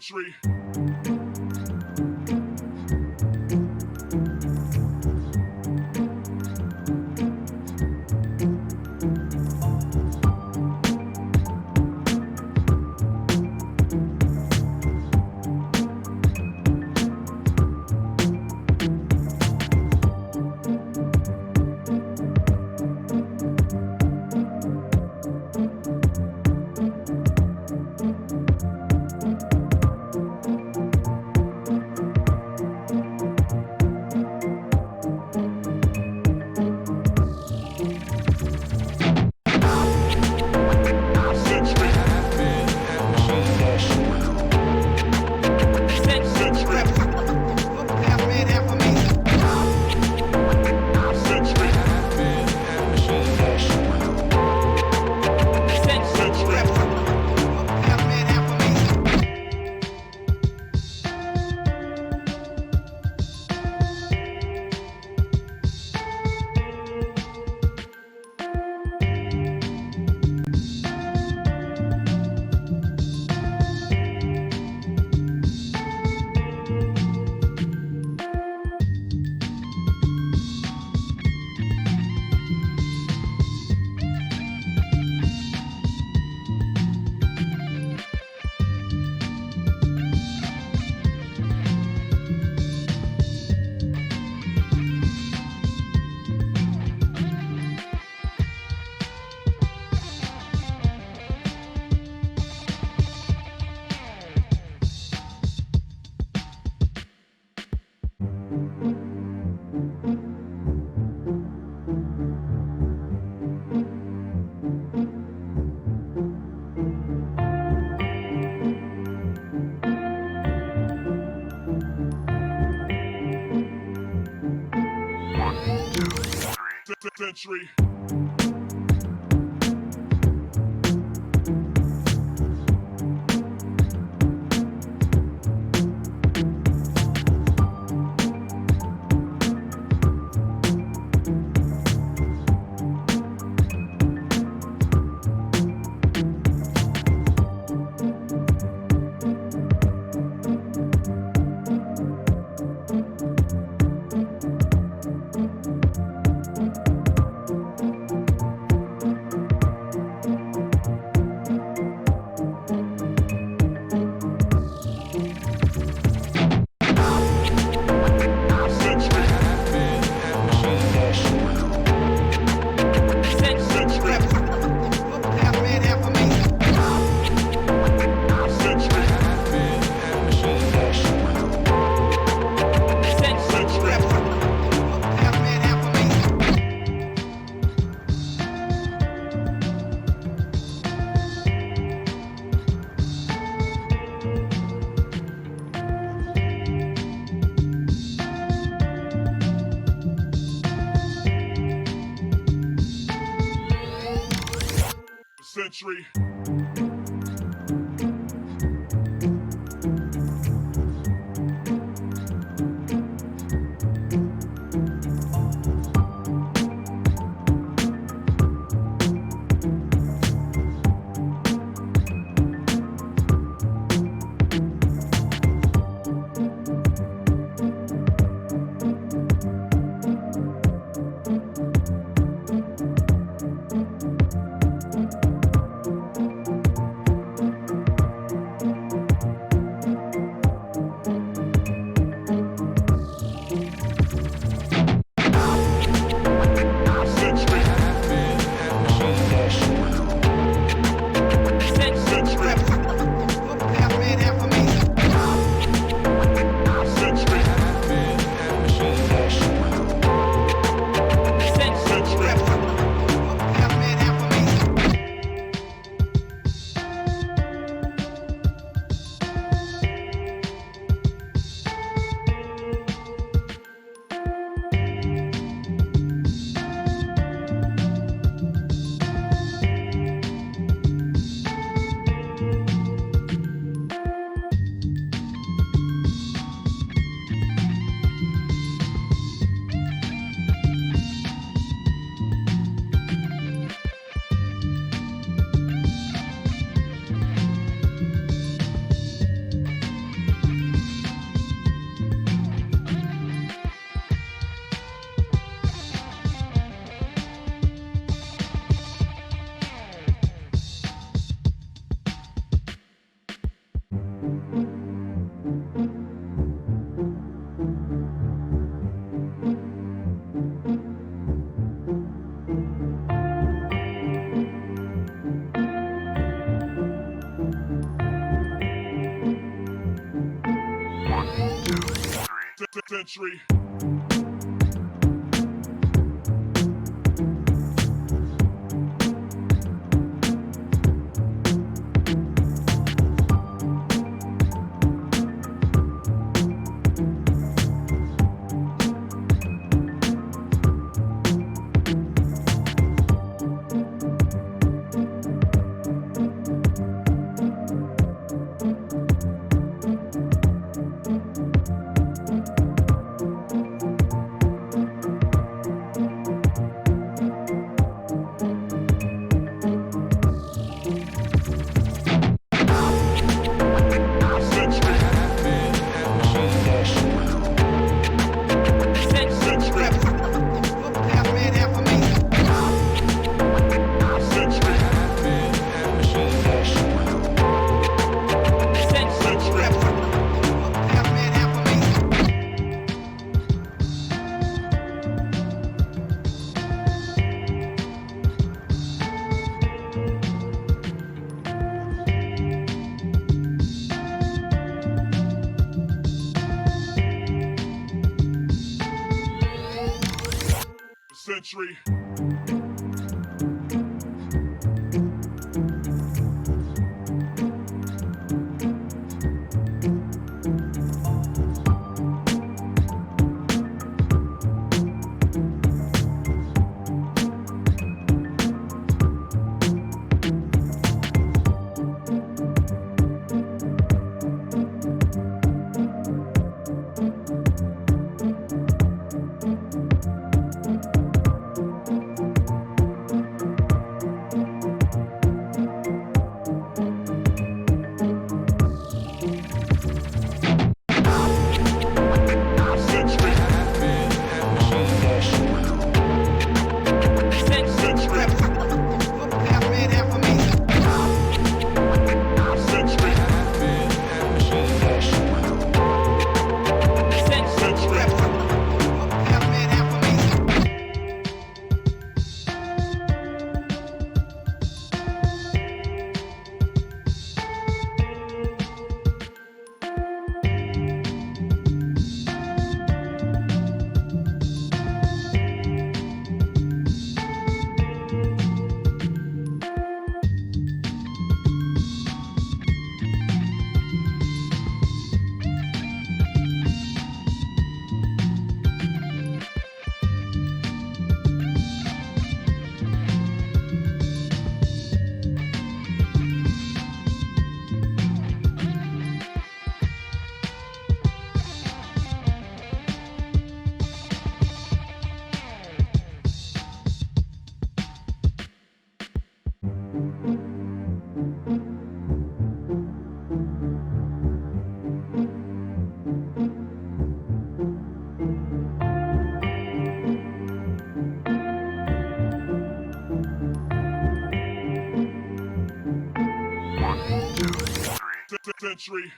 century. Century. Century. Century. Century. Century.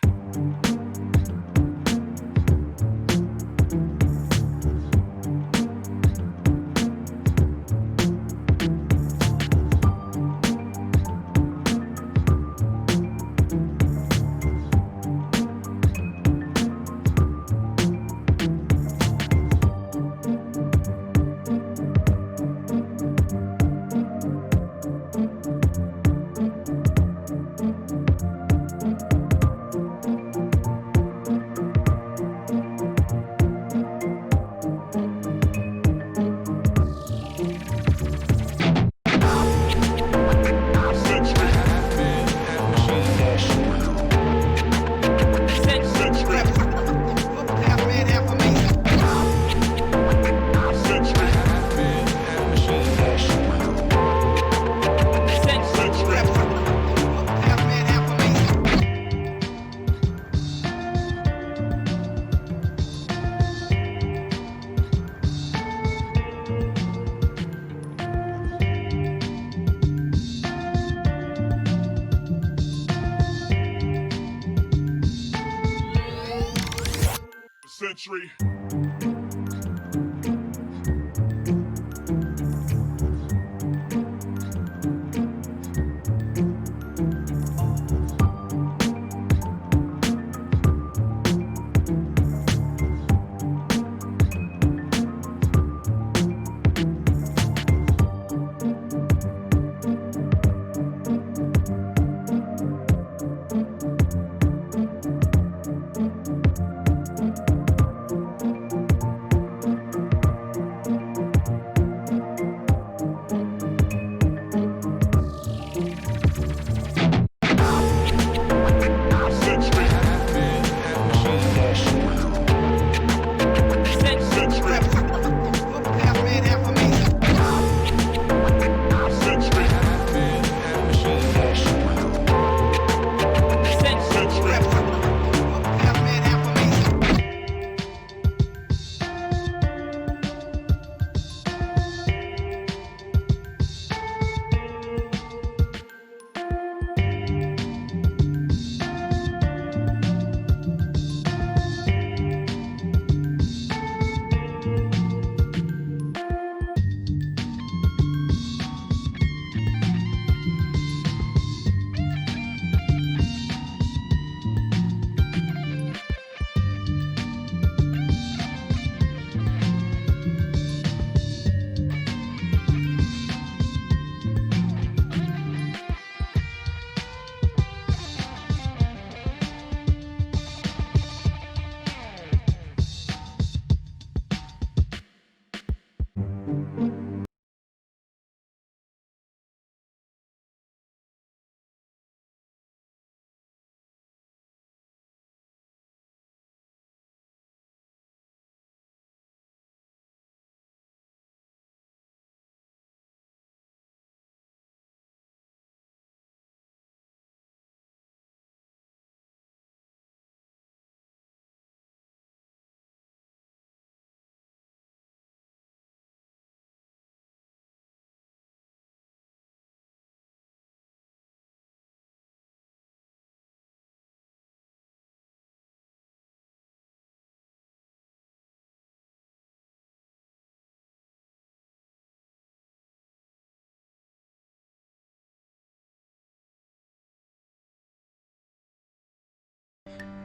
Century.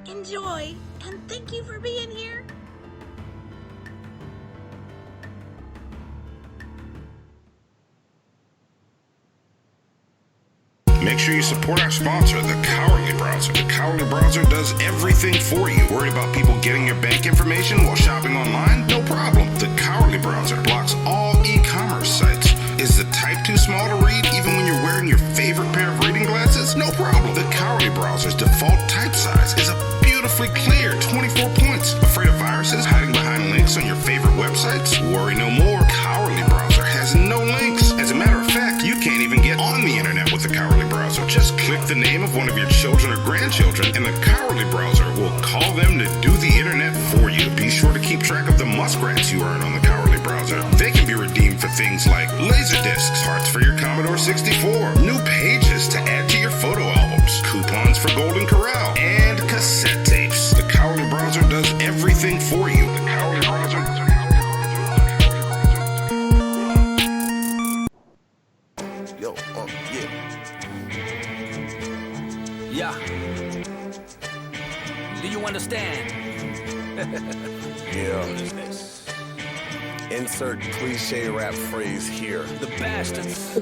enjoy, and thank you for being here. Make sure you support our sponsor, the Cowardly Browser. The Cowardly Browser does everything for you. Worried about people getting your bank information while shopping online? No problem. The Cowardly Browser blocks all e-commerce sites. Is the type too small to read even when you're wearing your favorite pair of reading glasses? No problem. The Cowardly Browser's default type size is a beautifully clear 24 points. Afraid of viruses hiding behind links on your favorite websites? Worry no more. Cowardly Browser has no links. As a matter of fact, you can't even get on the internet with the Cowardly Browser. Just click the name of one of your children or grandchildren, and the Cowardly Browser will call them to do the internet for you. Be sure to keep track of the muskrats you earn on the Cowardly Browser. They can be redeemed for things like laser discs, parts for your Commodore 64, new pages to add to your photo albums, coupons for Golden Corral, and cassette tapes. The Cowardly Browser does everything for you. The Cowardly Browser. Yo, yeah. Yeah. Do you understand? Yeah. Insert cliche rap phrase here. The bastards.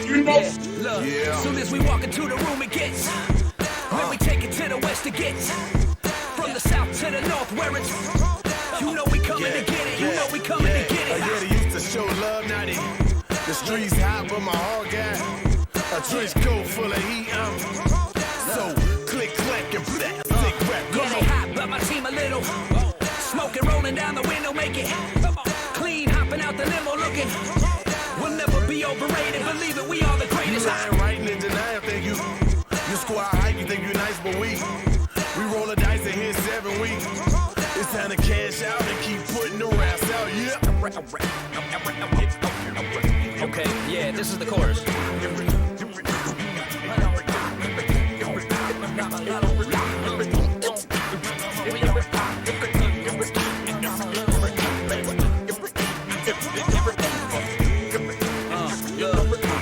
You know. Yeah, look. Yeah. Soon as we walk into the room, it gets. When we take it to the west, it gets. From the south to the north, where it's. You know we coming to get it. You know we coming to get it. Yeah, they used to show love, now the streets hot, but my heart got a trench coat full of heat. So click, clack, and blast. Thick rap, Yeah, come they on. hot, but my team a little. Smoking, rolling down the window, make it. Clean, hopping out the limo, looking. We'll never be overrated. Believe it, we are the You greatest. lying, writing, and denying. Think you squad hype, you think you nice, but we roll the dice and hit 7 weeks. It's time to cash out and keep putting the raps out, yeah. Okay, yeah, this is the chorus.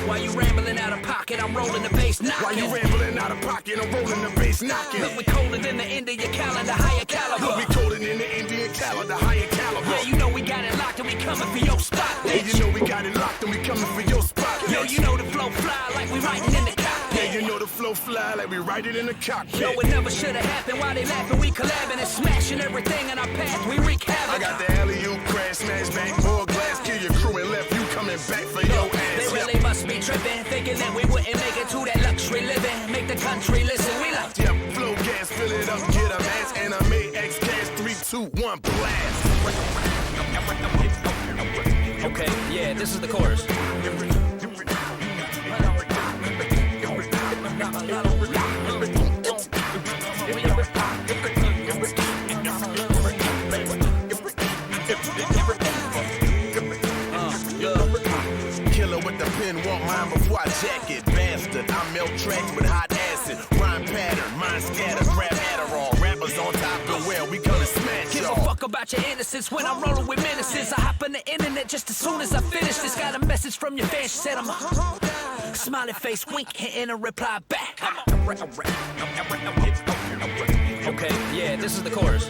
While you rambling out of pocket, I'm rolling the bass knocking. While you rambling out of pocket, I'm rolling the bass knocking. Look, we colder than the end of your calendar, higher caliber. Look, we colder than the Indian calendar, higher caliber. Yeah, you know we got it locked and we coming for your spot, Yeah, bitch. you know we got it locked and we coming for your spot. Yo, you know the flow fly like we writing in the cockpit. Yeah, you know the flow fly like we write it in the cockpit. Yo, it never should have happened. While they laughing, we collabing and smashing everything in our path. We wreak havoc. I got the alley-oop, crash, smash, bang, board glass, kill your crew and left you coming back for your They ass. really must be tripping, thinking that we wouldn't make it to that luxury living. Make the country listen, we like. Yep, flow gas, fill it up, get a mask, and I made X cash, 3, 2, 1, blast. Okay, yeah, this is the chorus. Killer with the pen, want mine before I jack it. Bastard, I melt tracks with hot acid. Rhyme pattern, mind scatter, grab Adderall. Rappers on top of where we come to smash Give a y'all. fuck about your innocence when I'm rolling with menaces. I hop on the internet just as soon as I finish this. Got a message from your fan, she said I'm smiley face, wink, hitting a reply back. Okay, yeah, this is the chorus.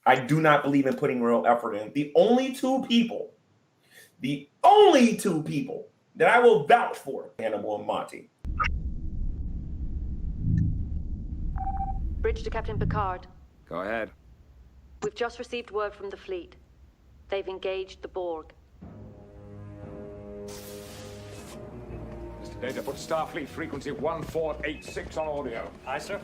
I do not believe in putting real effort in. The only two people that I will vouch for, Hannibal and Monty. Bridge to Captain Picard. Go ahead. We've just received word from the fleet. They've engaged the Borg. Mr. Data, put Starfleet frequency 1486 on audio. Aye, sir.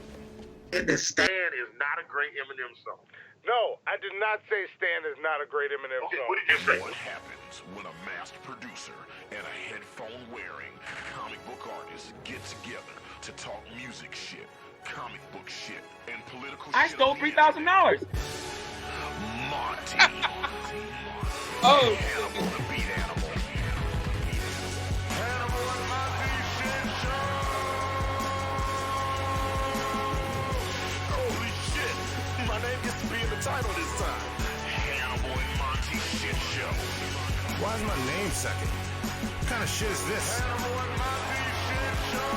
And the stand is not a great Eminem song. No, I did not say Stan is not a great Eminem Okay, song. what did you say? What happens when a masked producer and a headphone-wearing comic book artist get together to talk music shit, comic book shit, and political I shit? stole $3,000. Monty. Oh. Hannibal the Beat Animal. Hannibal and Monty shit show. Holy shit! My name gets to be in the title this time. Hannibal and Monty shit show. Why is my name second? What kind of shit is this? Hannibal and Monty shit show.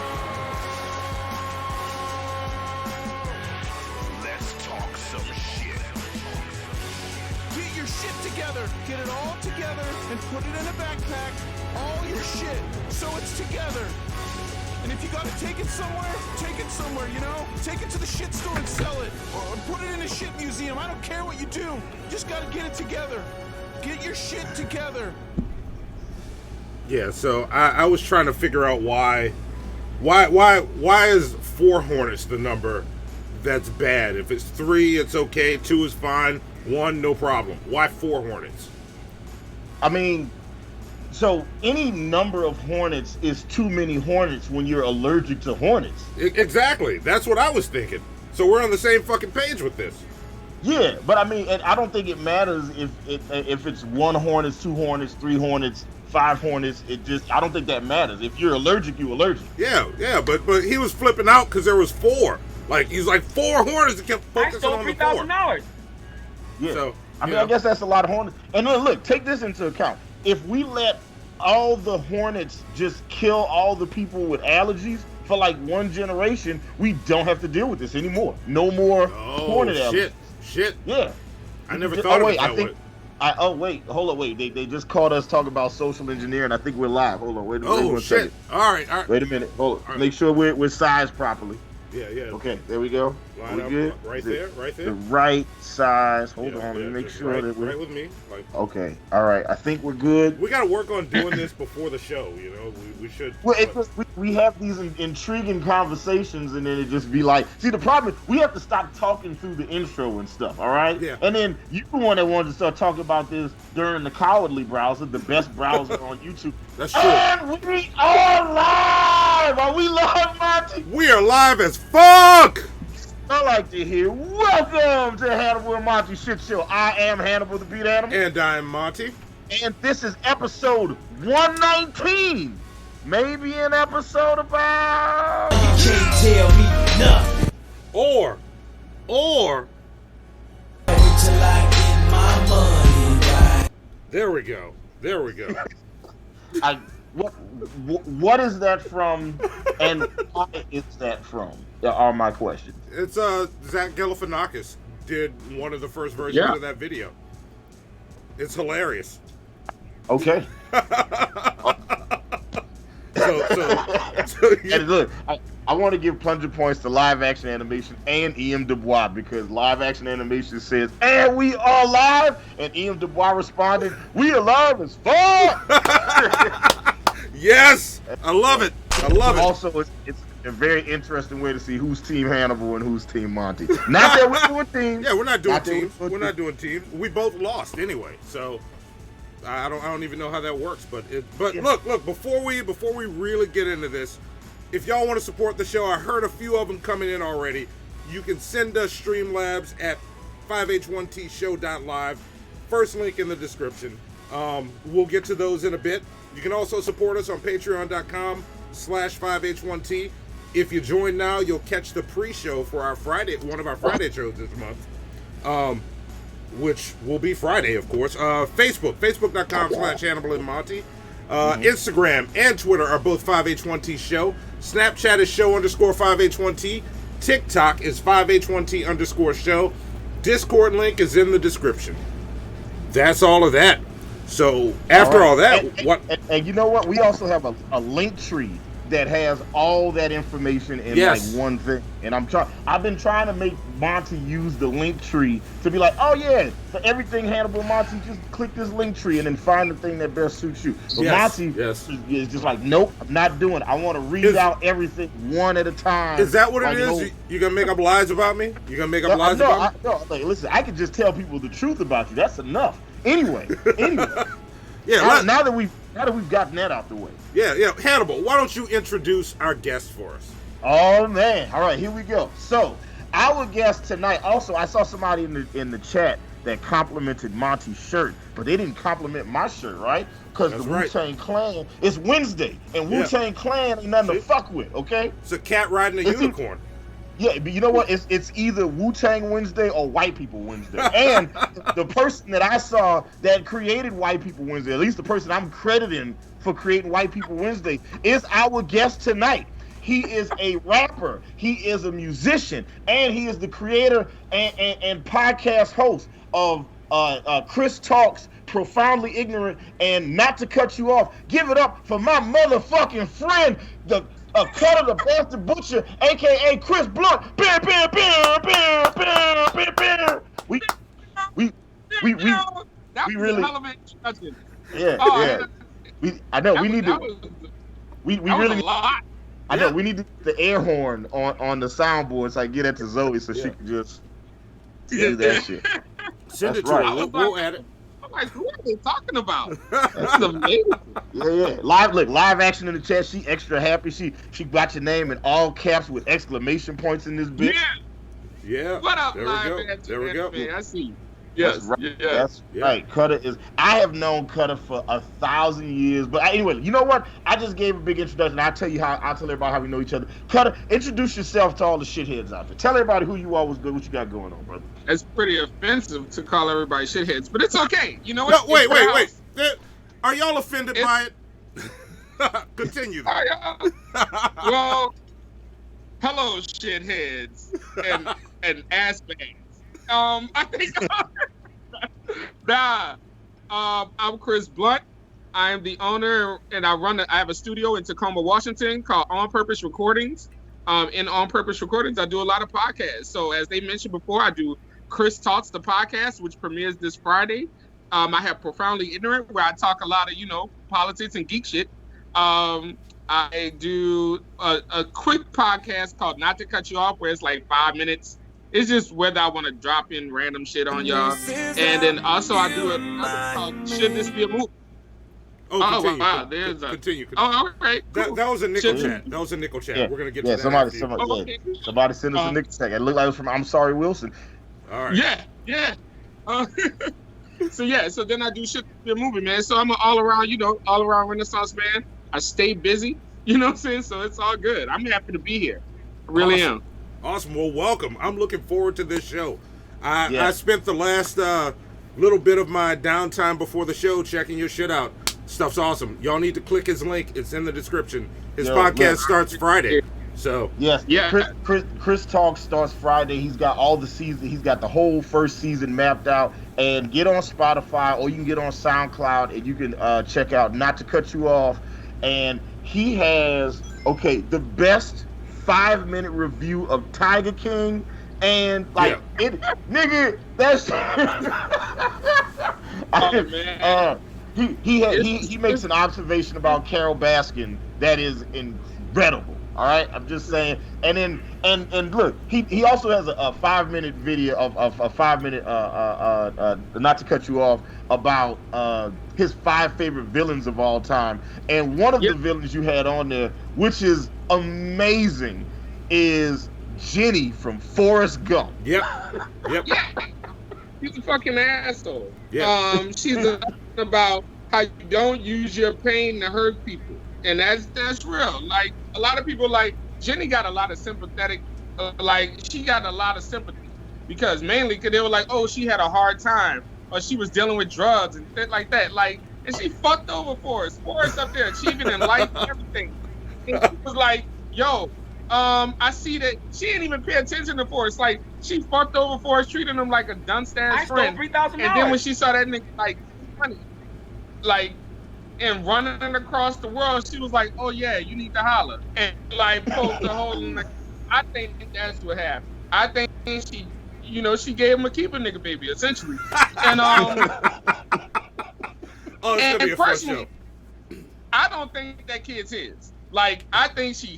Let's talk some shit. Get your shit together. Get it all together and put it in a backpack. All your shit, so it's together. And if you gotta take it somewhere, you know? Take it to the shit store and sell it. Or put it in a shit museum. I don't care what you do. You just gotta get it together. Get your shit together. Yeah, so I was trying to figure out why is 4 Hornets the number that's bad? If it's 3, it's okay. 2 is fine. 1, no problem. Why 4 Hornets? I mean, so any number of hornets is too many hornets when you're allergic to hornets. Exactly. That's what I was thinking. So we're on the same fucking page with this. Yeah, but I mean, and I don't think it matters if it's 1 hornets, 2 hornets, 3 hornets, 5 hornets. I don't think that matters. If you're allergic, you're allergic. Yeah, but he was flipping out because there was 4. Like, he's like 4 hornets and kept focusing on the 4. $3,000. Yeah. So, I mean, I guess that's a lot of hornets. And then look, take this into account. If we let all the hornets just kill all the people with allergies for like 1 generation, we don't have to deal with this anymore. No more hornet allergies. Shit. Yeah. I never thought of it that way. Hold on, They just called us talking about social engineering. I think we're live. Hold on, wait a shit. second. All right. Wait a minute. Hold on. Make sure we're sized properly. Yeah. Okay, there we go. Line up good? right there. The right size. Hold on, let me make sure right, that we're right with me. Like, okay. All right. I think we're good. We got to work on doing this before the show. You know, we should. Well, we have these intriguing conversations, and then it just be like, see, the problem is we have to stop talking through the intro and stuff. All right. Yeah. And then you the one that wanted to start talking about this during the Cowardly browser, the best browser on YouTube. That's true. And we are live. Are we live, Monty? We are live as fuck. I like to hear. Welcome to Hannibal and Monty Shit Show. I am Hannibal the Beat Animal. And I'm Monty. And this is episode 119. Maybe an episode about... You can't tell me nothing. Or... Wait till I get my money back. There we go. What is that from, and why is that from? Are my questions. It's Zach Galifianakis did one of the first versions of that video. It's hilarious. Okay. So And look, I want to give plunger points to live action animation and E.M. Dubois, because live action animation says, and we are live, and E.M. Dubois responded, we are live as fuck. Yes, I love it. Also, it's a very interesting way to see who's Team Hannibal and who's Team Monty. Not that we're doing teams. Yeah, we're not doing teams. We're not doing teams. We both lost anyway, so I don't even know how that works. But look, before we really get into this, if y'all want to support the show, I heard a few of them coming in already. You can send us Streamlabs at 5h1tshow.live. First link in the description. We'll get to those in a bit. You can also support us on patreon.com/5h1t. If you join now, you'll catch the pre-show for our one of our Friday shows this month, which will be Friday, of course. Facebook.com/Hannibal and Monty. Instagram and Twitter are both 5h1t show. Snapchat is show_5h1t. TikTok is 5h1t_show. Discord link is in the description. That's all of that. So after all that, and you know what? We also have a link tree that has all that information in like one thing. And I've been trying to make Monty use the link tree to be like, oh yeah, for everything Hannibal Monty, just click this link tree and then find the thing that best suits you. But Monty is just like, nope, I'm not doing it. I want to read out everything one at a time. Is that what it is? You gonna make up lies about me? You gonna make up lies about me? No, like, listen, I can just tell people the truth about you. That's enough. Anyway. Yeah. Now that we've gotten that out the way. Yeah. Hannibal, why don't you introduce our guest for us? Oh man! All right, here we go. So our guest tonight. Also, I saw somebody in the chat that complimented Monty's shirt, but they didn't compliment my shirt, right? Because the Wu-Tang Clan. It's Wednesday, and Wu-Tang Clan ain't nothing to fuck with. Okay. It's a cat riding a unicorn. Yeah, but you know what? It's either Wu-Tang Wednesday or White People Wednesday. And the person that I saw that created White People Wednesday, at least the person I'm crediting for creating White People Wednesday, is our guest tonight. He is a rapper, he is a musician, and he is the creator and podcast host of Chris Talks, Profoundly Ignorant, and Not to Cut You Off. Give it up for my motherfucking friend, the Cutter the Bastard Butcher, aka Chris Blount. Bam, bam, bam, bam, bam, bam, bam. We really. Yeah. I know we need to. We really. I know we need the air horn on the soundboard so I can get it to Zoe so she can just do that shit. Send it to her. We'll add it. Like, who are they talking about? This is amazing. Yeah. Live action in the chat. She extra happy. She got your name in all caps with exclamation points in this bitch. Yeah. What up, there we go. I see you. Yes. That's right. Cutter is. I have known Cutter for 1,000 years, but anyway, you know what? I just gave a big introduction. I'll tell everybody how we know each other. Cutter, introduce yourself to all the shitheads out there. Tell everybody who you are, what's good, what you got going on, brother. It's pretty offensive to call everybody shitheads, but it's okay. You know what? No, wait. Are y'all offended by it? Continue. Well, hello, shitheads and ass bags. I think I'm Chris Blount. I am the owner and I have a studio in Tacoma, Washington called On Purpose Recordings. In On Purpose Recordings, I do a lot of podcasts. So as they mentioned before, I do Chris Talks, the podcast, which premieres this Friday. I have Profoundly Ignorant, where I talk a lot of, politics and geek shit. I do a quick podcast called Not to Cut You Off, where it's like 5 minutes. It's just whether I want to drop in random shit on y'all. And then also I do another called Should This Be a Movie? Wow. Continue. Oh, okay. Cool. That was a nickel chat. That was a nickel chat. Yeah. We're going to get to that. Somebody send us a nickel chat. It looked like it was from I'm Sorry Wilson. All right. Yeah. So then I do Should This Be a Movie, man. So I'm an all around Renaissance man. I stay busy. You know what I'm saying? So it's all good. I'm happy to be here. I really am. Awesome. Well, welcome. I'm looking forward to this show. I spent the last little bit of my downtime before the show checking your shit out. Stuff's awesome. Y'all need to click his link. It's in the description. His podcast starts Friday. So yes, Chris Talks starts Friday. He's got all the season. He's got the whole first season mapped out. And get on Spotify or you can get on SoundCloud and you can check out Not to Cut You Off. And he has the best 5-minute review of Tiger King, and nigga, that's he makes an observation about Carol Baskin that is incredible. All right, I'm just saying. And then and look, he also has a 5-minute video of a 5-minute Not to Cut You Off about his 5 favorite villains of all time. And one of the villains you had on there, which is amazing, is Jenny from Forrest Gump. Yep. Yeah. She's a fucking asshole. Yeah. She's about how you don't use your pain to hurt people. And that's real. Like, a lot of people, like, Jenny got a lot of sympathetic, she got a lot of sympathy. Because mainly, because they were like, oh, she had a hard time. Or she was dealing with drugs and shit like that. Like, and she fucked over Forrest. Forrest up there achieving in life and everything. And she was like, yo, I see that she didn't even pay attention to Forrest. Like, she fucked over Forrest, treating him like a dunce-ass friend. $3,000. And then when she saw that nigga, like, funny, like, and running across the world, she was like, "Oh yeah, you need to holler," and like poked the hole in the. I think that's what happened. I think she, she gave him a keeper nigga baby essentially, and Oh, it's gonna be a fun show. I don't think that kid's his. Like, I think she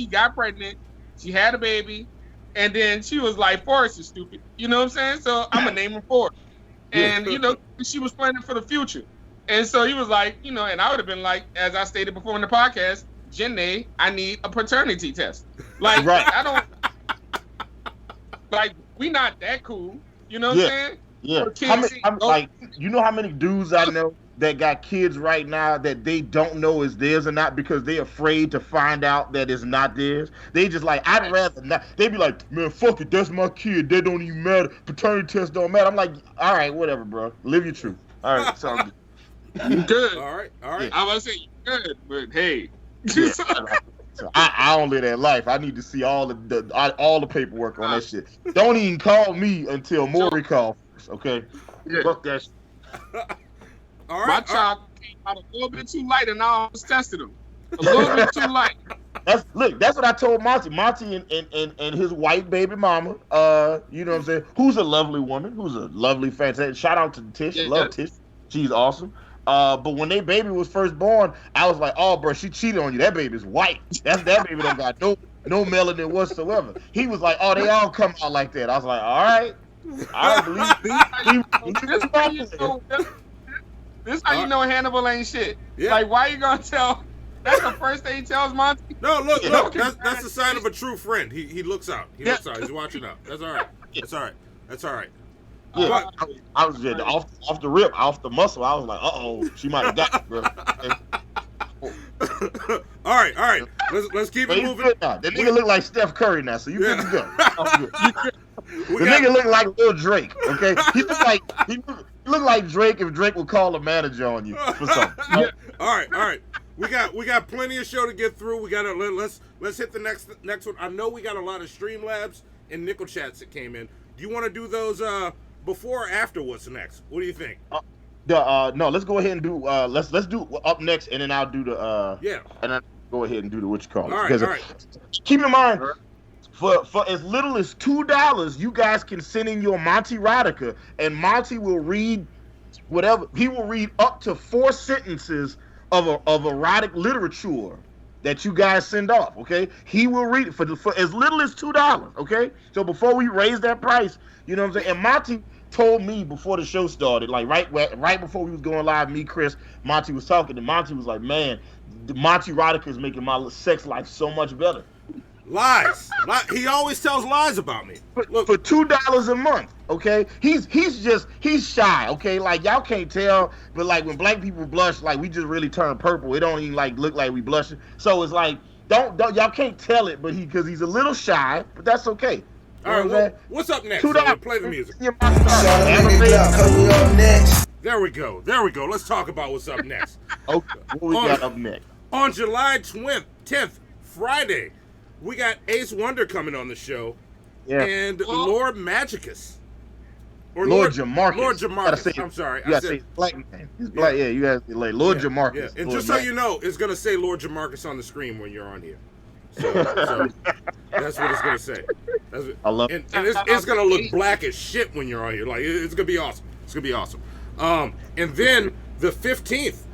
got pregnant, she had a baby, and then she was like, Forrest is stupid. You know what I'm saying? So I'm gonna name him Forrest. And she was planning for the future. And so he was like, and I would have been like, as I stated before in the podcast, Jenny, I need a paternity test. Like, right. I don't like, we not that cool. You know what I'm saying? Yeah. Like, you know how many dudes I know that got kids right now that they don't know is theirs or not because they're afraid to find out that it's not theirs. They just like, I'd rather not. They be like, man, fuck it, that's my kid. That don't even matter. Paternity test don't matter. I'm like, all right, whatever, bro. Live your truth. All right, sounds good. You good. All right. Yeah. I was saying you good, but hey. Yeah. So I don't live that life. I need to see all the paperwork on that shit. Don't even call me until Maury calls, okay? Yeah. Fuck that shit. All right. My child came out a little bit too light, and I was testing him. A little bit too light. That's what I told Monty. Monty and his white baby mama, you know what I'm saying, who's a lovely woman, who's a lovely, fantastic. Shout out to Tish. Love Tish. She's awesome. But when their baby was first born, I was like, oh, bro, she cheated on you. That baby's white. That baby don't got no melanin whatsoever. He was like, oh, they all come out like that. I was like, all right. I believe This how you know Hannibal ain't shit. Yeah. Like, why you gonna tell? That's the first thing he tells Monty. No, look. That's the sign of a true friend. He looks out. Looks out. He's watching out. That's all right. That's all right. Yeah, I was just off the rip, off the muscle. I was like, uh-oh, she might have got it, bro. all right. Let's keep it moving. That nigga look like Steph Curry now, so you good to go. The nigga look like Lil Drake, okay? He look like Drake if Drake would call a manager on you for something. All right. We got plenty of show to get through. We gotta let's hit the next one. I know we got a lot of Streamlabs and nickel chats that came in. Do you want to do those before or after what's next? What do you think? No, let's go ahead and do let's do up next, and then I'll do the and then go ahead and do the what you call it. All right. Keep in mind, for as little as $2, you guys can send in your Monty Radica, and Monty will read whatever. He will read up to 4 sentences of erotic literature that you guys send off. Okay, he will read it for as little as $2. Okay, so before we raise that price, you know what I'm saying. And Monty told me before the show started, like right before we was going live, me, Chris, Monty was talking, and Monty was like, man, the Monty Radica is making my sex life so much better. Lies. He always tells lies about me. Look, for $2 a month, okay? He's shy, okay? Like, y'all can't tell, but like when black people blush, like we just really turn purple. It don't even like look like we blushing. So it's like don't y'all can't tell it, but because he's a little shy, but that's okay. All right, well, what's up next? Play the music. There we go. Let's talk about what's up next. Okay, what we got up next? On July 10th, Friday, we got Ace Wonder coming on the show, and Lord Magicus. Or Lord Jamarcus. Lord Jamarcus. I'm sorry. I said his black name. His black, you gotta say like Lord Jamarcus. Yeah. And Lord just so you know, it's gonna say Lord Jamarcus on the screen when you're on here. So that's what it's gonna say. I love it. And it's gonna look black as shit when you're on here. Like it's gonna be awesome. It's gonna be awesome. And then the 15th,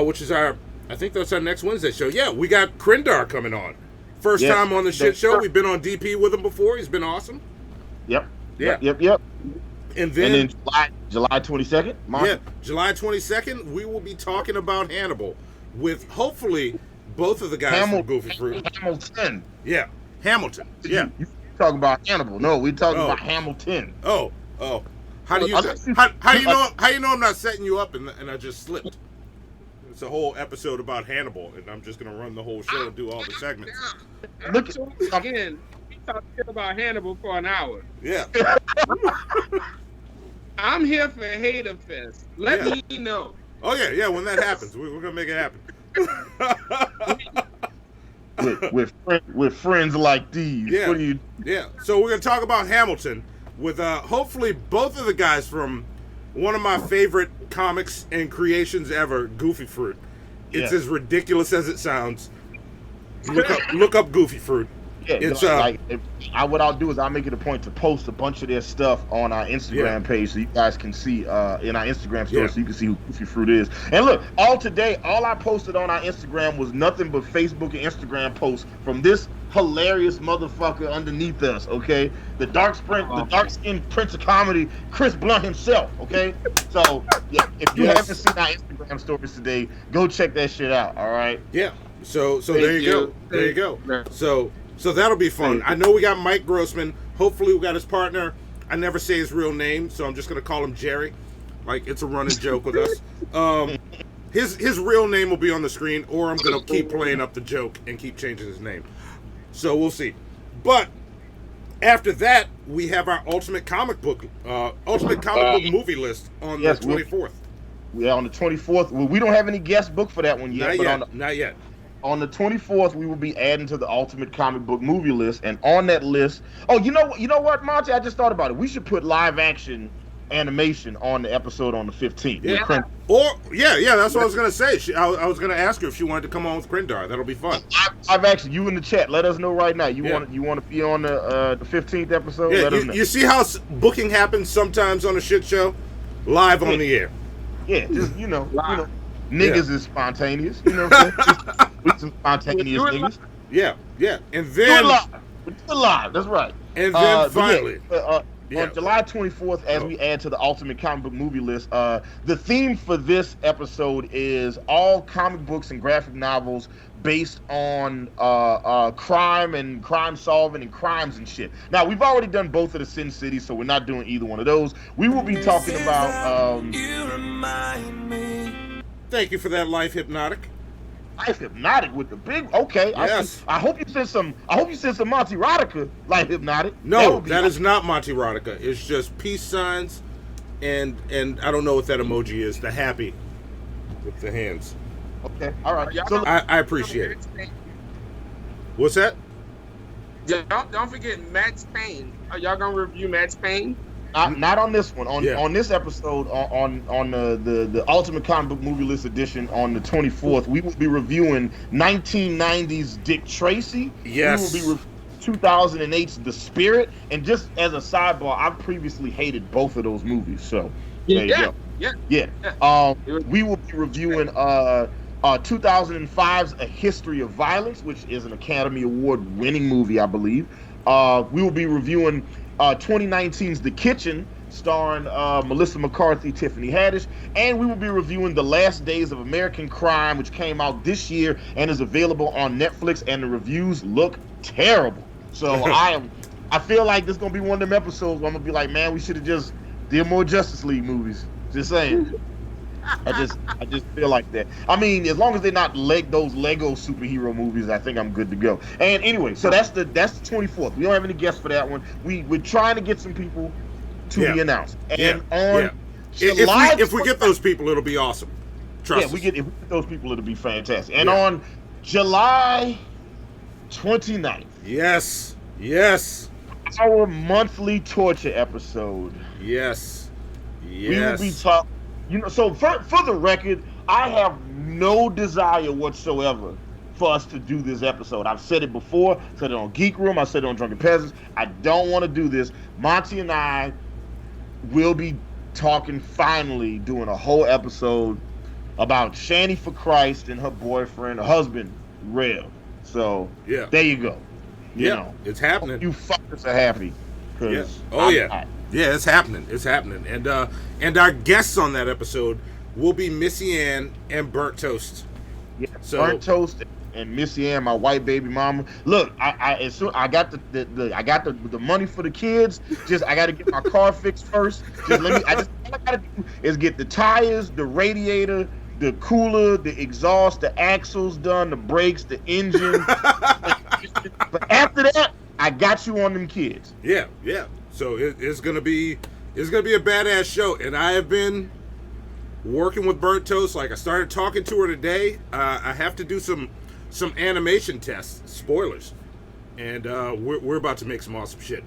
which is I think that's our next Wednesday show. Yeah, we got Krindar coming on. First time on the shit show. We've been on DP with him before. He's been awesome. Yep. Yeah. Yep. And then July 22nd. July 22nd, we will be talking about Hannibal with hopefully both of the guys from Goofy Fruit. Hamilton. Yeah. Hamilton. Yeah. You talking about Hannibal? No, we're talking about Hamilton. Oh. How do you know I'm not setting you up and I just slipped? It's a whole episode about Hannibal, and I'm just gonna run the whole show and do all the segments. Look again. We talked about Hannibal for an hour. Yeah. I'm here for Hater Fest. Let me know. Oh yeah. When that happens, we're gonna make it happen. with friends like these. Yeah. So we're gonna talk about Hamilton with hopefully both of the guys from one of my favorite comics and creations ever, Goofy Fruit. It's as ridiculous as it sounds. Look up Goofy Fruit. Yeah, it's what I'll do is I'll make it a point to post a bunch of their stuff on our Instagram page so you guys can see in our Instagram story so you can see who Goofy Fruit is. And look, all I posted on our Instagram was nothing but Facebook and Instagram posts from this hilarious motherfucker underneath us, okay? The dark-skinned prince of comedy, Chris Blount himself, okay? So, yeah, if you haven't seen our Instagram stories today, go check that shit out, all right? Yeah. So there you go. There you go. So that'll be fun. I know we got Mike Grossman. Hopefully we got his partner. I never say his real name, so I'm just gonna call him Jerry. Like it's a running joke with us. His real name will be on the screen, or I'm gonna keep playing up the joke and keep changing his name. So we'll see. But after that, we have our ultimate comic book movie list on the 24th. Yeah, on the 24th. Well, we don't have any guest book for that one yet. Not yet. On the 24th, we will be adding to the ultimate comic book movie list, and on that list, you know what, Monty? I just thought about it. We should put live action animation on the episode on the 15th. Yeah. That's what I was gonna say. I was gonna ask her if she wanted to come on with Krindar. That'll be fun. I've actually, you in the chat. Let us know right now. You want to be on the 15th episode? Yeah, let us know. You see how booking happens sometimes on a shit show, live on the air. Yeah, just niggas is spontaneous. You know what I'm saying? We some spontaneous niggas. Yeah, and then do it live. That's right. And then finally, on July 24th, as we add to the ultimate comic book movie list, the theme for this episode is all comic books and graphic novels based on crime and crime solving and crimes and shit. Now, we've already done both of the Sin City, so we're not doing either one of those. We will be talking about thank you for that, Life Hypnotic. Life Hypnotic with the big. Okay, yes. I hope you sent some Monty Rodica Life Hypnotic. No, that is not Monty Rodica. It's just peace signs, and I don't know what that emoji is. The happy with the hands. Okay, all right. So I appreciate it. What's that? Yeah, don't forget Max Payne. Are y'all gonna review Max Payne? Not on this one. On this episode, on the Ultimate Comic Book Movie List edition on the 24th, we will be reviewing 1990's Dick Tracy. Yes. We will be 2008's The Spirit. And just as a sidebar, I've previously hated both of those movies. So there you go. Yeah. We will be reviewing 2005's A History of Violence, which is an Academy Award winning movie, I believe. We will be reviewing 2019's The Kitchen, starring Melissa McCarthy, Tiffany Haddish, and we will be reviewing The Last Days of American Crime, which came out this year and is available on Netflix, and the reviews look terrible. So I feel like this is gonna be one of them episodes where I'm gonna be like, man, we should have just did more Justice League movies. Just saying. I just feel like that. I mean, as long as they're not those Lego superhero movies, I think I'm good to go. And anyway, so that's the 24th. We don't have any guests for that one. We're trying to get some people to be announced. And July, if we get those people, it'll be awesome. Trust us. If we get those people, it'll be fantastic. And on July 29th, yes, our monthly torture episode. Yes. We will be talking. So for the record, I have no desire whatsoever for us to do this episode. I've said it before, said it on Geek Room, I said it on Drunken Peasants. I don't want to do this. Monty and I will be finally doing a whole episode about Shani for Christ and her boyfriend, her husband, Rev. So there you go. You know, it's happening. You fuckers are happy. Yeah. Yeah, it's happening. It's happening. And our guests on that episode will be Missy Ann and Burnt Toast. Yeah, Burnt Toast and Missy Ann, my white baby mama. Look, I got the money for the kids. Just I got to get my car fixed first. All I got to do is get the tires, the radiator, the cooler, the exhaust, the axles done, the brakes, the engine. But after that, I got you on them kids. Yeah. So it's gonna be a badass show, and I have been working with Burnt Toast. Like I started talking to her today. I have to do some animation tests, spoilers, and we're about to make some awesome shit.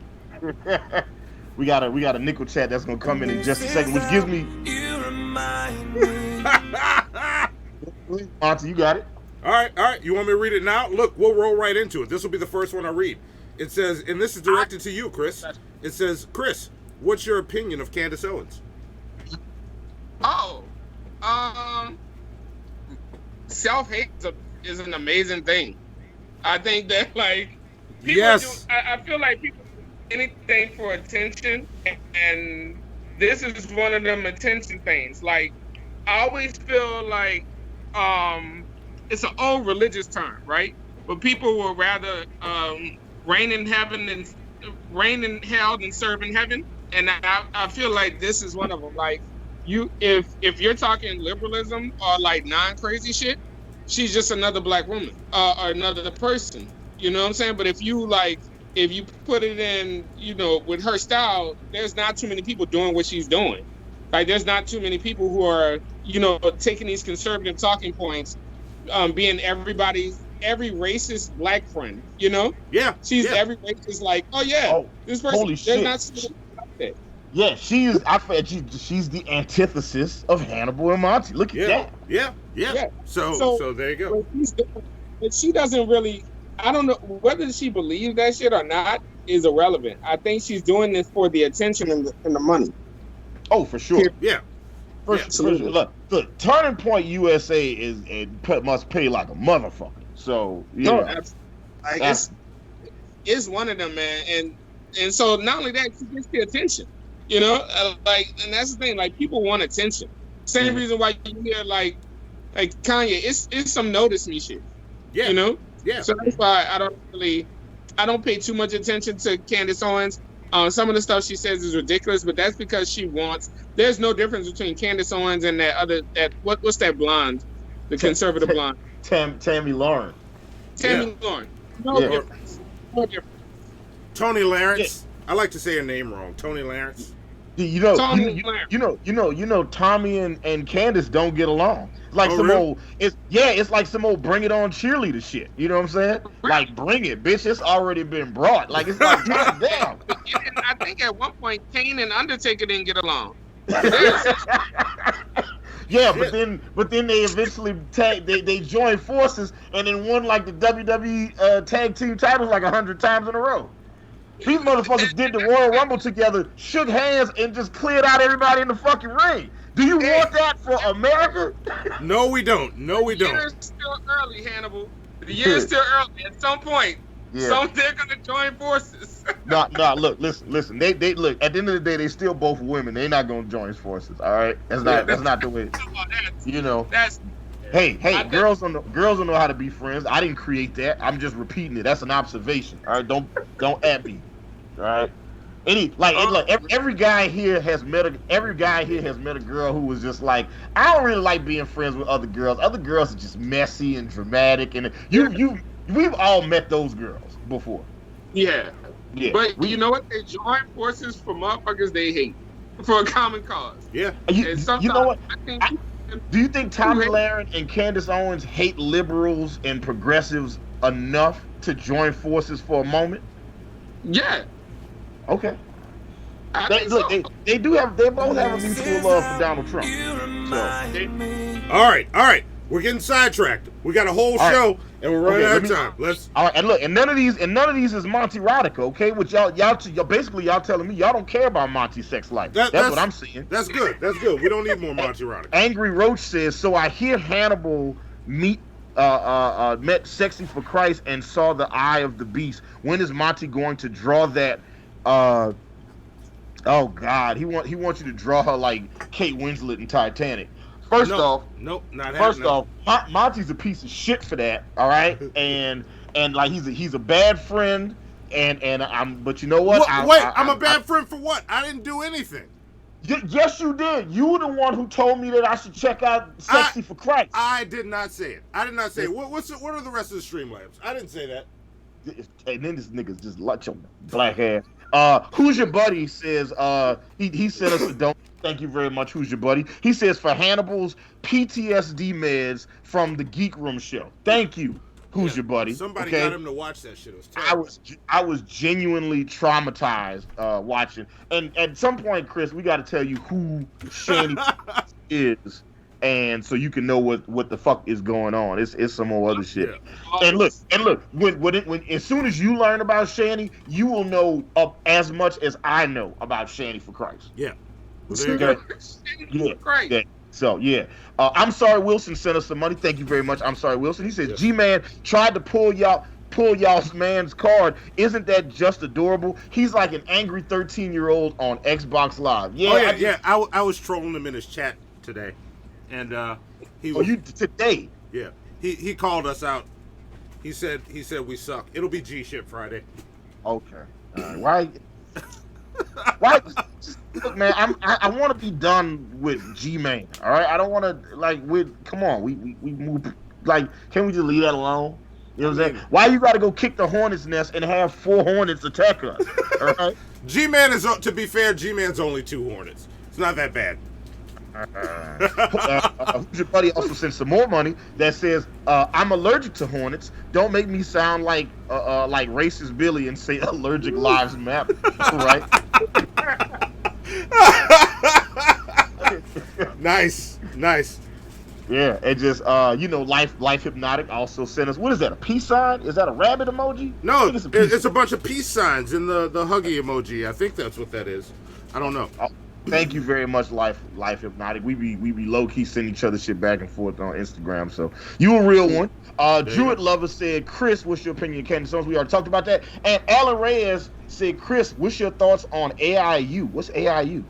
we got a nickel chat that's gonna come in just a second, which gives me. Monty, you got it. All right. You want me to read it now? Look, we'll roll right into it. This will be the first one I read. It says, and this is directed to you, Chris. It says, Chris, what's your opinion of Candace Owens? Oh, self-hate is an amazing thing. I think that like people yes, I feel like people do anything for attention, and this is one of them attention things. Like I always feel like it's an old religious term, right? But people would rather reign in heaven and reign in hell than serve in heaven, and I feel like this is one of them. Like if you're talking liberalism or like non-crazy shit, she's just another black woman or another person. You know what I'm saying? But if you put it in, with her style, there's not too many people doing what she's doing. Like there's not too many people who are, taking these conservative talking points, being every racist black friend, Yeah. She's every racist like, this person, holy shit. not like that. Yeah, she's the antithesis of Hannibal and Monty. Look at that. Yeah. So there you go. But she doesn't really, I don't know whether she believes that shit or not is irrelevant. I think she's doing this for the attention and the money. Oh, for sure. Yeah. For sure. Look, the Turning Point USA must pay like a motherfucker. So it's one of them, man, and so not only that, she gets the attention. And that's the thing. Like people want attention. Same reason why you hear like Kanye. It's some notice me shit. Yeah. Yeah. So that's why I don't pay too much attention to Candace Owens. Some of the stuff she says is ridiculous, but that's because there's no difference between Candace Owens and what's that blonde, the conservative blonde? Tammy Lauren. Lauren. No difference. Tony Lawrence. I like to say her name wrong. Tony Lawrence. Tommy and Candace don't get along. It's like it's like some old bring it on cheerleader shit. You know what I'm saying? Like bring it, bitch. It's already been brought. Like it's like damn. And I think at one point Kane and Undertaker didn't get along. Yeah, but then they eventually they joined forces and then won like the WWE tag team titles like 100 times in a row. These motherfuckers did the Royal Rumble together, shook hands, and just cleared out everybody in the fucking ring. Do you want that for America? No, we don't. The year's still early, Hannibal. The year's still early. At some point, they're gonna join forces. No. Look, listen. They look. At the end of the day, they still both women. They're not gonna join forces. All right, that's not the way. Hey, girls don't know how to be friends. I didn't create that. I'm just repeating it. That's an observation. All right, don't at me. All right. Every guy here has met a girl who was just like, I don't really like being friends with other girls. Other girls are just messy and dramatic, and we've all met those girls before. Yeah. But you know what? They join forces for motherfuckers they hate for a common cause. Yeah. You know what? Do you think Tommy Lauren and Candace Owens hate liberals and progressives enough to join forces for a moment? Yeah. Okay. They both have a mutual love for Donald Trump. So. All right. We're getting sidetracked. We got a whole show, and we're running out of time. All right, and look, and none of these is Monty Rodica, okay? Which y'all basically telling me y'all don't care about Monty's sex life. That's what I'm seeing. That's good. We don't need more Monty Rodica. Angry Roach says, so I hear Hannibal met Sexy for Christ and saw the eye of the beast. When is Monty going to draw that? Oh God, he wants you to draw her like Kate Winslet in Titanic. First off, Monty's a piece of shit for that. All right, and like he's a bad friend, but you know what? I'm a bad friend for what? I didn't do anything. Yes, you did. You were the one who told me that I should check out Sexy for Christ. I did not say it. What are the rest of the Streamlabs? I didn't say that. And then this nigga's just lunch your black ass. Who's your buddy says he sent us a donation. Thank you very much. Who's your buddy? He says for Hannibal's PTSD meds from the Geek Room show. Thank you. who's your buddy. Somebody okay? got him to watch that shit. It was terrible. I was genuinely traumatized watching. And at some point, Chris, we got to tell you who Shanny is, and so you can know what the fuck is going on. It's some more other shit. Yeah. And look, when as soon as you learn about Shanny, you will know as much as I know about Shanny for Christ. Yeah. Well, there you go. Yeah. So yeah, I'm sorry Wilson sent us some money. Thank you very much. I'm sorry Wilson. He says G-Man tried to pull y'all's man's card. Isn't that just adorable? He's like an angry 13-year-old on Xbox Live. Yeah. I was trolling him in his chat today, and he was. Oh, you today? Yeah. He called us out. He said we suck. It'll be G shit Friday. Okay. Why? Look, man, I want to be done with G-Man. All right, I don't want to come on, we move. Like, can we just leave that alone? You know what I'm saying? Why you got to go kick the hornet's nest and have 4 hornets attack us? All right. G-Man is, to be fair, G-Man's only 2 hornets. It's not that bad. Your buddy also sent some more money that says, I'm allergic to hornets. Don't make me sound like racist Billy and say allergic lives matter. Right? Nice. Yeah, and just life hypnotic also sent us, what is that, a peace sign? Is that a rabbit emoji? No, it's a bunch of peace signs in the huggy emoji. I think that's what that is. I don't know. Thank you very much, Life Hypnotic. We be low key sending each other shit back and forth on Instagram. So you a real one. Druid Lover said, Chris, what's your opinion of Candy Stones? We already talked about that. And Alan Reyes said, Chris, what's your thoughts on AIU? What's AIU?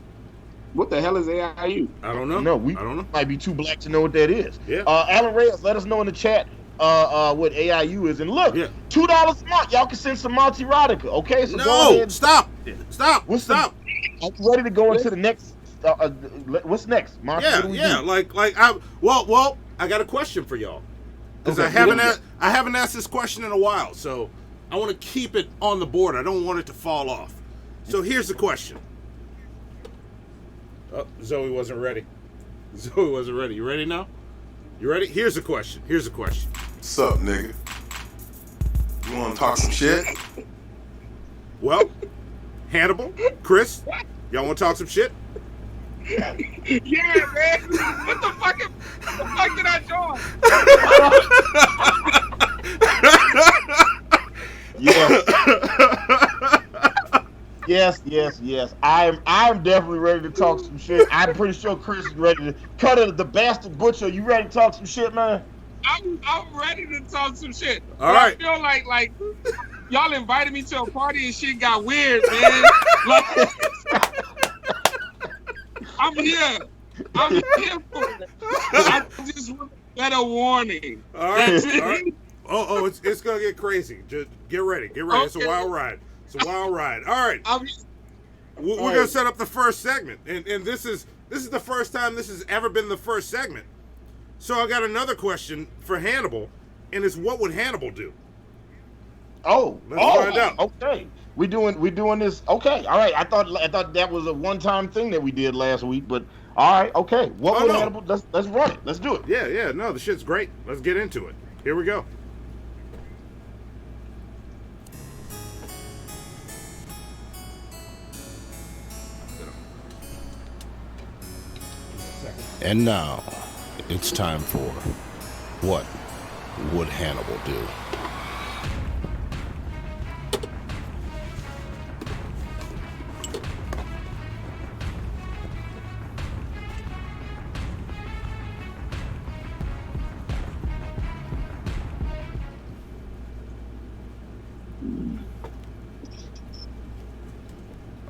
What the hell is AIU? I don't know. No, I don't know. Might be too black to know what that is. Yeah. Alan Reyes, let us know in the chat what AIU is. And look, $2 a month, y'all can send some Monty Rodica. Okay, so go ahead. Stop. Are you ready to go into the next? What's next, Monty? Well, I got a question for y'all because I haven't asked this question in a while, so I want to keep it on the board. I don't want it to fall off. So here's the question. Oh, Zoe wasn't ready. You ready now? You ready? Here's the question. What's up, nigga? You want to talk some shit? Well, Hannibal, Chris, y'all want to talk some shit? Yeah, man. What the fuck did I join? Yes. I'm definitely ready to talk some shit. I'm pretty sure Chris is ready to cut it. The bastard butcher. You ready to talk some shit, man? I'm ready to talk some shit. All right. I feel like y'all invited me to a party and shit got weird, man. I'm here for it. I just want a better warning. All right. Oh, it's gonna get crazy. Just get ready. Okay. It's a wild ride. All right. We're gonna set up the first segment, and this is the first time this has ever been the first segment. So I got another question for Hannibal, and it's what would Hannibal do? Let's find out. Okay. We doing this. Okay. All right. I thought that was a one-time thing that we did last week, but all right. Okay. What would Hannibal? Let's run it. Let's do it. Yeah. No, the shit's great. Let's get into it. Here we go. And now, it's time for What Would Hannibal Do?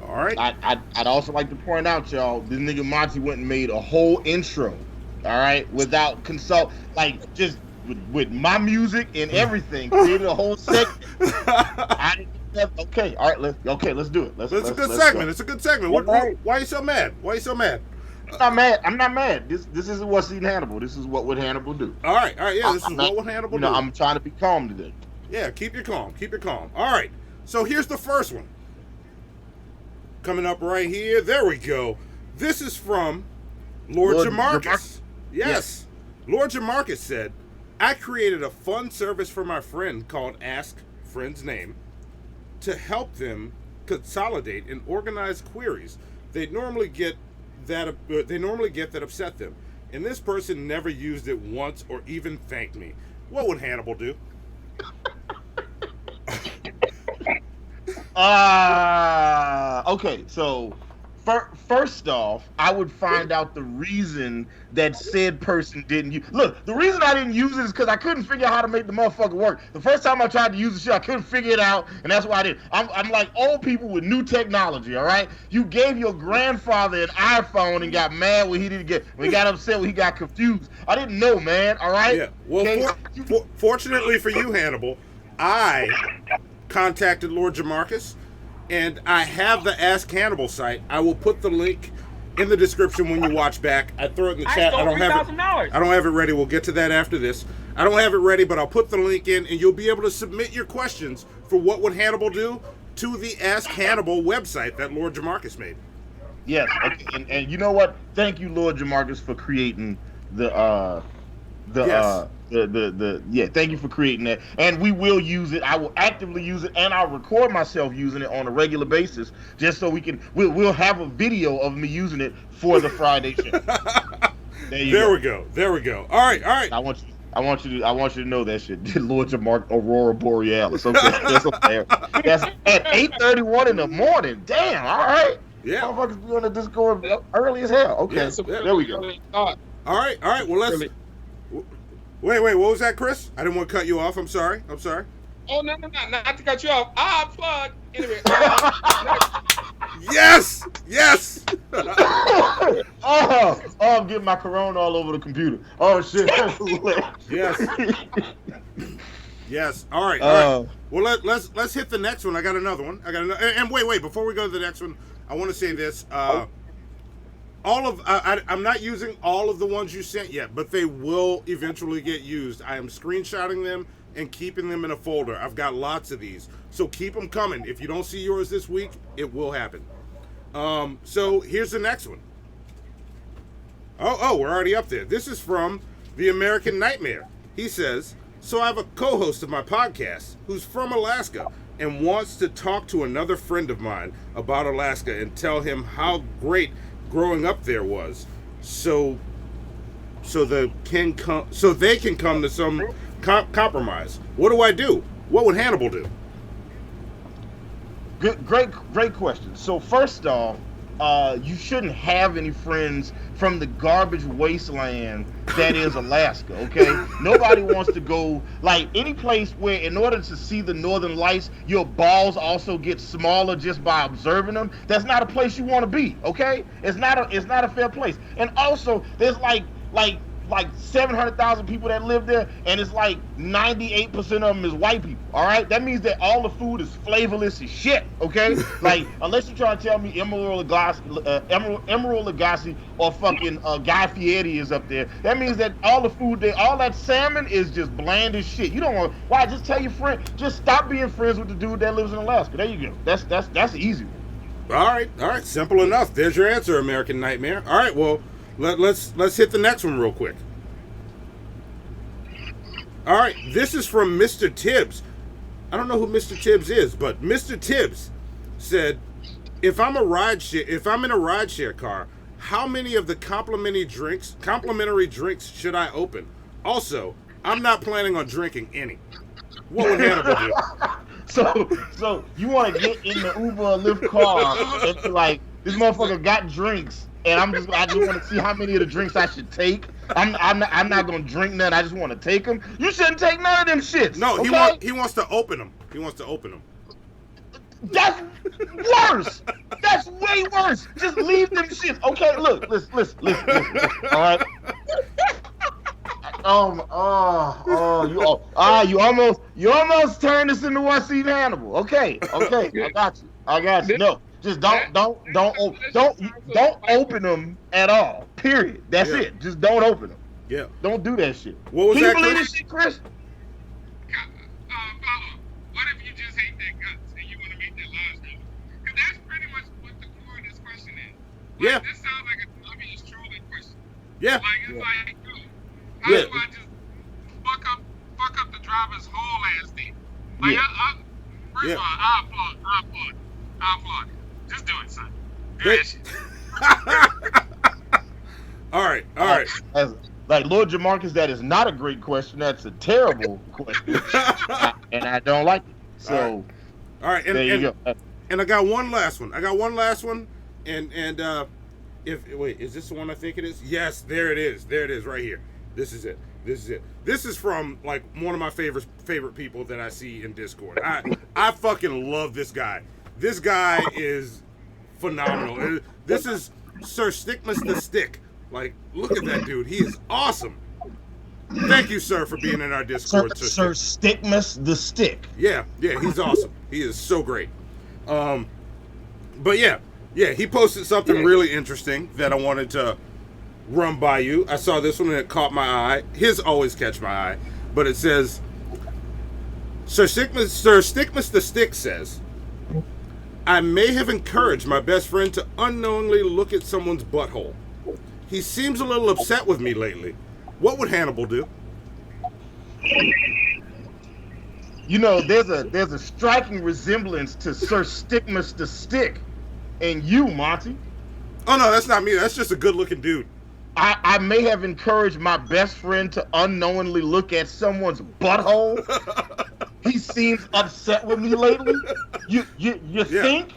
All right. I'd also like to point out, y'all, this nigga Monty went and made a whole intro, all right, without just with my music and everything, created a whole segment. Okay, all right, let's do it. It's a good segment. It's a good segment. Why are you so mad? I'm not mad. This isn't what's in Hannibal. This is what would Hannibal do. All right. Yeah, this is what would Hannibal do. I'm trying to be calm today. Yeah, keep your calm. All right. So here's the first one. Coming up right here. There we go. This is from Lord Jamarcus. Yes. Lord Jamarcus said, I created a fun service for my friend called Ask Friend's Name to help them consolidate and organize queries they normally get that upset them. And this person never used it once or even thanked me. What would Hannibal do? Okay, so first off, I would find out the reason that said person didn't use. Look, the reason I didn't use it is because I couldn't figure out how to make the motherfucker work. The first time I tried to use the shit, I couldn't figure it out, and that's why I did. I'm like old people with new technology. All right, you gave your grandfather an iPhone and got mad when he got upset when he got confused. I didn't know, man. All right. Yeah. Well, fortunately for you, Hannibal, I contacted Lord Jamarcus. And I have the Ask Hannibal site. I will put the link in the description when you watch back. I throw it in the chat. I don't have it ready. We'll get to that after this. I don't have it ready, but I'll put the link in, and you'll be able to submit your questions for what would Hannibal do to the Ask Hannibal website that Lord Jamarcus made. Yes, okay. And you know what? Thank you, Lord Jamarcus, for creating thank you for creating that, and we will use it. I will actively use it, and I'll record myself using it on a regular basis, just so we'll have a video of me using it for the Friday show. There we go. All right. I want you to know that shit. Lord Jamar Aurora Borealis. Okay, that's okay. That's at 8:31 in the morning. Damn. All right. Yeah. Motherfuckers be on the Discord early as hell. Okay. Yeah, so there we go. All right. Well, let's. Wait, what was that, Chris? I didn't want to cut you off. I'm sorry. Oh, no, not to cut you off. Plug. Anyway. Yes! Oh, I'm getting my corona all over the computer. Oh, shit. Yes. All right. Well, let's hit the next one. I got another one. And wait, before we go to the next one, I want to say this. I'm not using all of the ones you sent yet, but they will eventually get used. I am screenshotting them and keeping them in a folder. I've got lots of these, so keep them coming. If you don't see yours this week, it will happen. So here's the next one. Oh, we're already up there. This is from The American Nightmare. He says, so I have a co-host of my podcast who's from Alaska and wants to talk to another friend of mine about Alaska and tell him how great growing up there was, so they can come to some compromise. What do I do? What would Hannibal do? Great question. So first off, you shouldn't have any friends from the garbage wasteland that is Alaska, okay? Nobody wants to go, like, any place where in order to see the northern lights, your balls also get smaller just by observing them. That's not a place you want to be, okay? It's not a fair place. And also, there's like 700,000 people that live there, and it's like 98% of them is white people, all right? That means that all the food is flavorless as shit, okay? Like, unless you're trying to tell me Emerald Lagasse or fucking Guy Fieri is up there, that means that all the food there, all that salmon is just bland as shit. You don't want, why? Just tell your friend, just stop being friends with the dude that lives in Alaska. There you go. That's the easy one. All right, simple enough. There's your answer, American Nightmare. All right, well, Let's hit the next one real quick. All right, this is from Mr. Tibbs. I don't know who Mr. Tibbs is, but Mr. Tibbs said, if I'm in a rideshare car, how many of the complimentary drinks should I open? Also, I'm not planning on drinking any. What would Hannibal do? So you want to get in the Uber or Lyft car and be like, this motherfucker got drinks, and I just want to see how many of the drinks I should take. I'm not gonna drink none. I just want to take them. You shouldn't take none of them shits. No, okay? He wants to open them. He wants to open them. That's worse. That's way worse. Just leave them shits. Okay, look, listen. All right. You almost turned this into one seat Hannibal. Okay, I got you. No, just don't open them at all. Period. That's it. Just don't open them. Yeah. Don't do that shit. What was Can that? You believe this shit, Chris? What if you just hate their guts and you want to make their lives better? Because that's pretty much what the core of this question is. Yeah. This sounds like an obvious trolling question. Yeah. Like, it's like, yo, how do I just fuck up All right. Like Lord Jamarcus, that is not a great question. That's a terrible question, and I don't like it. So, all right. And, there you go. And I got one last one. And wait, is this the one I think it is? Yes, there it is. There it is, right here. This is it. This is from like one of my favorite people that I see in Discord. I fucking love this guy. This guy is phenomenal. This is Sir Stickmas the Stick. Like, look at that dude. He is awesome. Thank you, sir, for being in our Discord. Sir Stickmas the Stick. Yeah, he's awesome. He is so great. But yeah, he posted something really interesting that I wanted to run by you. I saw this one and it caught my eye. His always catch my eye. But it says, Sir Stickmas the Stick says, I may have encouraged my best friend to unknowingly look at someone's butthole. He seems a little upset with me lately. What would Hannibal do? You know, there's a striking resemblance to Sir Stickmas the Stick and you, Monty. Oh no, that's not me. That's just a good-looking dude. I may have encouraged my best friend to unknowingly look at someone's butthole. He seems upset with me lately. You think?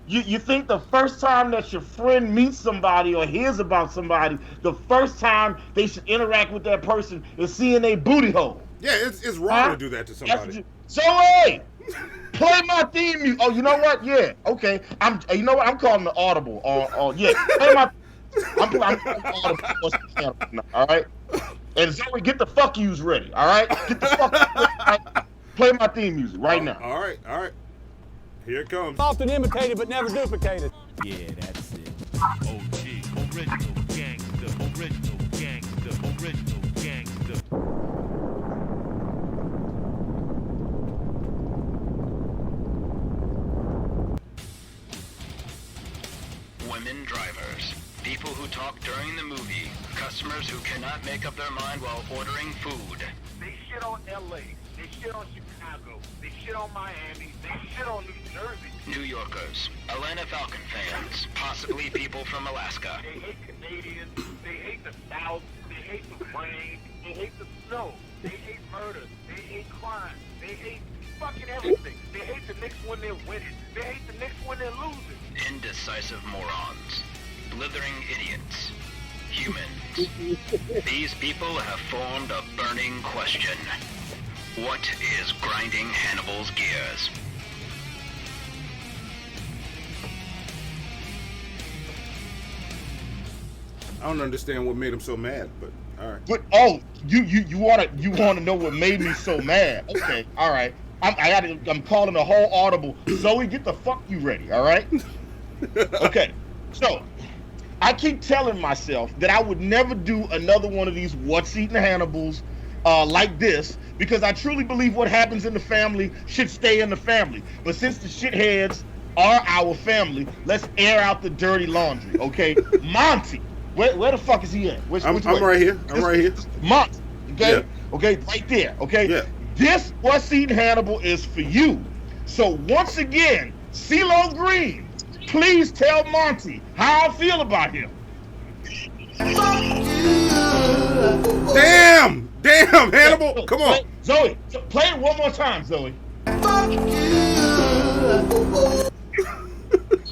You think the first time that your friend meets somebody or hears about somebody, the first time they should interact with that person is seeing a booty hole? Yeah, it's wrong to do that to somebody. Zoe, play my theme music. Oh, you know what? Yeah, okay. I'm calling the audible. Yeah, play my. I'm calling audible. All right. And Zoe, get the fuck yous ready. All right. Get the fuck. Play my theme music right now. All right. Here it comes. Often imitated but never duplicated. Yeah, that's it. OG, original gangster. Women drivers, people who talk during the movie, customers who cannot make up their mind while ordering food. They shit on LA, they shit on Chicago, they shit on Miami, they shit on New Jersey. New Yorkers, Atlanta Falcon fans, possibly people from Alaska. They hate Canadians, they hate the South, they hate the rain, they hate the snow, they hate murder, they hate crime, they hate fucking everything. They hate the Knicks when they're winning, they hate the Knicks when they're losing. Indecisive morons, blithering idiots, humans. These people have formed a burning question. What is grinding Hannibal's gears? I don't understand what made him so mad, but all right. But you wanna know what made me so mad? Okay, all right. I'm calling the whole audible. Zoe, get the fuck you ready, all right? Okay, so I keep telling myself that I would never do another one of these What's Eating Hannibals like this, because I truly believe what happens in the family should stay in the family. But since the shitheads are our family, let's air out the dirty laundry, okay? Monty, where the fuck is he at? I'm right here. Monty, okay? Yeah. Okay, right there, okay? Yeah. This What's Eating Hannibal is for you. So once again, CeeLo Green, please tell Monty how I feel about him. Damn, Hannibal, come on. Zoe, play it one more time, Zoe.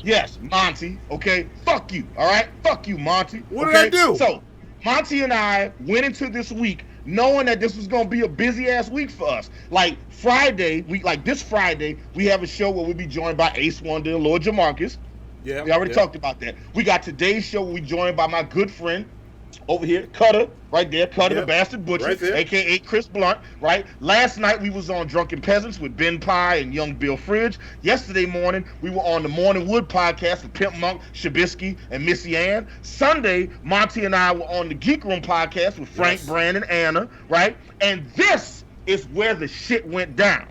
Yes, Monty, okay? Fuck you, all right? Fuck you, Monty. What did I do? So, Monty and I went into this week knowing that this was going to be a busy-ass week for us. Like, this Friday, we have a show where we'll be joined by Ace Wonder and Lord Jamarcus. Yeah, we already talked about that. We got today's show where we joined by my good friend over here, Cutter, right there, Cutter the Bastard Butcher, right there. a.k.a. Chris Blount, right? Last night we was on Drunken Peasants with Ben Pye and Young Bill Fridge. Yesterday morning we were on the Morning Wood podcast with Pimp Monk, Shabisky, and Missy Ann. Sunday, Monty and I were on the Geek Room podcast with Frank, Brandon, Anna, right? And this is where the shit went down,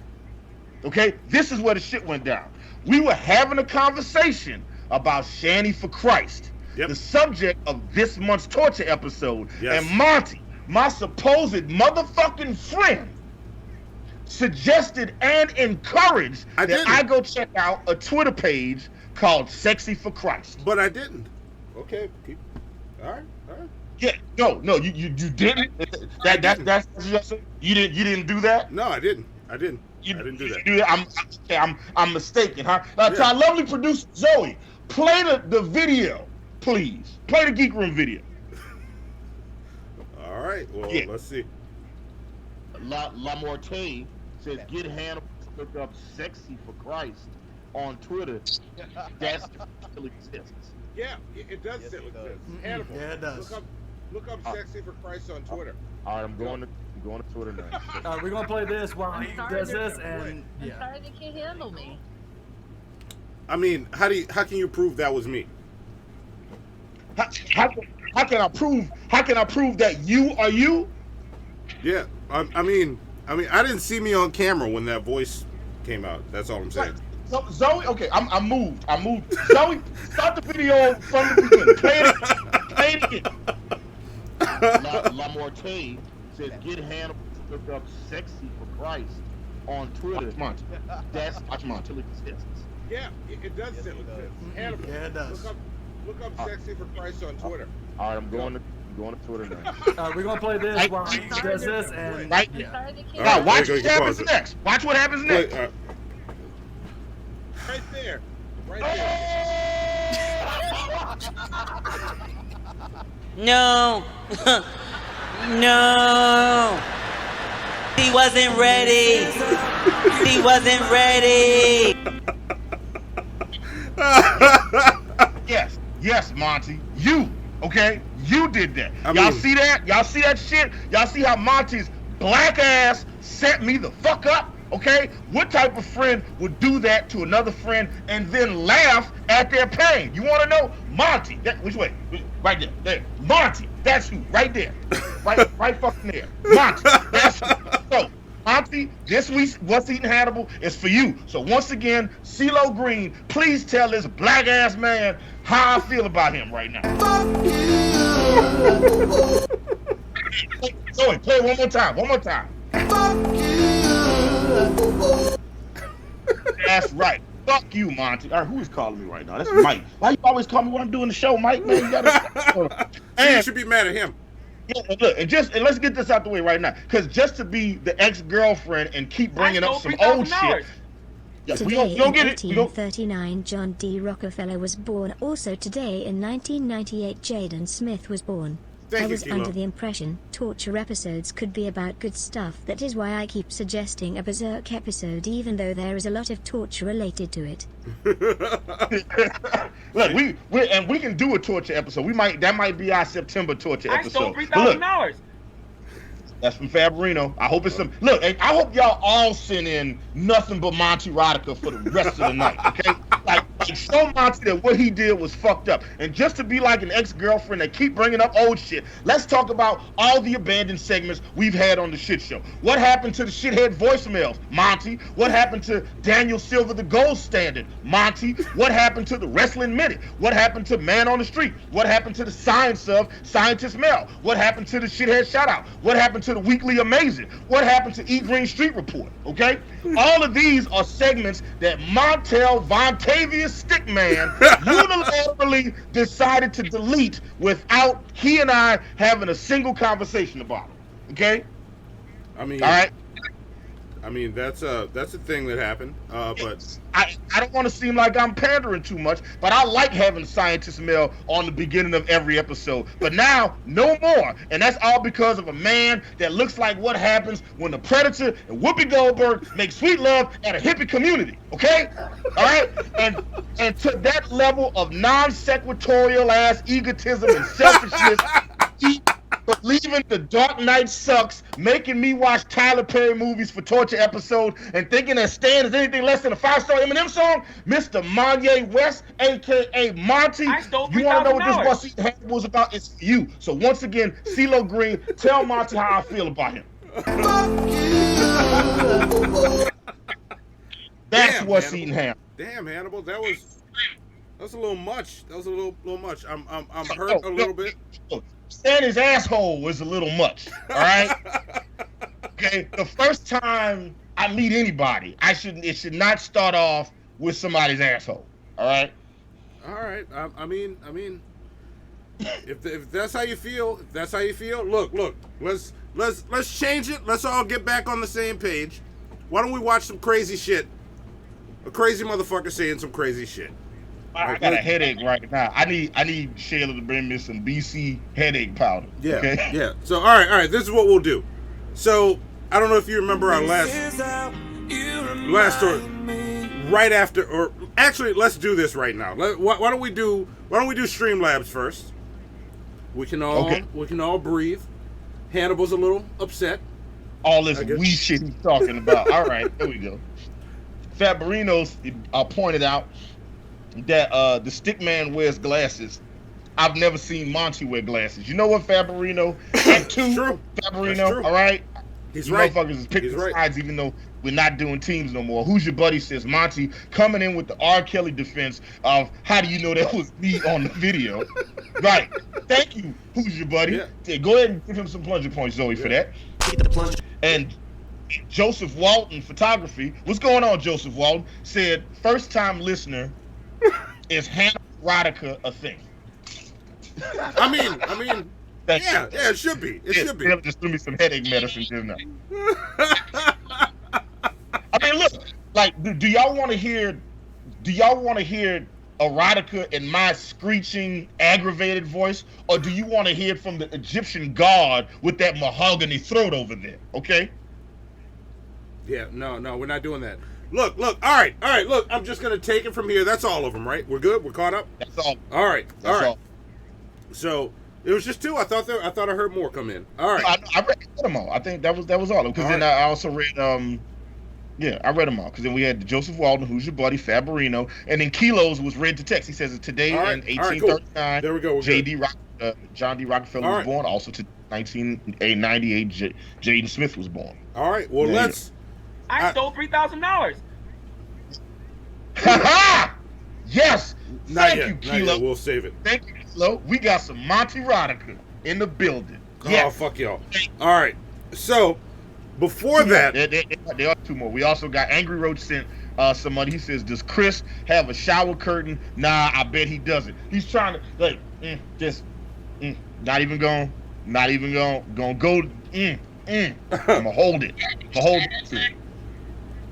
okay? This is where the shit went down. We were having a conversation about Shanny for Christ, the subject of this month's torture episode. And Monty, my supposed motherfucking friend, suggested and encouraged that I go check out a Twitter page called "Sexy for Christ." But I didn't. Okay. All right. Yeah, no, you didn't. That's just you didn't do that. No, I didn't. I didn't do that. I'm mistaken, huh? To our lovely producer Zoe, play the video, please. Play the Geek Room video. All right. Well, let's see. La Morte says, "Get Hannibal to look up 'Sexy for Christ' on Twitter." That still exists. Yeah, it does still exist. Hannibal. Yeah, it does. Look up "Sexy for Christ" on Twitter. All right, I'm going to Twitter now. We're gonna play this while he does this, and I'm sorry they can't handle me. I mean, how can you prove that was me? How can I prove that you are you? Yeah, I mean, I didn't see me on camera when that voice came out. That's all I'm saying. So, Zoe, okay, I moved. Zoe, start the video from the beginning. Play it again. La Morte says, "Get Hannibal to look up 'Sexy for Christ' on Twitter." That's still exists. Yeah, it does still exist. Hannibal. Yeah, it does. Look up "Sexy for Christ" on Twitter. All right, I'm going to Twitter now. we're gonna play this while he does this, and Now watch what happens next. Watch what happens next. Right there. No. No. He wasn't ready. He wasn't ready. Yes, Monty. You did that. Y'all see that? Y'all see that shit? Y'all see how Monty's black ass set me the fuck up? Okay? What type of friend would do that to another friend and then laugh at their pain? You want to know? Monty. Which way? Right there. There. Monty. That's who. Right there. Right fucking there. Monty. That's who. So, Monty, this week's What's Eating Hannibal is for you. So once again, CeeLo Green, please tell this black ass man how I feel about him right now. Zoe, play it one more time. That's right. Fuck you, Monty. All right, who is calling me right now? That's Mike. Why you always call me when I'm doing the show, Mike? Man, you gotta. You should be mad at him. Yeah, look, and let's get this out the way right now, because just to be the ex-girlfriend and keep bringing up some old shit. Yeah, today we don't in get 1839, John D. Rockefeller was born. Also today in 1998, Jaden Smith was born. I was under the impression torture episodes could be about good stuff. That is why I keep suggesting a Berserk episode, even though there is a lot of torture related to it. Look, we can do a torture episode. That might be our September torture episode. I stole $3,000. That's from Fabrino. I hope it's some. Look, and I hope y'all all send in nothing but Monty Rodica for the rest of the night, okay? Like show Monty that what he did was fucked up. And just to be like an ex-girlfriend that keep bringing up old shit, let's talk about all the abandoned segments we've had on the shit show. What happened to the shithead voicemails, Monty? What happened to Daniel Silver, the gold standard, Monty? What happened to the Wrestling Minute? What happened to Man on the Street? What happened to the Science of Scientist Mel? What happened to the shithead shout out? What happened to the Weekly Amazing? What happened to E Green Street Report? Okay? All of these are segments that Montel Vontavious Stickman unilaterally decided to delete without he and I having a single conversation about it. Okay? I mean, all right. I mean, that's a thing that happened. But I don't want to seem like I'm pandering too much, but I like having Scientist Mel on the beginning of every episode. But now, no more. And that's all because of a man that looks like what happens when the Predator and Whoopi Goldberg make sweet love at a hippie community. Okay? All right? And to that level of non-sequitorial ass egotism and selfishness, believing The Dark Knight sucks, making me watch Tyler Perry movies for torture episodes, and thinking that Stan is anything less than a 5-star Eminem song, Mr. Kanye West, a.k.a. Monty, you want to know what this What's Eating Hannibal is about? It's you. So once again, CeeLo Green, tell Monty how I feel about him. That's What's Eating Hannibal. Damn, Hannibal, that was a little much. That was a little much. I'm hurt a little bit. Stanley's asshole was a little much, all right? Okay, the first time I meet anybody, it should not start off with somebody's asshole, all right? All right. I mean, if that's how you feel, Look. Let's change it. Let's all get back on the same page. Why don't we watch some crazy shit? A crazy motherfucker saying some crazy shit. I got a headache right now. I need Shayla to bring me some BC headache powder. Yeah. Okay? Yeah. So all right. This is what we'll do. So I don't know if you remember our last story. Right after, or actually, let's do this right now. Why don't we do Streamlabs first? We can all breathe. Hannibal's a little upset. All this wee shit he's talking about. All right, here we go. Fabarinos pointed out that the stick man wears glasses. I've never seen Monty wear glasses. You know what, Fabarino? True. Fabarino, all right? He's you right. Motherfuckers is picking sides even though we're not doing teams no more. Who's your buddy says Monty coming in with the R. Kelly defense of how do you know that was me on the video? Right. Thank you. Who's your buddy? Yeah, go ahead and give him some plunger points, Zoe, for that. And Joseph Walton Photography. What's going on, Joseph Walton? Said first time listener is Hannah Rodica a thing? I mean yeah, it should be. It should be. Just threw me some headache medicine, didn't I? I mean, look, like, do y'all want to hear erotica in my screeching, aggravated voice, or do you want to hear it from the Egyptian god with that mahogany throat over there? Okay. Yeah, no, we're not doing that. Look, all right, look, I'm just gonna take it from here. That's all of them, right? We're good. We're caught up. That's all. All right. So it was just two. I thought I heard more come in. All right. I read them all. I think that was all. Because then I also read I read them all. Because then we had Joseph Walton, who's your buddy, Fabarino, and then Kilos was read to text. He says today in 1839. There we go. John D. Rockefeller was born. Also to 1998, Jaden Smith was born. All right. Well, let's. I stole $3,000. Ha! Yes. Thank you, Kilo. We'll save it. Thank you, Kilo. We got some Monty Rodica in the building. Oh, fuck y'all. All right. So, before that. There are two more. We also got Angry Roach sent some money. He says, does Chris have a shower curtain? Nah, I bet he doesn't. He's trying to, not even going to go, I'm going to hold it.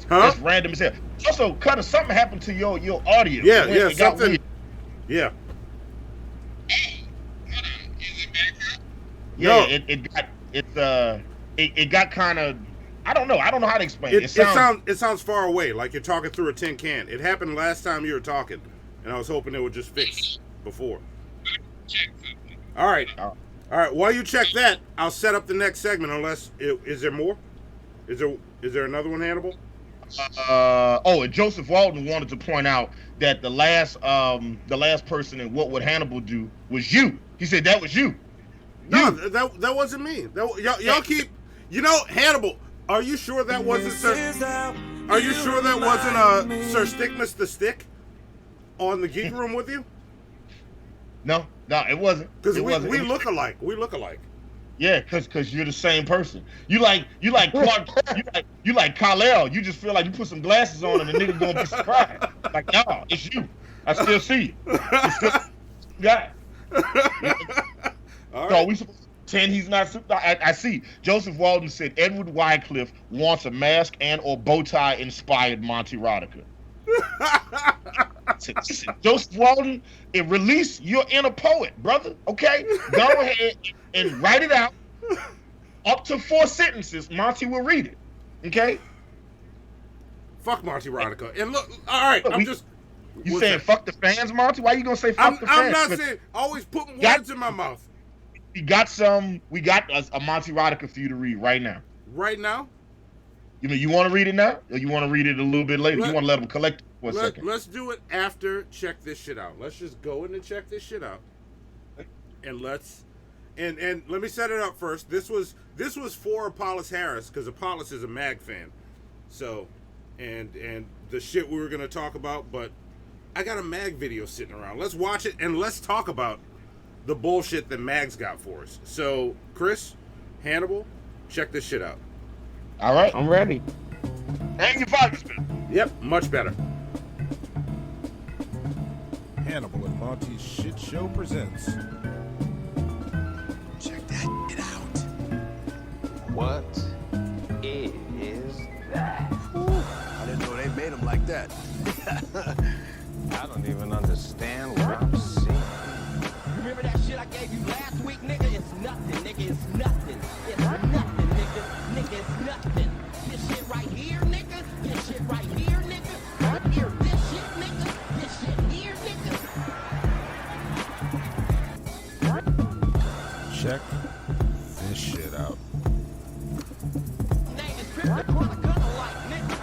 Huh? That's random as hell. Also, Cutter, something happened to your audio. Yeah, something. Yeah. Yeah, it got kind of. I don't know how to explain it. It sounds far away, like you're talking through a tin can. It happened last time you were talking, and I was hoping it would just fix before. All right. While you check that, I'll set up the next segment. Unless is there more? Is there another one, Hannibal? And Joseph Walton wanted to point out that the last person in What Would Hannibal Do was you. He said that was you. No, that wasn't me. Y'all keep, Hannibal. Are you sure that wasn't Sir? Are you sure that wasn't Sir Stickmas the Stick on the Geek Room with you? No, it wasn't. Because we look alike. We look alike. Yeah, because you're the same person. You like Clark, you like Kal-El. You just feel like you put some glasses on and the nigga gonna be surprised. Like, no, it's you. I still see you. It's still guy. All right. So we supposed to pretend he's not. I see. Joseph Walton said Edward Wycliffe wants a mask and or bow tie inspired Monty Rodica. Joseph Walton, release your inner poet, brother. Okay, go ahead and write it out. Up to 4 sentences, Monty will read it. Okay. Fuck Monty Rodica. And look, all right, You saying fuck the fans, Monty? Why you gonna say fuck the fans? I'm not saying. Always putting words in my mouth. We got a Monty Rodica for you to read right now. Right now? You want to read it now, or you want to read it a little bit later? You want to let them collect it for a second? Let's do it after check this shit out. Let's just go in and check this shit out, and and let me set it up first. This was for Apollos Harris because Apollos is a Mag fan, so and the shit we were gonna talk about, but I got a Mag video sitting around. Let's watch it and let's talk about the bullshit that Mag's got for us. So, Chris, Hannibal, check this shit out. All right, I'm ready. And your volume's better. Yep, much better. Hannibal and Monty's Shit Show presents. Check that shit out. What is that? I didn't know they made them like that. I don't even understand what I'm seeing. Remember that shit I gave you last week, nigga? It's nothing, nigga. It's nothing. It's nothing, nigga. Nigga, it's nothing. This shit right here, nigga. This shit right here, nigga. Right here, this shit, nigga. This shit here, nigga. Check this shit out. Name is Chris Blount, nigga.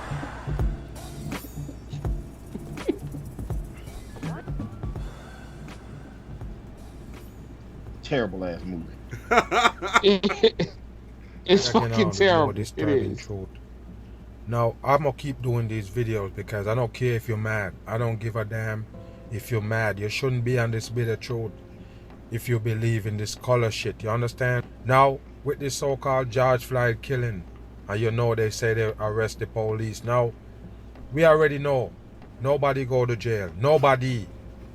Terrible ass movie. It's fucking terrible. It is. Truth. Now, I'm gonna keep doing these videos because I don't care if you're mad. I don't give a damn if you're mad. You shouldn't be on this bit of truth if you believe in this color shit. You understand? Now, with this so-called George Floyd killing, and you know they say they arrest the police. Now, we already know nobody go to jail. Nobody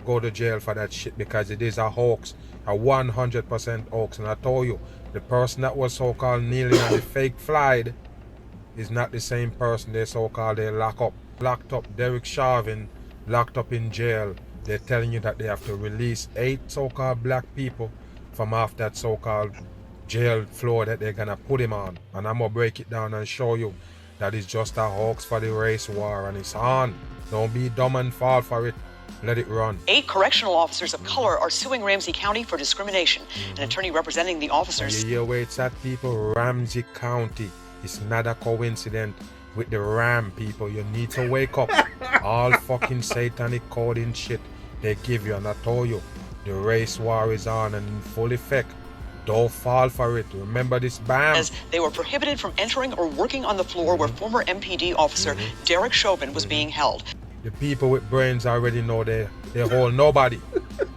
go to jail for that shit because it is a hoax, a 100% hoax. And I told you, the person that was so-called kneeling on the fake flight is not the same person they so-called they locked up Derek Chauvin, locked up in jail. They're telling you that they have to release 8 so-called black people from off that so-called jail floor that they're gonna put him on. And I'm gonna break it down and show you that it's just a hoax for the race war, and it's on. Don't be dumb and fall for it. Let it run. 8 correctional officers of color are suing Ramsey County for discrimination. An attorney representing the officers. You hear where it's at, people? Ramsey County. It's not a coincidence with the Ram, people. You need to wake up. All fucking satanic coding shit they give you. And I told you, the race war is on and in full effect. Don't fall for it. Remember this BAM. As they were prohibited from entering or working on the floor where former MPD officer Derek Chauvin was being held. The people with brains already know they hold nobody.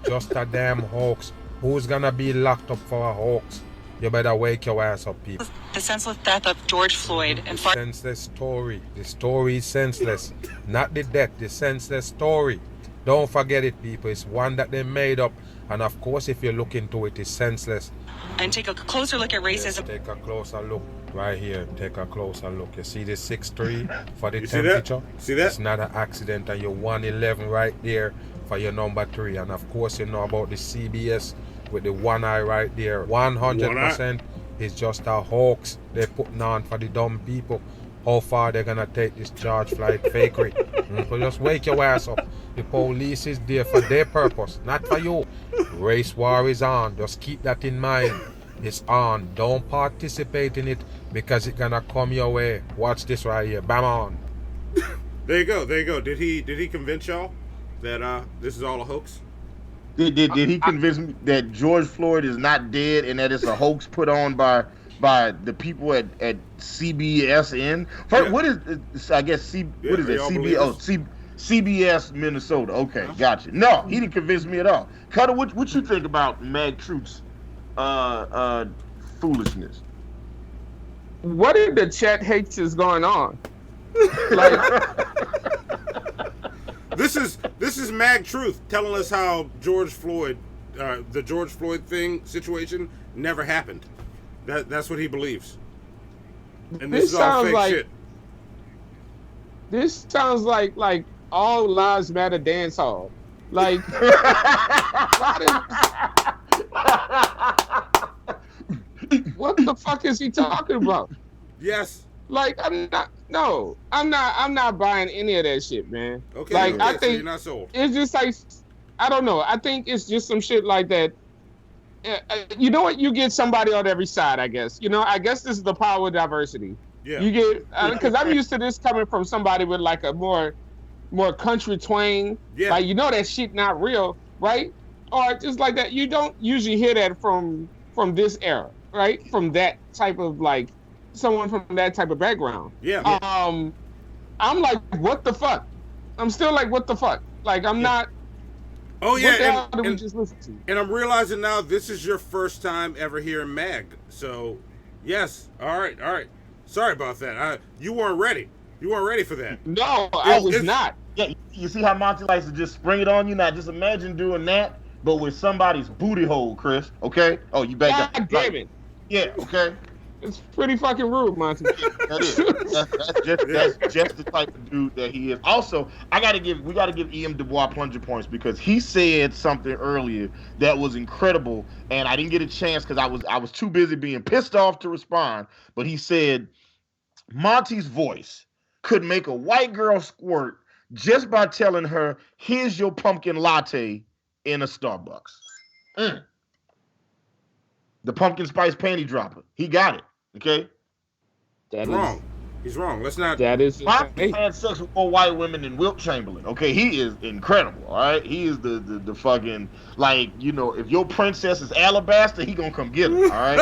Just a damn hoax. Who's gonna be locked up for a hoax? You better wake your ass up, people. The senseless death of George Floyd and senseless story. The story is senseless. Not the death, the senseless story. Don't forget it, people. It's one that they made up. And of course, if you look into it, it's senseless. And take a closer look at racism. Yes, take a closer look right here. Take a closer look. You see this 6'3" for the you temperature? See that? It's not an accident. And your 111 right there for your number 3. And of course, you know about the CBS with the one eye right there. 100% is just a hoax they're putting on for the dumb people. How far they're gonna take this George Floyd fakery. So just wake your ass up. The police is there for their purpose, not for you. Race war is on. Just keep that in mind. It's on. Don't participate in it because it's gonna come your way. Watch this right here. Bam on. There you go. There you go. Did he convince y'all that this is all a hoax? Did he convince me that George Floyd is not dead and that it's a hoax put on by the people at CBSN? First, what is I guess what is it? CBS Minnesota. Okay, gotcha. No, he didn't convince me at all. Cutter, what you think about Mag Truth's foolishness? What in the chat hates is going on? Like, this is Mag Truth telling us how George Floyd, the George Floyd situation never happened. That's what he believes. And this is all fake shit. This sounds like all lives matter dance hall. Like, what the fuck is he talking about? Yes. Like, I'm not buying any of that shit, man. Okay. Like, okay, I think so you're not sold. it's just like, I don't know. I think it's just some shit like that. You know what? You get somebody on every side, I guess. You know, I guess this is the power of diversity. Yeah. You get, because I'm used to this coming from somebody with like a more country twang. Yeah. Like, you know that shit not real, right? Or just like that. You don't usually hear that from this era, right? From that type of like someone from that type of background. Yeah. I'm like, what the fuck? I'm still like, what the fuck? Like, I'm not. Oh yeah, what the hell did we just listen to? And I'm realizing now this is your first time ever hearing Mag. So, yes. All right. Sorry about that. You weren't ready. You weren't ready for that. No, I was not. Yeah, you see how Monty likes to just spring it on you? Now, just imagine doing that, but with somebody's booty hole, Chris. Okay? Oh, you back God damn it. Yeah, okay? It's pretty fucking rude, Monty. That is. That's just the type of dude that he is. Also, we gotta give E.M. Dubois plunger points because he said something earlier that was incredible, and I didn't get a chance because I was too busy being pissed off to respond. But he said Monty's voice could make a white girl squirt just by telling her, "Here's your pumpkin latte in a Starbucks." The pumpkin spice panty dropper. He got it. Okay? That's wrong. He's wrong. Let's not. That is. Monty had sex with more white women than Wilt Chamberlain. Okay? He is incredible. All right? He is the fucking, like, you know, if your princess is alabaster, he gonna come get her. All right?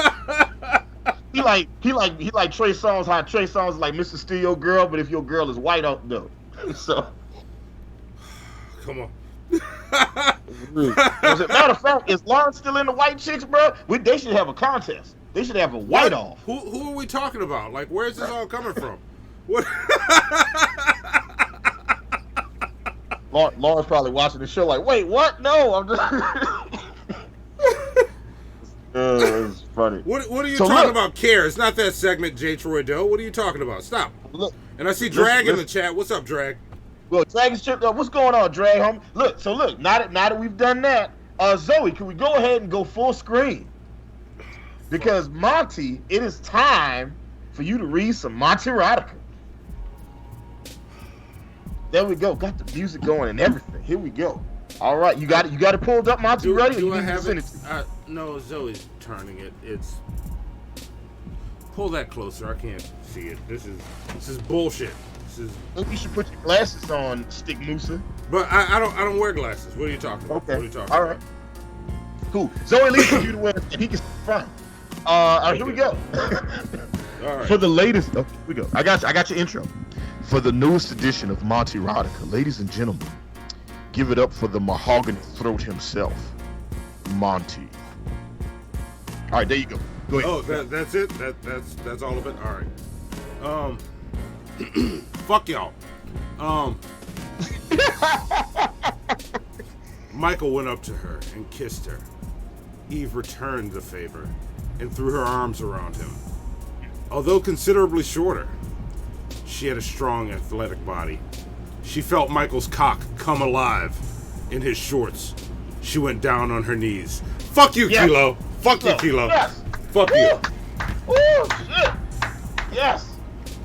He like Trey Songz, how Trey Songz is like Mr. Steal Your Girl, but if your girl is white out though. So come on. Matter of fact, is Lawrence still in the white chicks, bro? They should have a contest. They should have a white off. Who are we talking about? Like, where's this all coming from? What? Lawrence probably watching the show like, wait, what? No, I'm just. It's funny. What are you talking about? Care? It's not that segment, J. Troy Doe. What are you talking about? Stop. Look, and I see Drag in the chat. What's up, Drag? Well, Drag is what's going on, Drag, homie? Look, now that we've done that, Zoe, can we go ahead and go full screen? Because Monty, it is time for you to read some Monty erotica. There we go. Got the music going and everything. Here we go. All right, you got it pulled up, Monty. You ready? Do I have it? No, Zoe's turning it. It's pull that closer. I can't see it. This is bullshit. Maybe you should put your glasses on, Stick Moosa. But I don't wear glasses. What are you talking about? Okay. What are you talking All about? right. Cool. Zoe leaves for you to wear, and he can fine. All right, here we go. All right. For the latest, here we go. I got your intro. For the newest edition of Monty erotica, ladies and gentlemen, give it up for the mahogany throat himself, Monty. All right, there you go. Go ahead. Oh, that's it. That's all of it. All right. Fuck y'all. Michael went up to her and kissed her. Eve returned the favor and threw her arms around him. Although considerably shorter, she had a strong, athletic body. She felt Michael's cock come alive in his shorts. She went down on her knees. Fuck you, yes. Kilo. Fuck you, Kilo. Yes. Fuck you. Oh, shit. Yes.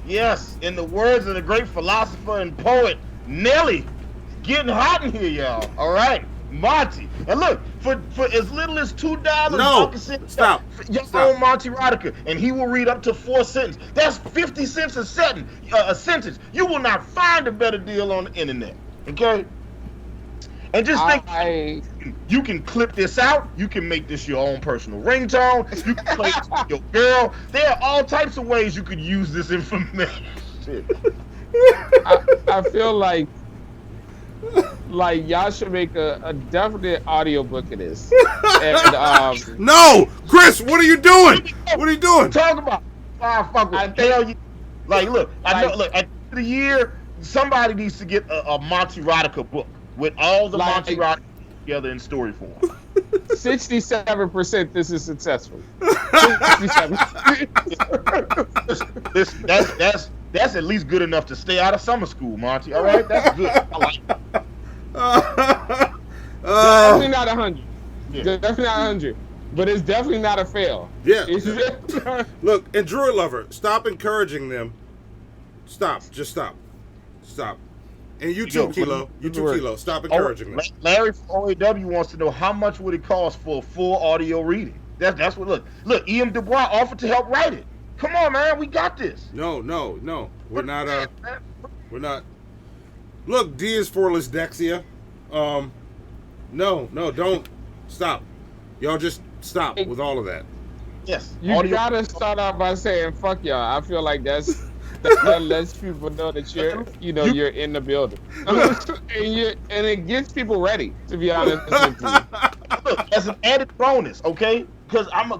Yes. In the words of the great philosopher and poet, Nelly, getting hot in here, y'all. All right. Monty. And look, for as little as $2, no, stop. Your own Monty erotica, and he will read up to 4 sentences. That's 50 cents a sentence. You will not find a better deal on the internet. Okay? And just think, you can clip this out. You can make this your own personal ringtone. You can play it with your girl. There are all types of ways you could use this information. I feel like y'all should make a definite audiobook of this. And, no, Chris, what are you doing? What are you doing? Talk about. I tell you, like, look, I know. Look, at the end of the year, somebody needs to get a Monty erotica book with all the Monty erotica together in story form. 67% this is successful. 67%. That's at least good enough to stay out of summer school, Monty. All right, that's good. I like it. Definitely not 100. Yeah. Definitely not 100. But it's definitely not a fail. Yeah. Look, and Druid Lover, stop encouraging them. Stop. Just stop. Stop. And you too, Kilo. You too, Kilo. Stop encouraging them. Larry from OAW wants to know how much would it cost for a full audio reading. That's what. Look. E.M. Dubois offered to help write it. Come on, man. We got this. No. We're not. We're not. Look, D is for Lisdexia. No, don't stop. Y'all just stop with all of that. Yes. You gotta start out by saying "fuck y'all." I feel like that lets people know that you're in the building, and it gets people ready. To be honest with you. Look, as an added bonus, okay? Because I'm a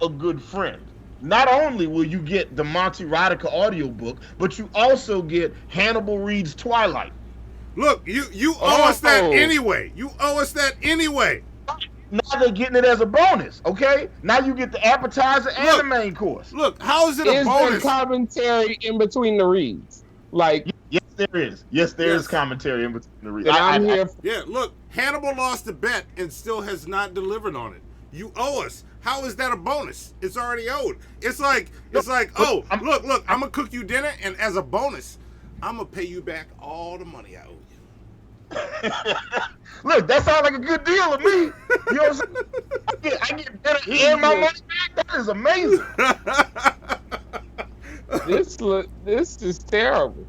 good friend. Not only will you get the Monty erotica audiobook, but you also get Hannibal Reads Twilight. Look, you owe us that anyway. You owe us that anyway. Now they're getting it as a bonus, okay? Now you get the appetizer and the main course. Look, how is it a bonus? Is there commentary in between the reads? Like, yes, there is. Yes, there is commentary in between the reads. Yeah, look, Hannibal lost a bet and still has not delivered on it. You owe us. How is that a bonus? It's already owed. It's like, look, I'm gonna cook you dinner, and as a bonus, I'm gonna pay you back all the money I owe you. Look, that sounds like a good deal to me. You know what I'm saying? I get better and my money back. That is amazing. This is terrible.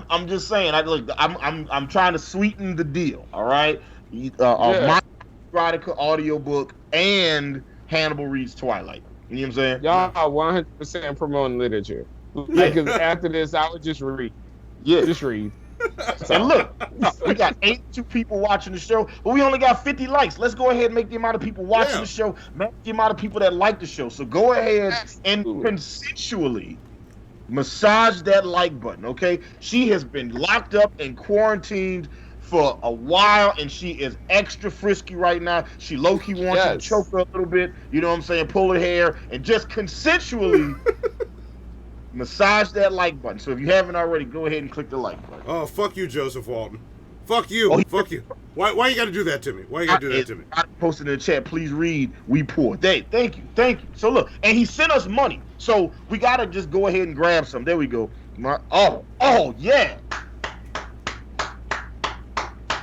I'm just saying. I'm trying to sweeten the deal. All right. My erotica audiobook and Hannibal reads Twilight. You know what I'm saying? Y'all are 100% promoting literature. Because after this, I would just read. Yeah, just read. And look, we got 82 people watching the show, but we only got 50 likes. Let's go ahead and make the amount of people watching the show, make the amount of people that like the show. So go ahead and consensually massage that like button, okay? She has been locked up and quarantined for a while, and she is extra frisky right now. She low-key wants you to choke her a little bit, you know what I'm saying, pull her hair, and just consensually massage that like button. So if you haven't already, go ahead and click the like button. Oh, fuck you, Joseph Walton. Fuck you. Fuck you. Why you gotta do that to me? Why you gotta do that to me? I posted in the chat, please read, we poor. Thank you. So look, and he sent us money. So we gotta just go ahead and grab some. There we go. Oh, yeah.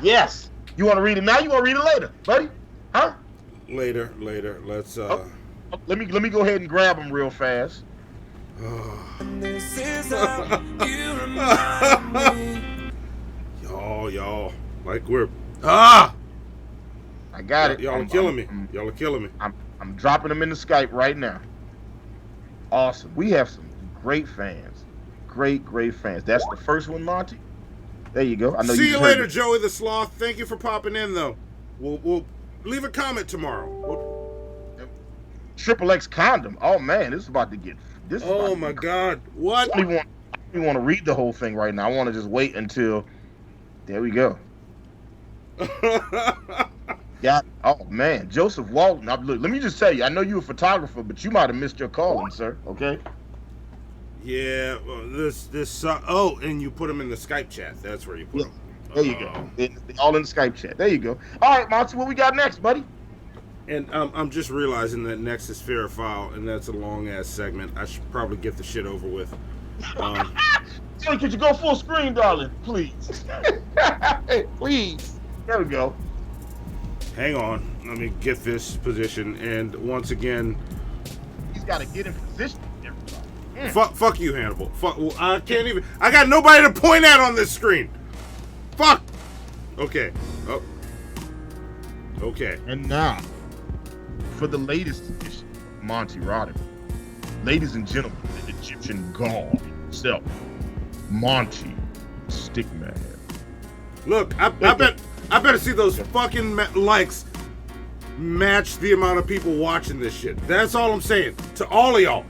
Yes. You want to read it now? You want to read it later, buddy? Huh? Later. Let's let me go ahead and grab them real fast. This is how you remind me. Y'all, like we're I got it. Y'all are killing me. Y'all are killing me. I'm dropping them in the Skype right now. Awesome. We have some great fans. Great fans. That's the first one, Monty. There you go. I know. See you later, Joey the Sloth. Thank you for popping in, though. We'll leave a comment tomorrow. Triple X condom. Oh man, this is about to get. Oh my God! What? I don't even want to read the whole thing right now. I want to just wait until. There we go. Yeah. Oh man, Joseph Walton. Look, let me just tell you. I know you're a photographer, but you might have missed your calling, sir. Okay. Yeah, and you put them in the Skype chat. That's where you put them. There you go. All in the Skype chat. There you go. All right, Monty, what we got next, buddy? And I'm just realizing that next is Fair File, and that's a long-ass segment. I should probably get the shit over with. Joey, could you go full screen, darling? Please. Please. There we go. Hang on. Let me get this position. And once again... He's got to get in position. Fuck you, Hannibal. I can't even. I got nobody to point at on this screen. Fuck. Okay. Oh. Okay. And now, for the latest edition of Monty Roddick, ladies and gentlemen, the Egyptian god himself, Monty Stickman. Look, I better see those fucking likes match the amount of people watching this shit. That's all I'm saying to all of y'all.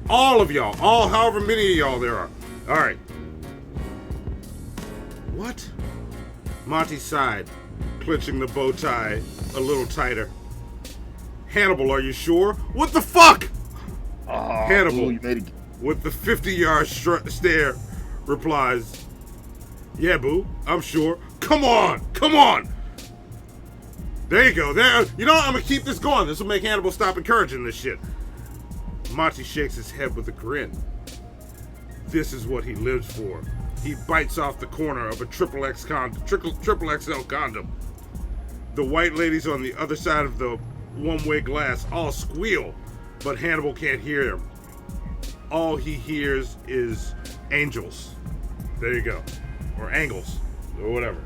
All of y'all. However many of y'all there are. All right. What? Monty sighed, clenching the bow tie a little tighter. Hannibal, are you sure? What the fuck? Hannibal, you made it. With the 50-yard stare, replies, yeah, boo, I'm sure. Come on. There you go. There. You know what? I'm going to keep this going. This will make Hannibal stop encouraging this shit. Monty shakes his head with a grin. This is what he lives for. He bites off the corner of a triple XL condom. The white ladies on the other side of the one-way glass all squeal, but Hannibal can't hear them. All he hears is angels. There you go. Or angles. Or whatever.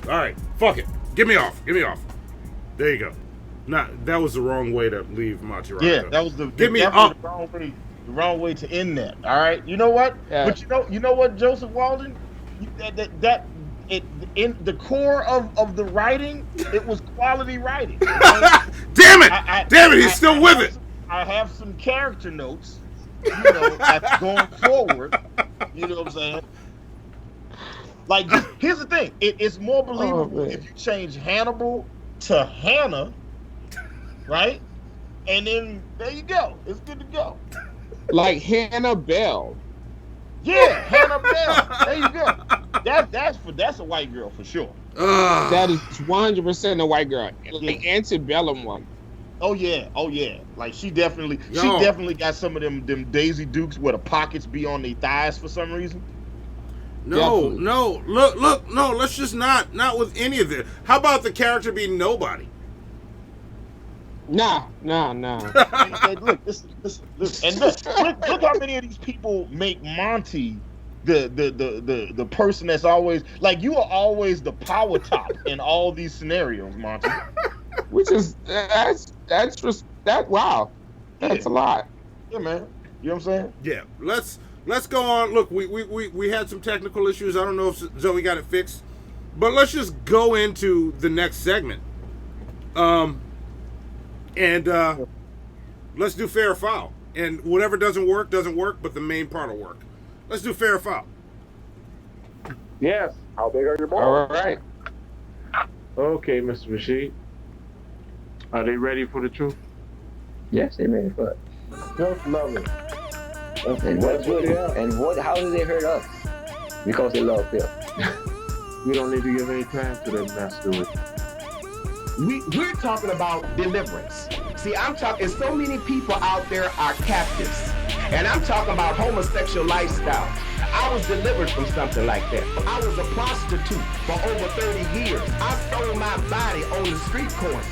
Alright, fuck it. Get me off. There you go. That was the wrong way to leave Monty Rock. Yeah, that was the wrong way to end that. All right, you know what? Yeah. But you know what, Joseph Walden, in the core of the writing, it was quality writing. You know? Damn it! He's still with it. I have some character notes going forward. You know what I'm saying? Like, here's the thing. It's more believable if you change Hannibal to Hannah, right? And then there you go. It's good to go. Like Hannah Bell. Yeah, Hannah Bell. There you go. That's a white girl for sure. That is 100% a white girl. Like antebellum one. Oh yeah. Like she definitely got some of them Daisy Dukes where the pockets be on their thighs for some reason. No. Look, no, let's just not with any of this. How about the character being nobody? Nah. Look, look how many of these people make Monty the person that's always like, you are always the power top in all these scenarios, Monty. Which is that's wow. That's a lot. Yeah, man. You know what I'm saying? Yeah. Let's go on. Look, we had some technical issues. I don't know if Zoe got it fixed, but let's just go into the next segment. And let's do fair or foul. And whatever doesn't work, but the main part will work. Let's do fair or foul. Yes. How big are your balls? All right. Okay, Mr. Rashid. Are they ready for the truth? Yes, they ready for it. Just love it. And what's good? And how do they hurt us? Because they love Phil. We don't need to give any time to that mess, do we? We're talking about deliverance. See, I'm talking, so many people out there are captives. And I'm talking about homosexual lifestyle. I was delivered from something like that. I was a prostitute for over 30 years. I sold my body on the street corners.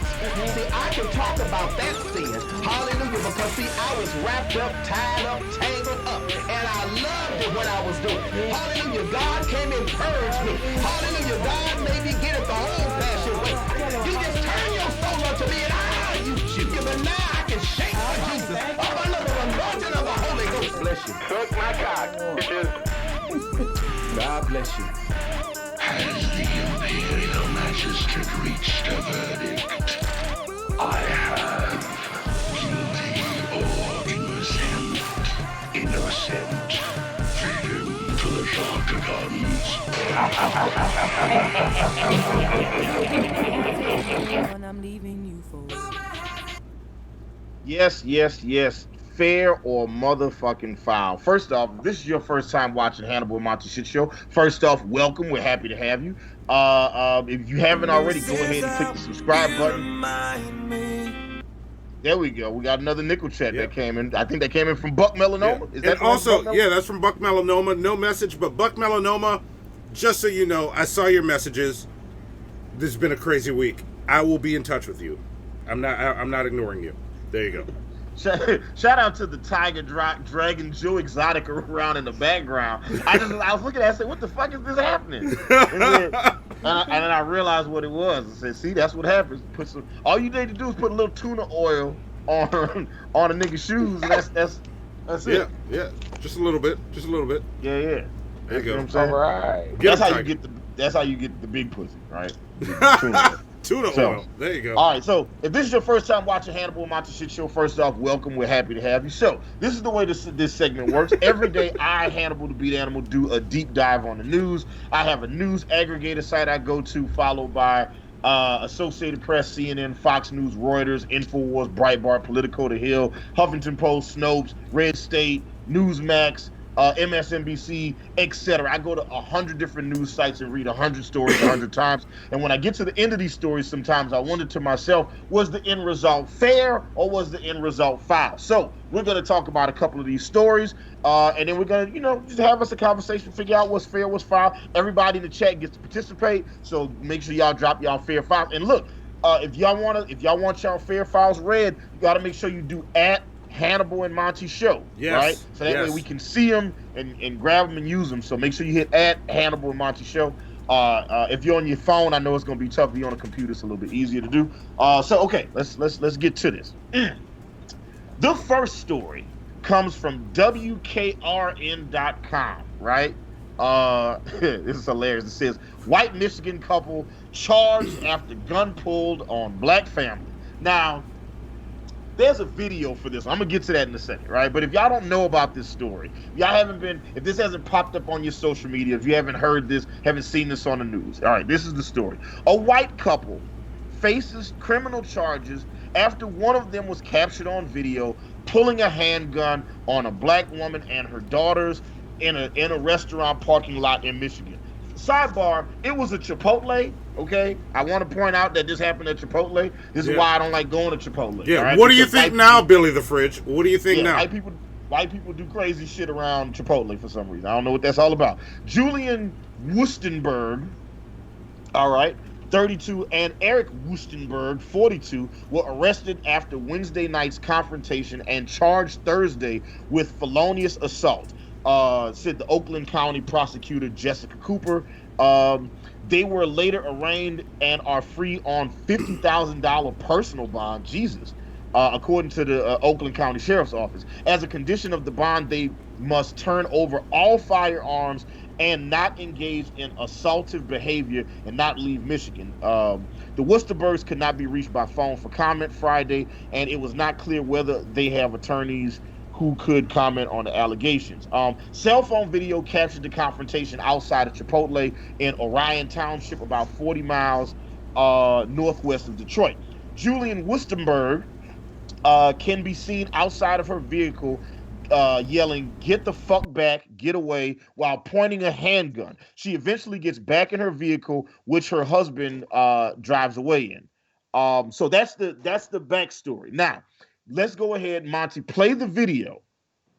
See, I can talk about that sin. Hallelujah, because see, I was wrapped up, tied up, tangled up, and I loved it when I was doing it. Hallelujah, God came and purged me. Hallelujah, God made me get it the old-fashioned way. You just turn your soul unto me and I'll use you. But now I can shake for Jesus. Oh, another anointing of the Holy Ghost. Bless you. Suck my cock, bitches. God bless you. Has the Imperial Magistrate reached a verdict? I have guilty or innocent. Feed him to the Sharkagons. I'm leaving you for. Yes. Fair or motherfucking foul. First off, if this is your first time watching Hannibal and Monty Shit Show, first off, welcome. We're happy to have you. If you haven't already, go ahead and click the subscribe button. There we go. We got another nickel chat that came in. I think that came in from Buck Melanoma. Yeah. Is that and also, that's from Buck Melanoma. No message, but Buck Melanoma, just so you know, I saw your messages. This has been a crazy week. I will be in touch with you. I'm not ignoring you. There you go. Shout out to the Tiger Dragon Joe Exotic around in the background. I was looking at it and said, what the fuck is this happening? And then I realized what it was. I said, see, that's what happens. All you need to do is put a little tuna oil on a nigga's shoes, and that's it. Yeah. Just a little bit. Yeah. There you go. What I'm saying? All right. That's how you get the big pussy, right? Tuna oil. There you go. All right, so if this is your first time watching Hannibal and Monty Shit Show, first off, welcome. We're happy to have you. So this is the way this segment works. Every day, I, Hannibal the Beat Animal, do a deep dive on the news. I have a news aggregator site I go to, followed by Associated Press, CNN, Fox News, Reuters, InfoWars, Breitbart, Politico, The Hill, Huffington Post, Snopes, Red State, Newsmax, MSNBC, etc. I go to 100 different news sites and read 100 stories 100 times. And when I get to the end of these stories, sometimes I wonder to myself, was the end result fair or was the end result foul? So we're going to talk about a couple of these stories, and then we're going to, just have us a conversation, figure out what's fair, what's foul. Everybody in the chat gets to participate, so make sure y'all drop y'all fair files. And look, if y'all want y'all fair files read, you got to make sure you do at Hannibal and Monty Show, right? So that way we can see them and grab them and use them. So make sure you hit at Hannibal and Monty Show. If you're on your phone, I know it's gonna be tough. If you're on a computer, it's a little bit easier to do. So okay, let's get to this. The first story comes from WKRN.com, right? This is hilarious. It says, white Michigan couple charged after gun pulled on black family. Now, there's a video for this. I'm gonna get to that in a second, right? But if y'all don't know about this story, if this hasn't popped up on your social media, if you haven't heard this, haven't seen this on the news, all right, this is the story. A white couple faces criminal charges after one of them was captured on video pulling a handgun on a black woman and her daughters in a restaurant parking lot in Michigan. Sidebar, it was a Chipotle, okay? I want to point out that this happened at Chipotle. This is why I don't like going to Chipotle. Yeah, right? What do you think now, Billy the Fridge? What do you think now? White people do crazy shit around Chipotle for some reason. I don't know what that's all about. Julian Wustenberg, all right, 32, and Eric Wustenberg, 42, were arrested after Wednesday night's confrontation and charged Thursday with felonious assault, said the Oakland County prosecutor Jessica Cooper. They were later arraigned and are free on $50,000 personal bond. Jesus. According to the Oakland County Sheriff's Office. As a condition of the bond, they must turn over all firearms and not engage in assaultive behavior and not leave Michigan. The Wusterbergs could not be reached by phone for comment Friday, and it was not clear whether they have attorneys who could comment on the allegations. Cell phone video captured the confrontation outside of Chipotle in Orion Township, about 40 miles northwest of Detroit. Julian Wustenberg can be seen outside of her vehicle yelling, "Get the fuck back, get away," while pointing a handgun. She eventually gets back in her vehicle, which her husband drives away in. So that's the backstory. Now, let's go ahead, Monty, play the video.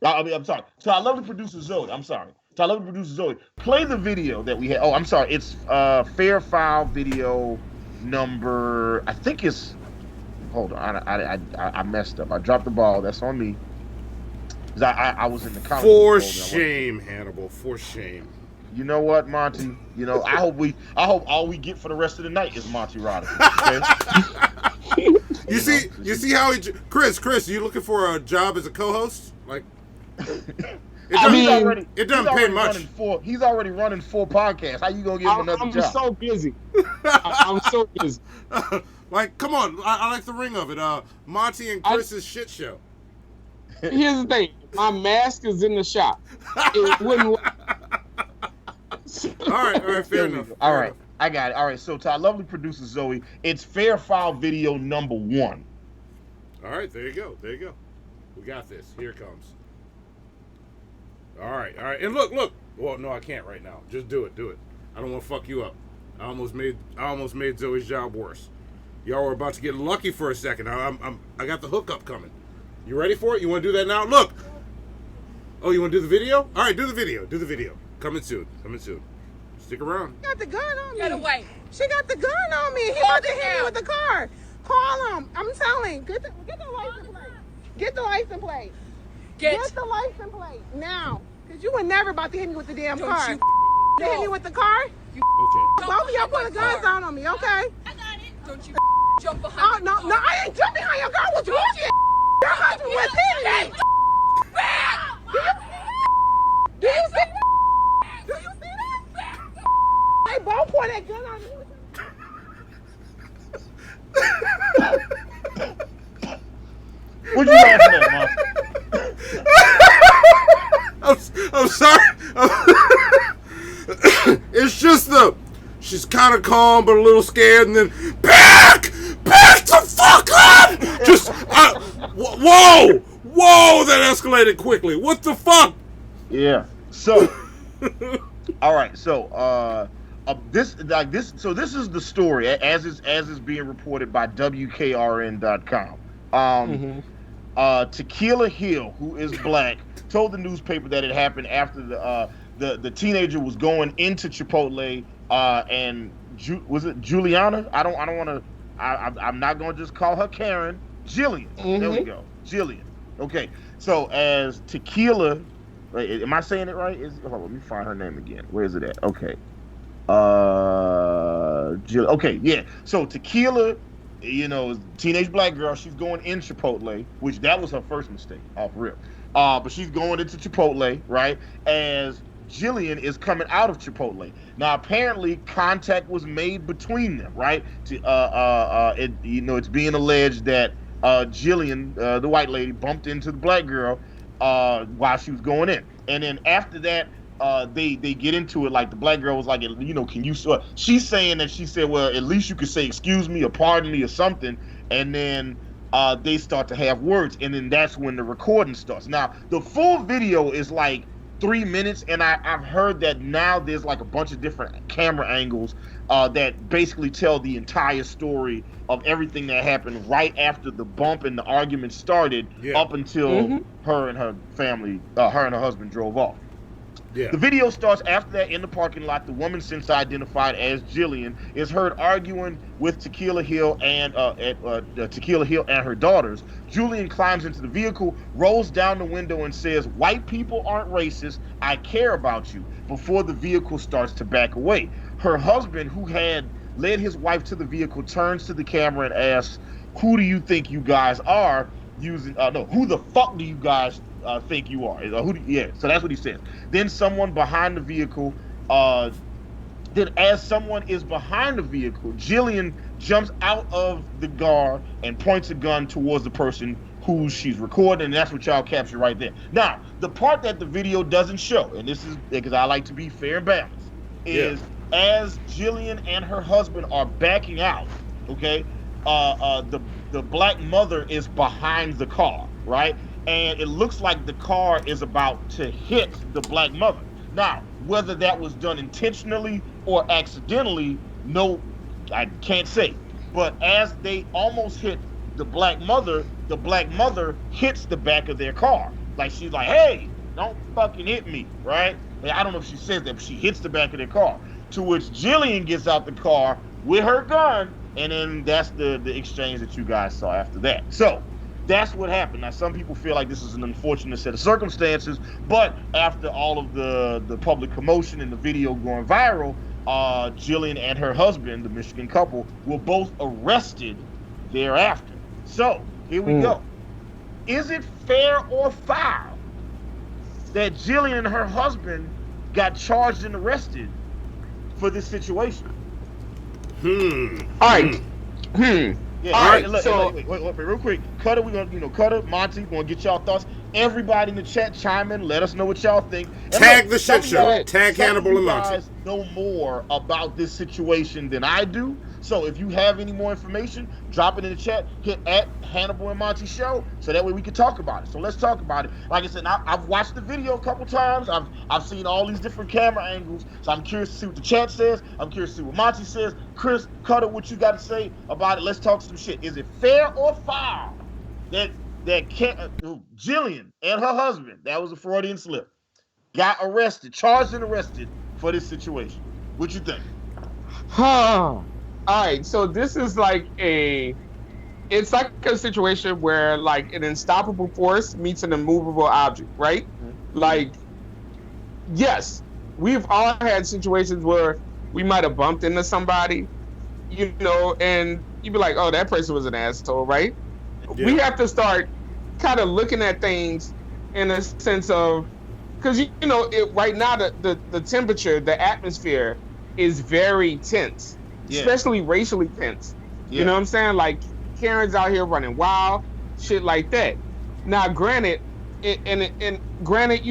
I'm sorry. So I love the producer Zoe. I'm sorry. So I love the producer Zoe. Play the video that we had. Oh, I'm sorry. It's fair file video number, I think it's, hold on, I messed up. I dropped the ball. That's on me. I was in the comments. For shame, Hannibal. For shame. You know what, Monty? You know, I hope all we get for the rest of the night is Monty Roddick. Okay? You see how Chris, you looking for a job as a co-host? Like, it doesn't pay much. He's already running 4 podcasts. How you gonna give him another job? I'm so busy. I'm so busy. Like, come on. I like the ring of it. Monty and Chris's shit show. Here's the thing. My mask is in the shop. It wouldn't. All right, fair enough. All right, I got it. All right, so to our lovely producer Zoe, it's fair file video number 1. All right, there you go. We got this. Here it comes. All right, and look. Well, no, I can't right now. Just do it. I don't want to fuck you up. I almost made Zoe's job worse. Y'all were about to get lucky for a second. I got the hookup coming. You ready for it? You want to do that now? Look. Oh, you want to do the video? All right, do the video. Coming soon. Stick around. She got the gun on me. Get away. She got the gun on me. He about to hit me with the car. Call him. I'm telling. Get the license plate. Get the license plate. Get the license plate now. Because you were never about to hit me with the damn car. You hit me with the car? Okay. Both of y'all put the guns down on me, okay? I got it. Don't you jump behind me. No, I ain't jumping behind your girl. What you want? Your husband was hitting me. Do you see that? Do you see that? They both point that gun on me. What you laughing at, Mom? I'm sorry. It's just she's kind of calm but a little scared, and then back the fuck up! Just whoa! That escalated quickly. What the fuck? Yeah. So, all right. So, this is the story as is being reported by WKRN.com. Tequila Hill, who is black, told the newspaper that it happened after the teenager was going into Chipotle and was it Juliana? I don't want to. I'm not going to just call her Karen. Jillian. There we go. Jillian. Okay. So as Tequila, am I saying it right? Hold on, let me find her name again. Where is it at? Okay. Okay, yeah. So Tequila, teenage black girl, she's going in Chipotle, which that was her first mistake off rip. But she's going into Chipotle, right? As Jillian is coming out of Chipotle. Now, apparently, contact was made between them, right? It's being alleged that Jillian, the white lady, bumped into the black girl while she was going in. And then after that, they get into it. Like the black girl was like, you know, can you? She's saying that she said, well, at least you could say excuse me or pardon me or something. And then they start to have words, and then that's when the recording starts. Now the full video is like 3 minutes, and I've heard that now there's like a bunch of different camera angles that basically tell the entire story of everything that happened right after the bump and the argument started up until her and her family, her and her husband drove off. The video starts after that in the parking lot. The woman, since identified as Jillian, is heard arguing with Tequila Hill and Tequila Hill and her daughters. Julian climbs into the vehicle, rolls down the window, and says, "White people aren't racist. I care about you," before the vehicle starts to back away. Her husband, who had led his wife to the vehicle, turns to the camera and asks, "Who do you think you guys are using? Who the fuck do you guys think you are?" So that's what he says. Then someone behind the vehicle, then as someone is behind the vehicle, Jillian jumps out of the car and points a gun towards the person who she's recording, and that's what y'all capture right there. Now, the part that the video doesn't show, and this is because I like to be fair and balanced, is as Jillian and her husband are backing out, okay, the black mother is behind the car, right? And it looks like the car is about to hit the black mother. Now, whether that was done intentionally or accidentally, no, I can't say. But as they almost hit the black mother hits the back of their car. Like, she's like, "Hey, don't fucking hit me," right? I don't know if she says that, but she hits the back of their car. To which Jillian gets out the car with her gun, and then that's the exchange that you guys saw after that. So that's what happened. Now, some people feel like this is an unfortunate set of circumstances, but after all of the public commotion and the video going viral, Jillian and her husband, the Michigan couple, were both arrested thereafter. So here we go. Is it fair or foul that Jillian and her husband got charged and arrested for this situation? All right. Yeah, all right. Look, so wait, real quick. Cutter, we're gonna, Cutter, Monty, we're gonna get y'all thoughts. Everybody in the chat, chime in. Let us know what y'all think. And tag the shit show. Tag Hannibal and Monty. Guys know more about this situation than I do. So if you have any more information, drop it in the chat. Hit at Hannibal and Monty Show, so that way we can talk about it. So let's talk about it. Like I said, I've watched the video a couple times. I've seen all these different camera angles. So I'm curious to see what the chat says. I'm curious to see what Monty says. Chris, Cutter, what you got to say about it? Let's talk some shit. Is it fair or foul that Jillian and her husband, that was a Freudian slip, got arrested, charged and arrested for this situation? What you think? All right, so this is like it's like a situation where like an unstoppable force meets an immovable object, right? Like, yes, we've all had situations where we might have bumped into somebody, and you'd be like, "Oh, that person was an asshole," right? Yeah. We have to start kind of looking at things in a sense of, because right now the temperature, the atmosphere is very tense. Especially racially tense. You know what I'm saying? Like, Karen's out here running wild, shit like that. Now, granted, granted,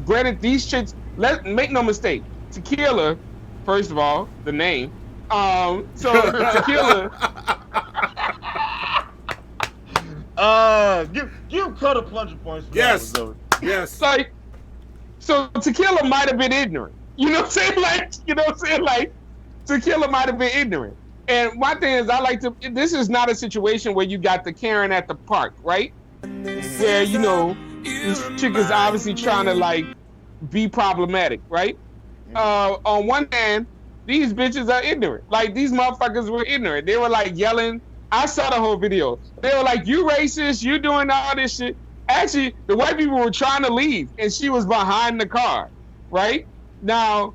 granted, these chicks, make no mistake, Tequila, first of all, the name. So Tequila. Give Cutter plunger points for yes. that one, yes. Like, so Tequila might have been ignorant. You know what I'm saying? Like, Tequila might have been ignorant. And my thing is, this is not a situation where you got the Karen at the park, right? Where, this chick is obviously trying to, like, be problematic, right? On one hand, these bitches are ignorant. Like, these motherfuckers were ignorant. They were, like, yelling. I saw the whole video. They were like, "You racist, you doing all this shit." Actually, the white people were trying to leave, and she was behind the car, right? Now,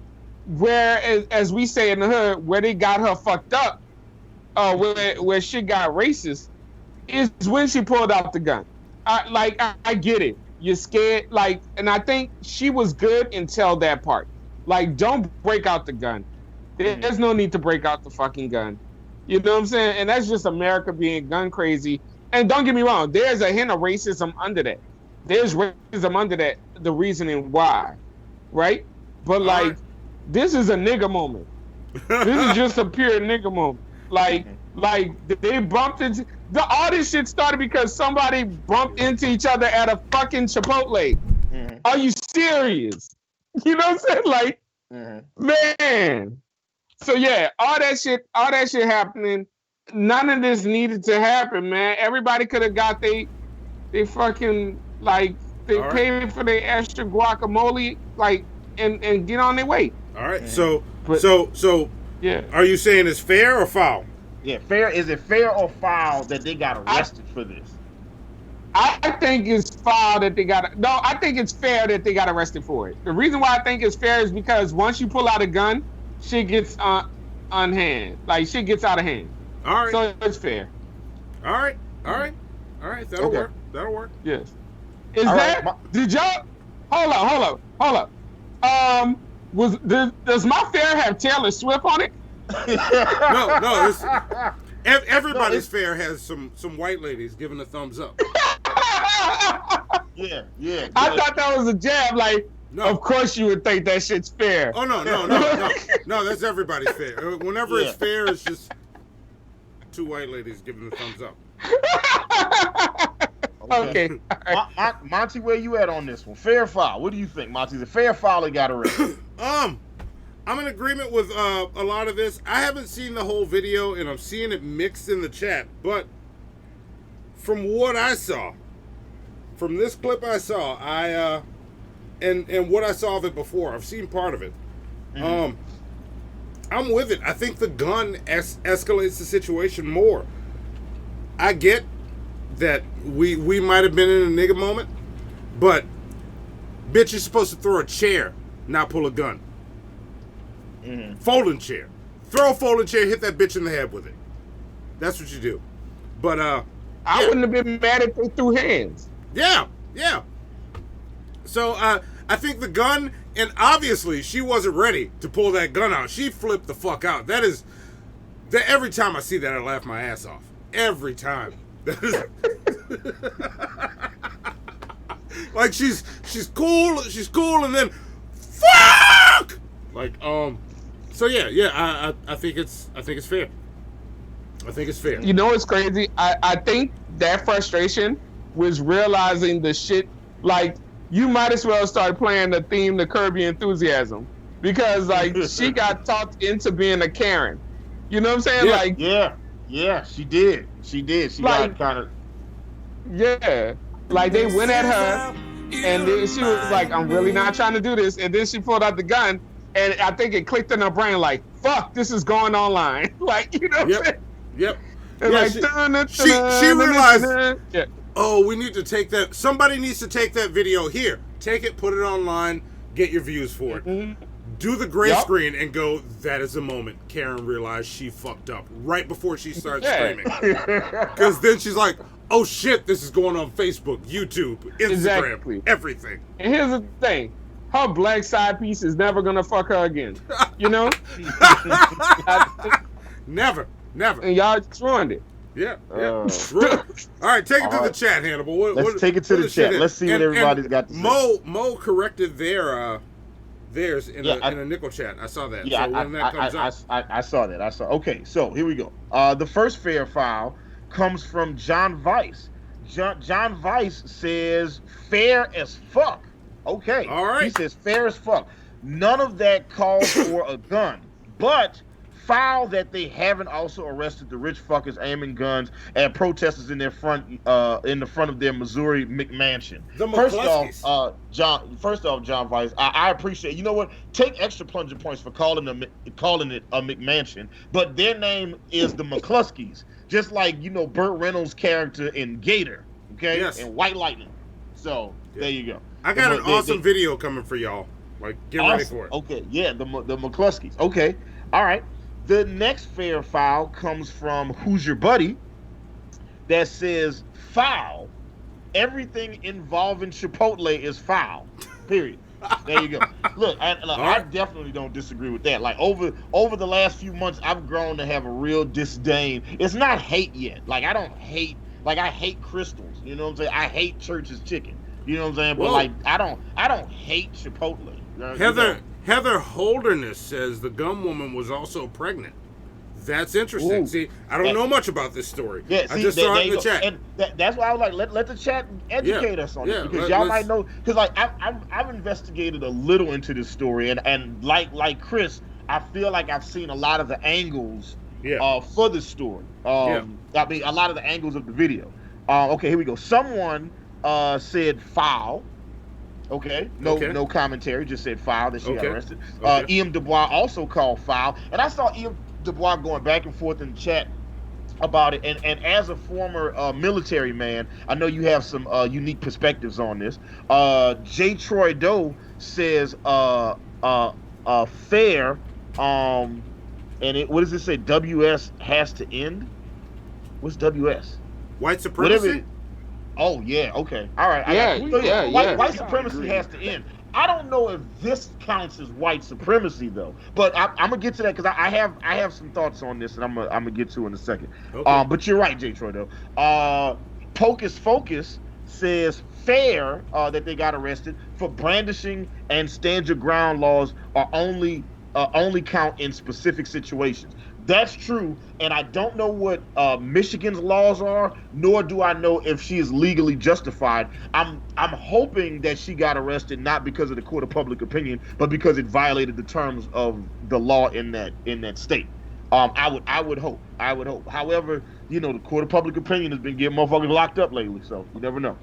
where, as we say in the hood, where they got her fucked up, where shit got racist, is when she pulled out the gun. I get it. You're scared, and I think she was good until that part. Like, don't break out the gun. There's no need to break out the fucking gun. You know what I'm saying? And that's just America being gun crazy. And don't get me wrong, there's a hint of racism under that. There's racism under that, the reasoning why, right? But like, this is a nigga moment. This is just a pure nigga moment. Like they bumped into all this shit started because somebody bumped into each other at a fucking Chipotle. Are you serious? You know what I'm saying? Like, man. So yeah, all that shit happening. None of this needed to happen, man. Everybody could have got they fucking like they paid for their extra guacamole, like, and get on their way. All right. So yeah. Are you saying it's fair or foul? Yeah, fair. Is it fair or foul that they got arrested for this? I think it's foul that they got. No, I think it's fair that they got arrested for it. The reason why I think it's fair is because once you pull out a gun, shit gets unhand. Like, shit gets out of hand. All right. So it's fair. All right. That'll work. That'll work. Yes. Is all that? Right. Did y'all? Hold up. Does my fair have Taylor Swift on it? No. Everybody's fair has some white ladies giving a thumbs up. Yeah. I thought that was a jab. Like, no. Of course you would think that shit's fair. Oh no. No, that's everybody's fair. Whenever it's fair, it's just two white ladies giving the thumbs up. Okay. Monty, where you at on this one? Fair or foul? What do you think, Monty? Is it fair or foul they got arrested? I'm in agreement with a lot of this. I haven't seen the whole video, and I'm seeing it mixed in the chat. But from what I saw, from this clip I saw, and what I saw of it before, I've seen part of it. Mm-hmm. I'm with it. I think the gun escalates the situation more. I get that we might have been in a nigga moment, but bitch, you're supposed to throw a chair, not pull a gun. Mm-hmm. Folding chair. Throw a folding chair, hit that bitch in the head with it. That's what you do. But I wouldn't have been mad if they threw hands. Yeah. So I think the gun, and obviously she wasn't ready to pull that gun out. She flipped the fuck out. That every time I see that, I laugh my ass off. Every time. Like she's cool, and then fuck. Like So yeah. I think it's fair. I think it's fair. You know what's crazy? I think that frustration was realizing the shit. Like, you might as well start playing the theme to Curb Your Enthusiasm, because like she got talked into being a Karen. You know what I'm saying? Yeah, like yeah, she did. She like, got kind of. Yeah, like they went at her, and then she was like, "I'm really not trying to do this," and then she pulled out the gun, and I think it clicked in her brain like, "Fuck, this is going online." Like, you know what I'm saying? Yep. And like, she realized, oh, we need to take that. Somebody needs to take that video here. Take it, put it online, get your views for it. Mm-hmm. Do the gray screen and go, that is the moment Karen realized she fucked up right before she starts screaming. Because then she's like, oh shit, this is going on Facebook, YouTube, Instagram, everything. And here's the thing. Her black side piece is never going to fuck her again. You know? Never. And y'all just ruined it. Yeah. All right, take it to the chat, Hannibal. Let's take it to the chat. Let's see what everybody's got to say. Mo corrected theirs in a nickel chat. I saw that. Yeah, so when that comes up. I saw that. Okay, so here we go. The first fair file comes from John Weiss. John Weiss says fair as fuck. Okay. All right. He says fair as fuck. None of that calls for a gun, but foul that they haven't also arrested the rich fuckers aiming guns at protesters in their front, in the front of their Missouri McMansion. First off, John Weiss, I appreciate. You know what? Take extra plunger points for calling it a McMansion, but their name is the McCluskeys, just like Burt Reynolds' character in Gator, okay, yes, and White Lightning. So there you go. I got an awesome video coming for y'all. Like, get ready for it. Okay, yeah, the McCluskeys. Okay, all right. The next fair file comes from Who's Your Buddy that says foul. Everything involving Chipotle is foul. Period. There you go. Look, I definitely don't disagree with that. Like over the last few months, I've grown to have a real disdain. It's not hate yet. Like I don't hate. Like I hate crystals. You know what I'm saying? I hate Church's chicken. You know what I'm saying? But like I don't hate Chipotle. Heather Holderness says the gum woman was also pregnant. That's interesting. Ooh. See, I don't know much about this story. Yeah, I just saw it in the chat. And that's why I was like, let the chat educate us on it, because y'all might know. Because like I've investigated a little into this story, and like Chris, I feel like I've seen a lot of the angles for this story. I mean, a lot of the angles of the video. Okay, here we go. Someone said foul. Okay, no commentary, just said foul that she got arrested. E.M. Dubois also called foul, and I saw E.M. Dubois going back and forth in the chat about it, and as a former military man, I know you have some unique perspectives on this. J. Troy Doe says fair, and what does it say? WS has to end. What's WS? White supremacy. Oh yeah, okay, all right. White supremacy has to end. I don't know if this counts as white supremacy though, but I'm gonna get to that because I have some thoughts on this, and I'm gonna get to in a second. Okay. But you're right, J. Troy though. Pocus Focus says fair that they got arrested for brandishing and stand your ground laws are only count in specific situations. That's true, and I don't know what Michigan's laws are, nor do I know if she is legally justified. I'm hoping that she got arrested not because of the court of public opinion, but because it violated the terms of the law in that state. I would hope. However, the court of public opinion has been getting motherfuckers locked up lately, so you never know.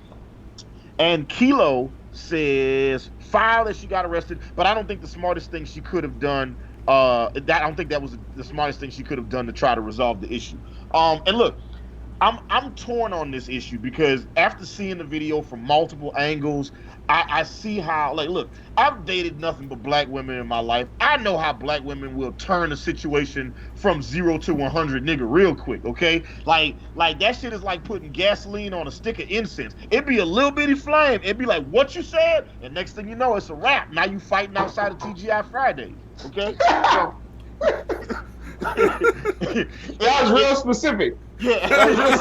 And Kilo says foul that she got arrested, but I don't think the smartest thing she could have done. I don't think that was the smartest thing she could have done to try to resolve the issue. And look, I'm torn on this issue because after seeing the video from multiple angles, I see how, like, look, I've dated nothing but black women in my life. I know how black women will turn a situation from 0 to 100, nigga, real quick, okay? Like that shit is like putting gasoline on a stick of incense. It'd be a little bitty flame. It'd be like, what you said? And next thing you know, it's a wrap. Now you fighting outside of TGI Fridays, okay? So, that was real specific. Yeah.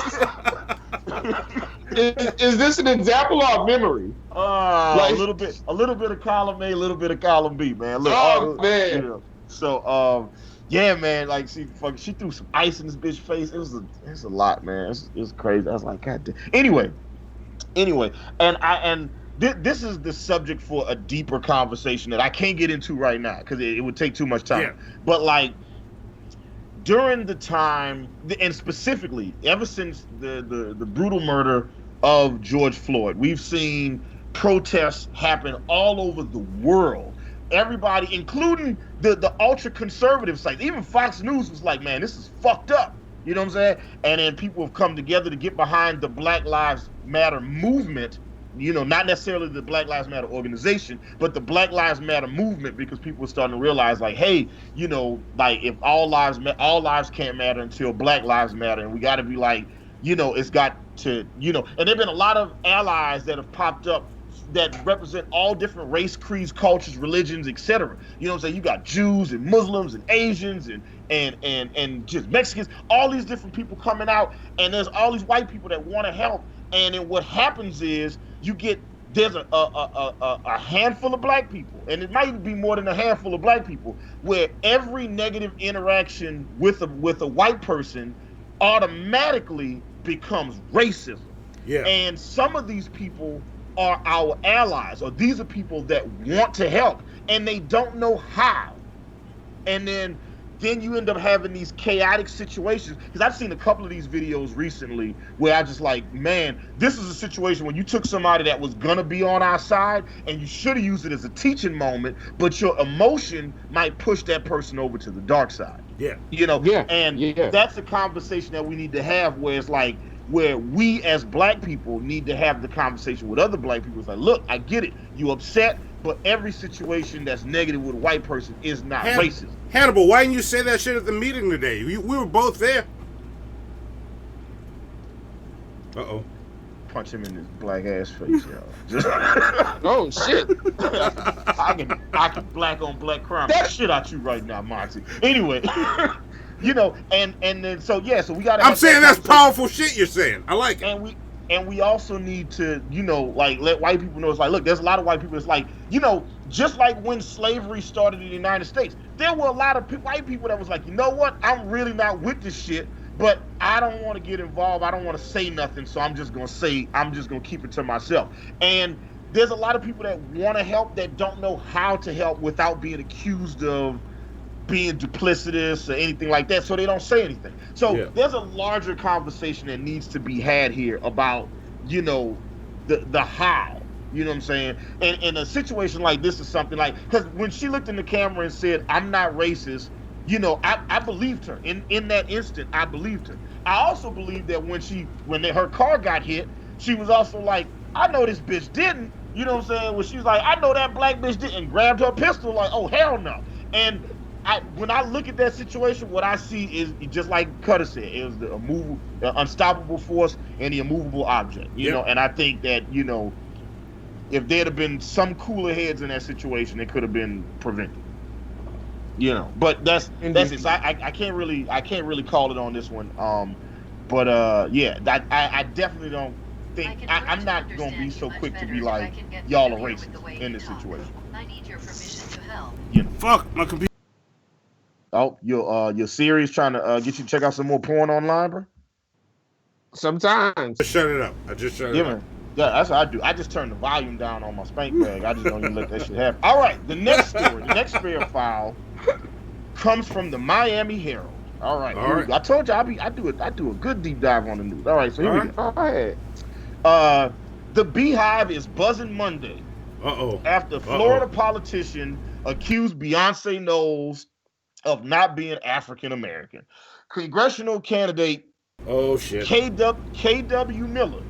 Is this an example or a memory? A little bit of column A, a little bit of column B, man. Look, man. So, yeah, man. Like, she threw some ice in this bitch's face. It was a lot, man. It was crazy. I was like, God damn. Anyway, and this is the subject for a deeper conversation that I can't get into right now because it would take too much time. Yeah. But like, during the time, and specifically ever since the brutal murder of George Floyd, we've seen protests happen all over the world. Everybody, including the ultra conservative sites, even Fox News was like, man, this is fucked up. You know what I'm saying? And then people have come together to get behind the Black Lives Matter movement. Not necessarily the Black Lives Matter organization, but the Black Lives Matter movement, because people are starting to realize, like, hey, like, if all lives can't matter until Black Lives Matter, and we got to be like, it's got to, and there've been a lot of allies that have popped up that represent all different race, creeds, cultures, religions, etc. You know what I'm saying? You got Jews and Muslims and Asians and just Mexicans, all these different people coming out, and there's all these white people that want to help. And then what happens is there's a handful of black people, and it might be more than a handful of black people, where every negative interaction with a white person automatically becomes racism. Yeah. And some of these people are our allies, or these are people that want to help, and they don't know how. And then you end up having these chaotic situations, because I've seen a couple of these videos recently where I just like, man, this is a situation where you took somebody that was gonna be on our side and you should have used it as a teaching moment, but your emotion might push that person over to the dark side. Yeah. That's a conversation that we need to have, where it's like, where we as black people need to have the conversation with other black people. It's like, look, I get it, you upset, but every situation that's negative with a white person is not racist. Hannibal, why didn't you say that shit at the meeting today? We were both there. Uh-oh. punch him in his black ass face, y'all. Oh shit! I can black on black crime that shit out you right now, Monty. Anyway, you know, and then so we got. I'm saying that's powerful shit you're saying. I like it. And we also need to, you know, like let white people know. It's like, look, there's a lot of white people. It's like, you know, just like when slavery started in the United States, there were a lot of white people that was like, you know what, I'm really not with this shit, but I don't want to get involved. I don't want to say nothing, so I'm just gonna keep it to myself. And there's a lot of people that want to help that don't know how to help without being accused of being duplicitous or anything like that, so they don't say anything. So there's a larger conversation that needs to be had here about, you know, the how, you know what I'm saying? And in a situation like this is something like, because when she looked in the camera and said, I'm not racist, you know, I believed her. In that instant, I believed her. I also believe that when her car got hit, she was also like, I know this bitch didn't, you know what I'm saying? When she was like, I know that black bitch didn't, and grabbed her pistol like, oh, hell no. And when I look at that situation, what I see is just like Cutter said, it was the unstoppable force and the immovable object, you know. And I think that, you know, if there'd have been some cooler heads in that situation, it could have been prevented, you know. But that's it. So I can't really call it on this one. But I definitely don't think I'm not gonna be so quick to be like, y'all are racist in this situation. I need your permission to help. You know. Fuck my computer. Oh, your Siri's trying to get you to check out some more porn online, bro? Sometimes. Just shut it up. I just shut it up. Man. Yeah, that's what I do. I just turn the volume down on my spank bag. I just don't even let that shit happen. All right, the next story, the next fair file comes from the Miami Herald. All right. I told you I do a good deep dive on the news. All right, so here we go. Go ahead. The Beehive is buzzing Monday. After Florida politician accused Beyonce Knowles of not being African American. Congressional candidate KW Miller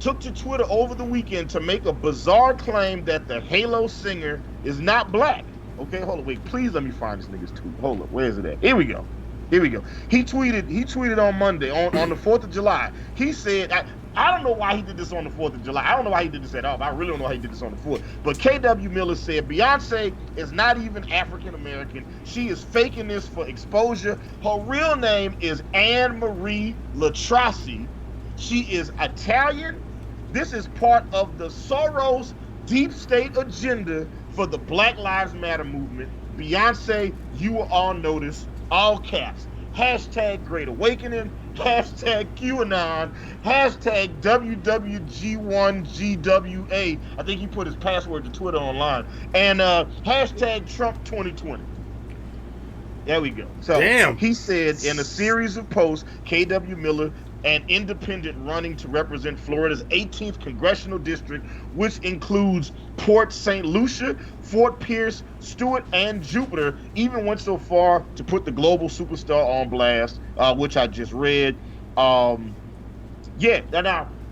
took to Twitter over the weekend to make a bizarre claim that the Halo singer is not black. Okay, hold on, wait, please let me find this nigga's tweet. Hold up, where is it at? Here we go. He tweeted on Monday, on the 4th of July. He said, I don't know why he did this on the 4th of July. I don't know why he did this at all. I really don't know why he did this on the 4th. But KW Miller said Beyonce is not even African American. She is faking this for exposure. Her real name is Anne Marie Latrasi. She is Italian. This is part of the Soros deep state agenda for the Black Lives Matter movement. Beyonce, you are on notice. All caps. Hashtag Great Awakening. Hashtag QAnon, hashtag WWG1GWA. I think he put his password to Twitter online. And hashtag Trump 2020. There we go. So he said in a series of posts, KW Miller, an independent running to represent Florida's 18th congressional district, which includes Port St. Lucia, Fort Pierce, Stewart, and Jupiter, even went so far to put the global superstar on blast, which I just read. Now,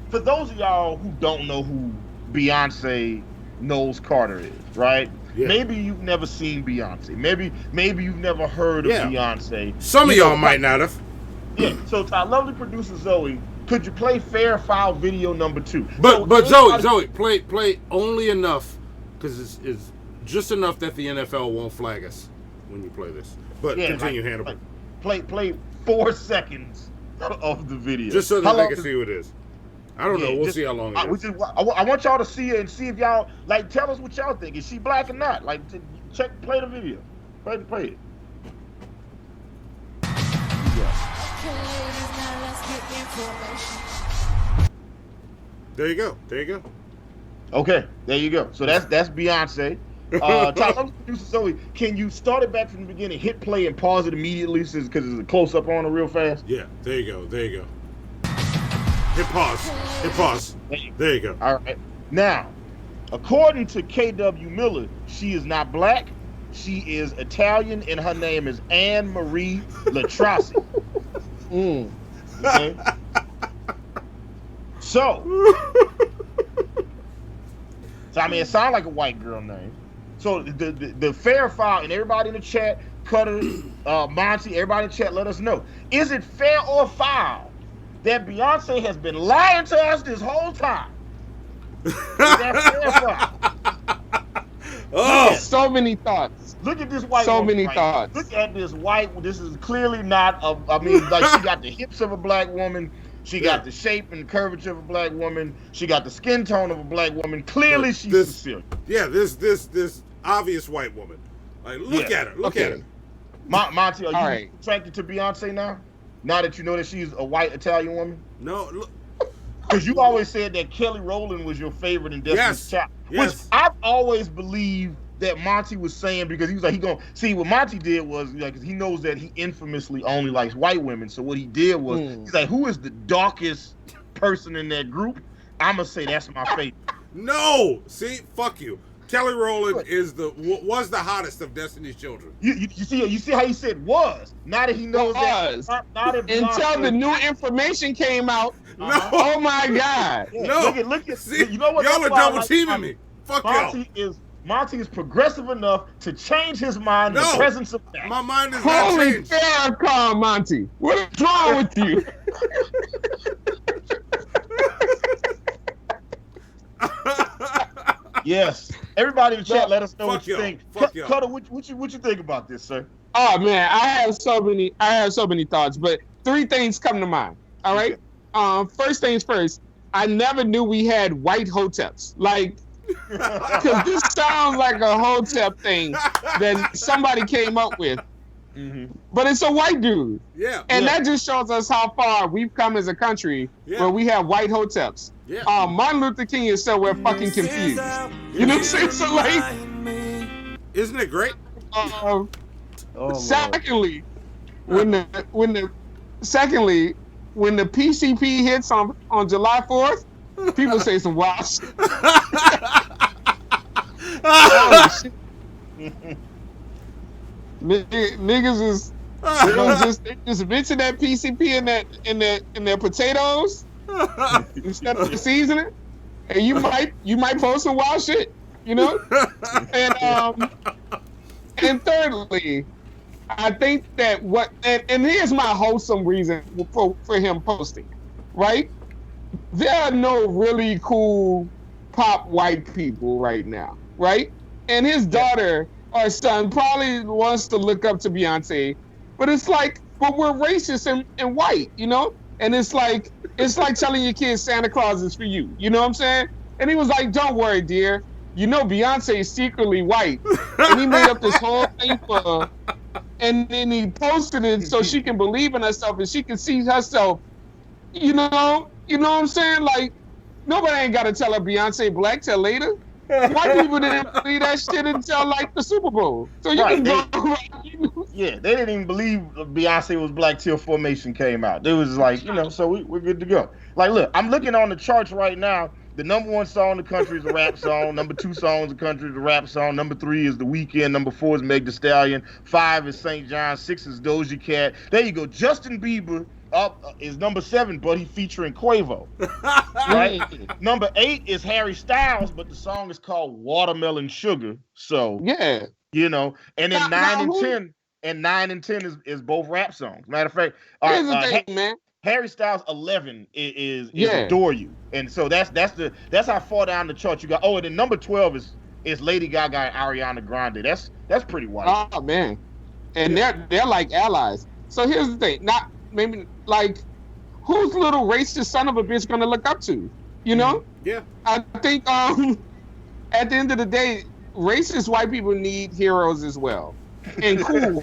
for those of y'all who don't know who Beyonce Knowles Carter is, right? Yeah. Maybe you've never seen Beyonce. Maybe you've never heard of Beyonce. Some of y'all might not have. Yeah, so to our lovely producer Zoe, could you play fair file video number 2? But Zoe, play only enough, because it's just enough that the NFL won't flag us when you play this. But continue, Hannibal. Play 4 seconds of the video, just so that they can see who it is. I don't know. We'll see how long it is. I want y'all to see it and see if y'all tell us what y'all think. Is she black or not? Play the video. Play it. There you go. Okay, there you go. So that's Beyonce. Tyler, producer Zoe, can you start it back from the beginning, hit play and pause it immediately because it's a close up on it real fast? Yeah, there you go. Hit pause. There you go. All right. Now, according to KW Miller, she is not black. She is Italian, and her name is Anne Marie Latrasi. Okay. So I mean, it sounds like a white girl name. So the fair file, and everybody in the chat, Cutter, Monty, everybody in the chat, let us know. Is it fair or foul that Beyonce has been lying to us this whole time. Oh, so many thoughts. Look at this white So woman many right thoughts. here. Look at this white. This is clearly not a. I mean, like she got the hips of a black woman. She got the shape and curvature of a black woman. She got the skin tone of a black woman. Clearly, she's Sicilian. Yeah, this obvious white woman. Like, look at her. Look at her. Monty, are you attracted to Beyonce now? Now that you know that she's a white Italian woman? No, look. Because you always said that Kelly Rowland was your favorite in Destiny's Child. Yes. Which I've always believed that Monty was saying, because he was like, he gonna see what Monty did was like, 'cause he knows that he infamously only likes white women. So what he did was he's like, who is the darkest person in that group? I'm gonna say that's my favorite. No, see, fuck you. Kelly Rowland was the hottest of Destiny's Children. You see how he said was. Now that he knows that. Until the new information came out. No. Oh my God. Yeah, No. Look at. See, you know what? y'all That's are why I double like teaming Monty. me. Fuck y'all. Monty is progressive enough to change his mind in the presence of that. My mind is not Holy changed. Farrakhan, Monty. What's wrong with you? Yes. Everybody in the chat, let us know what you y'all. think. Fuck y'all. Cutter, what you think about this, sir? Oh man, I have so many thoughts, but three things come to mind. All right. First things first. I never knew we had white hoteps. Like, because this sounds like a hotep thing that somebody came up with. But it's a white dude. Yeah. And that just shows us how far we've come as a country where we have white hoteps. Yeah. Martin Luther King is somewhere fucking confused. You know what I'm saying? So like, isn't it great? Secondly, when the PCP hits on July 4th, people say some wild shit. Oh, shit. Niggas is they just mention that PCP in their potatoes instead of seasoning, and you might post some wild shit, you know. And thirdly, I think that and here's my wholesome reason for him posting, right? There are no really cool pop white people right now, right? And his daughter or son probably wants to look up to Beyonce, but it's like, but we're racist and white, you know? And it's like telling your kids Santa Claus is for you, you know what I'm saying? And he was like, don't worry, dear. You know Beyonce is secretly white. And he made up this whole thing for her. And then he posted it so she can believe in herself and she can see herself, you know what I'm saying? Like, nobody ain't got to tell her Beyonce black till later. White people didn't believe that shit until like the Super Bowl. So you can go. Yeah, they didn't even believe Beyonce was black till Formation came out. They was like, so we're good to go. Like, look, I'm looking on the charts right now. The number 1 song in the country is a rap song. Number 2 song in the country is a rap song. Number 3 is The Weeknd. Number 4 is Meg Thee Stallion. 5 is St. John. 6 is Doja Cat. There you go. Justin Bieber is number 7, but he featuring Quavo. Right? Number 8 is Harry Styles, but the song is called Watermelon Sugar. So yeah, and then 9 and 10 is both rap songs. Matter of fact, here's the thing, man. Harry Styles 11 is Adore You, and so that's how far down the chart you got. Oh, and then number 12 is Lady Gaga and Ariana Grande. That's pretty white. Oh man, and they're like allies. So here's the thing, not maybe like who's little racist son of a bitch gonna look up to, you know? Yeah. I think at the end of the day, racist white people need heroes as well. And cool.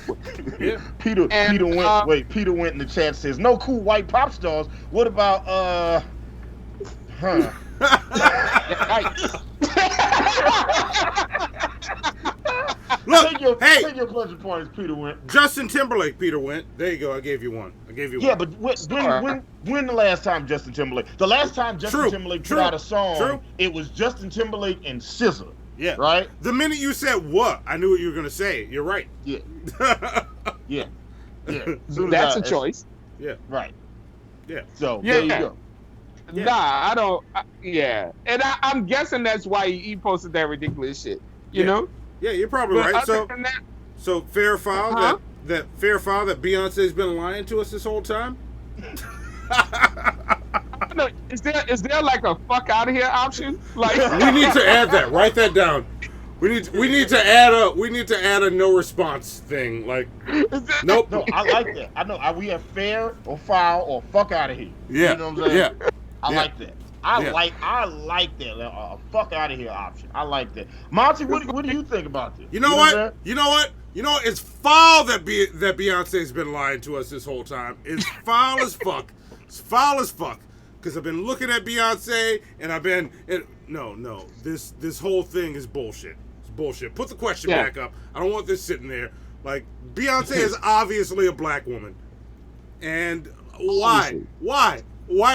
Yeah. Peter went in the chat, says no cool white pop stars. What about Look, take your pleasure points, Peter went. Justin Timberlake, Peter went. There you go. I gave you one. Yeah, but when the last time Justin Timberlake? The last time Justin Timberlake put out a song, it was Justin Timberlake and SZA. Yeah. Right? The minute you said what, I knew what you were gonna say. You're right. Yeah. Yeah. That's a choice. Yeah. Right. Yeah. So there you go. Yeah. Nah, I don't. Yeah, and I'm guessing that's why he posted that ridiculous shit. You know? Yeah, you're probably right. So fair foul that Beyonce's been lying to us this whole time. No, is there like a fuck out of here option? Like we need to add that. Write that down. We need to add a no response thing. Like, nope. No, I like that. I know. We have fair or foul or fuck out of here. Yeah. You know what I'm saying? Yeah. I like that. I like that. A fuck out of here option. I like that. Monty, what do you think about this? You know what? You know what? It's foul that Beyonce's been lying to us this whole time. It's foul as fuck. It's foul as fuck. Because I've been looking at Beyonce and I've been no. This whole thing is bullshit. It's bullshit. Put the question back up. I don't want this sitting there. Like, Beyonce is obviously a black woman. And why? Why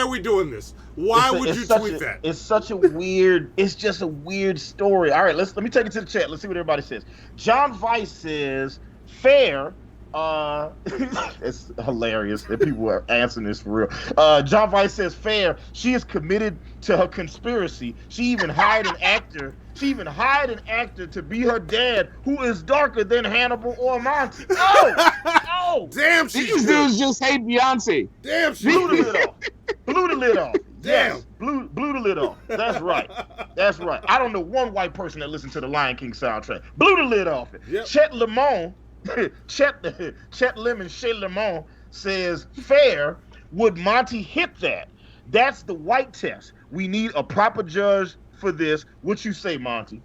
are we doing this? Why would you tweet that? It's such a weird. It's just a weird story. All right, let me take it to the chat. Let's see what everybody says. John Weiss says fair. It's hilarious that people are answering this for real. John Weiss says fair. She is committed to her conspiracy. She even hired an actor. To be her dad, who is darker than Hannibal or Monty. Oh, damn! These dudes just hate Beyonce. Damn, she blew the lid off. Yes, blew the lid off. That's right. I don't know one white person that listened to the Lion King soundtrack. Blew the lid off it. Yep. Chet Lemon Chez Lemon says, fair. Would Monty hit that? That's the white test. We need a proper judge for this. What you say, Monty?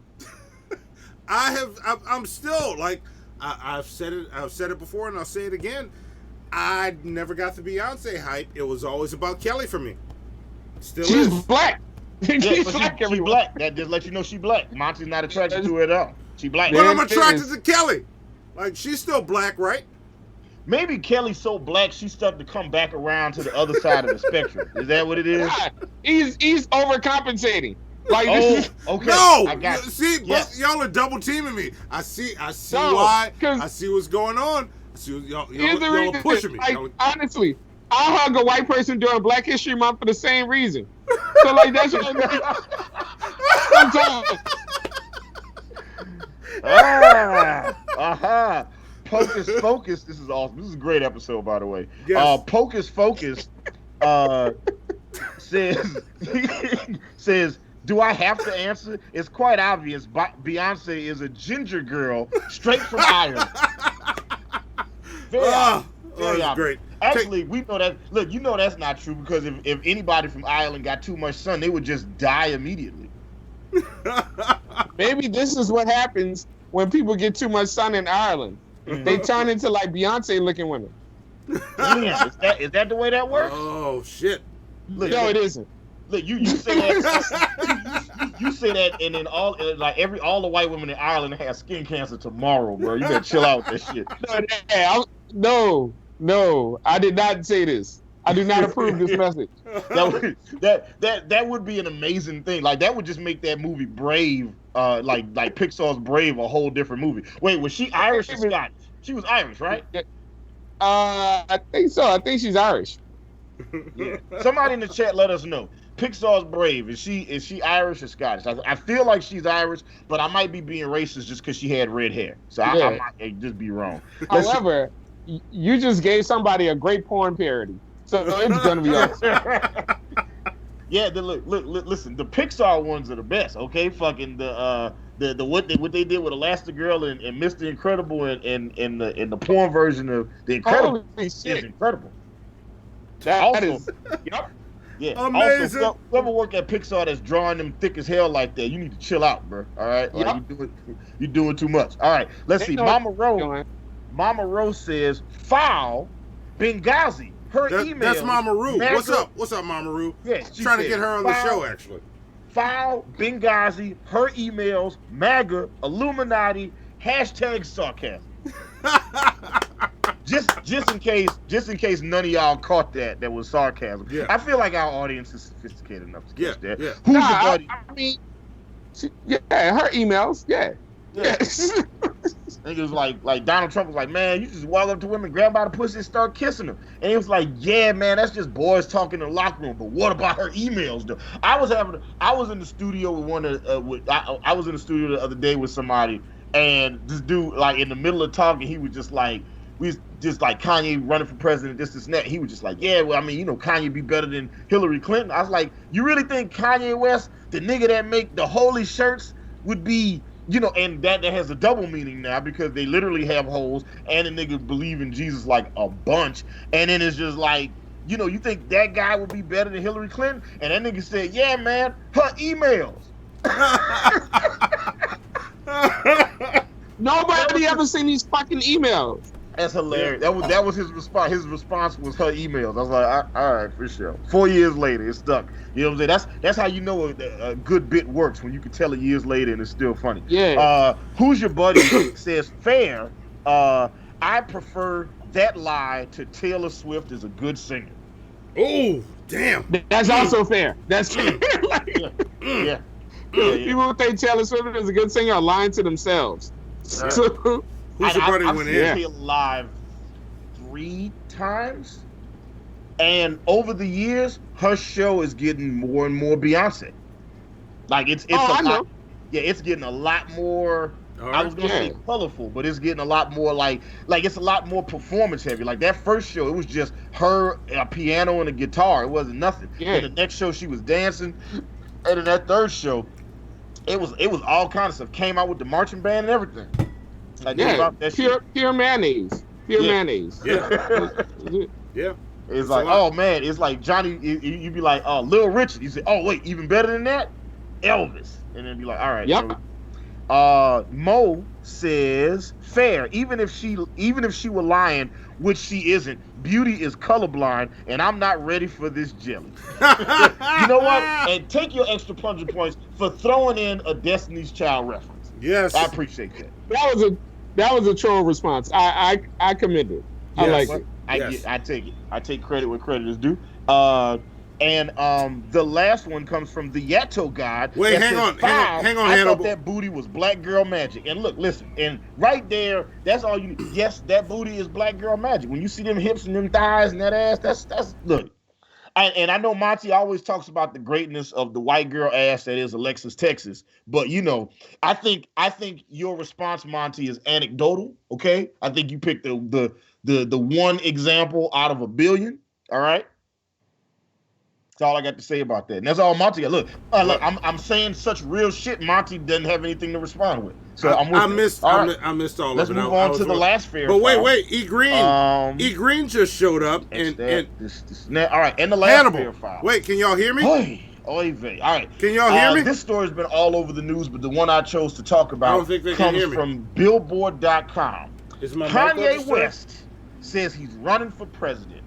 I'm still like, I've said it before and I'll say it again. I never got the Beyonce hype. It was always about Kelly for me. Still She's is. black. She's black. She black. That just lets you know she black. Monty's not attracted to her at all. She black. But I'm attracted to Kelly. Like, she's still black, right? Maybe Kelly's so black she's starting to come back around to the other side of the spectrum. Is that what it is? God, he's overcompensating. Like, okay. No, I got see, yes. y'all are double teaming me. I see No, why. I see what's going on. I see y'all are pushing me. Like, honestly, I hug a white person during Black History Month for the same reason. So, like, that's what I mean. Sometimes. Pocus Focus. This is awesome. This is a great episode, by the way. Yes. Pocus Focus says, do I have to answer? It's quite obvious. Beyonce is a ginger girl straight from Ireland. Very obvious. Great. Actually, we know that. Look, you know that's not true, because if anybody from Ireland got too much sun, they would just die immediately. Maybe this is what happens when people get too much sun in Ireland. They turn into like Beyonce looking women. Yeah, is that the way that works? Oh shit! Look, no, it isn't. Look, you say that. you say that, and then all the white women in Ireland have skin cancer tomorrow, bro. You better chill out with that shit. No, I did not say this. I do not approve this message. That would be an amazing thing. Like, that would just make that movie Brave, like Pixar's Brave, a whole different movie. Wait, was she Irish or Scottish? She was Irish, right? I think so. I think she's Irish. Yeah. Somebody in the chat let us know. Pixar's Brave, is she Irish or Scottish? I feel like she's Irish, but I might be being racist just because she had red hair. So I might just be wrong. However, you just gave somebody a great porn parody. So it's gonna be awesome. Yeah, look, listen. The Pixar ones are the best. Okay, fucking the what they did with Elastigirl and Mr. Incredible and the porn version of the Incredible is incredible. That is. Yep. Yeah. Amazing. Also, whoever work at Pixar that's drawing them thick as hell like that, you need to chill out, bro. All right. Like, you're doing too much. All right. Let's see. Mama Rose says foul Benghazi. Her email. That's Mama Roo. What's up? What's up, Mama Roo? Yeah, trying to get her on the show, actually. Foul Benghazi. Her emails. MAGA. Illuminati. #sarcasm. just in case none of y'all caught that was sarcasm. Yeah. I feel like our audience is sophisticated enough to catch that. Yeah. Who's your buddy? I mean, her emails. Yeah. Niggas like Donald Trump was like, man, you just walk up to women, grab by the pussy, and start kissing them. And he was like, yeah, man, that's just boys talking in the locker room. But what about her emails, though? I was in the studio with I was in the studio the other day with somebody, and this dude, like, in the middle of talking, he was just like, we was just like Kanye running for president, this and that. He was just like, yeah, well, I mean, Kanye be better than Hillary Clinton. I was like, you really think Kanye West, the nigga that make the holy shirts, would be, and that has a double meaning now because they literally have holes, and the nigga believe in Jesus like a bunch, and then it's just like, you think that guy would be better than Hillary Clinton? And that nigga said, yeah, man, her emails. Nobody ever seen these fucking emails. That's hilarious. That was his response. His response was her emails. I was like, all right, for sure. 4 years later, it's stuck. You know what I'm saying? That's how you know a good bit works, when you can tell it years later and it's still funny. Yeah. Who's your buddy says fair. I prefer that lie to Taylor Swift is a good singer. Oh, damn. That's also fair. That's fair. Yeah. People think Taylor Swift is a good singer are lying to themselves. Yeah. So, who's your buddy I've went seen in? Taylor live 3 times, and over the years, her show is getting more and more Beyonce. Like it's I a know. lot. Yeah, it's getting a lot more. I was gonna say colorful, but it's getting a lot more like it's a lot more performance heavy. Like that first show, it was just her, a piano and a guitar. It wasn't nothing. Yeah. And the next show, she was dancing, and then that third show, it was all kinds of stuff. Came out with the marching band and everything. Like, pure mayonnaise. Pure mayonnaise. Yeah. Yeah. It's like, oh man, it's like Johnny. You'd be like, oh, Lil Richard. You say, oh wait, even better than that, Elvis, and then be like, all right. Yep. Mo says fair. Even if she were lying, which she isn't. Beauty is colorblind, and I'm not ready for this jelly. You know what? And take your extra plunger points for throwing in a Destiny's Child reference. Yes, I appreciate that. That was a troll response. I commend it. I like it. I take it. I take credit where credit is due. And the last one comes from the Yato God. Wait, hang on, I Hannibal. thought that booty was black girl magic. And look, listen, and right there, that's all you need. Yes, that booty is black girl magic. When you see them hips and them thighs and that ass, that's look. And I know Monty always talks about the greatness of the white girl ass that is Alexis, Texas. But I think your response, Monty, is anecdotal. Okay, I think you picked the one example out of a billion. All right. That's all I got to say about that. And that's all Monty got. Look, I'm saying such real shit. Monty doesn't have anything to respond with. So I missed all of it. Let's move on to the last fair. But wait, E Green. E Green just showed up and all right, and the last Hannibal. fair file. Wait, can y'all hear me? All right. Can y'all hear me? This story's been all over the news, but the one I chose to talk about I don't think they can comes hear me. from Billboard.com. Is my mic Kanye registered? West says he's running for president,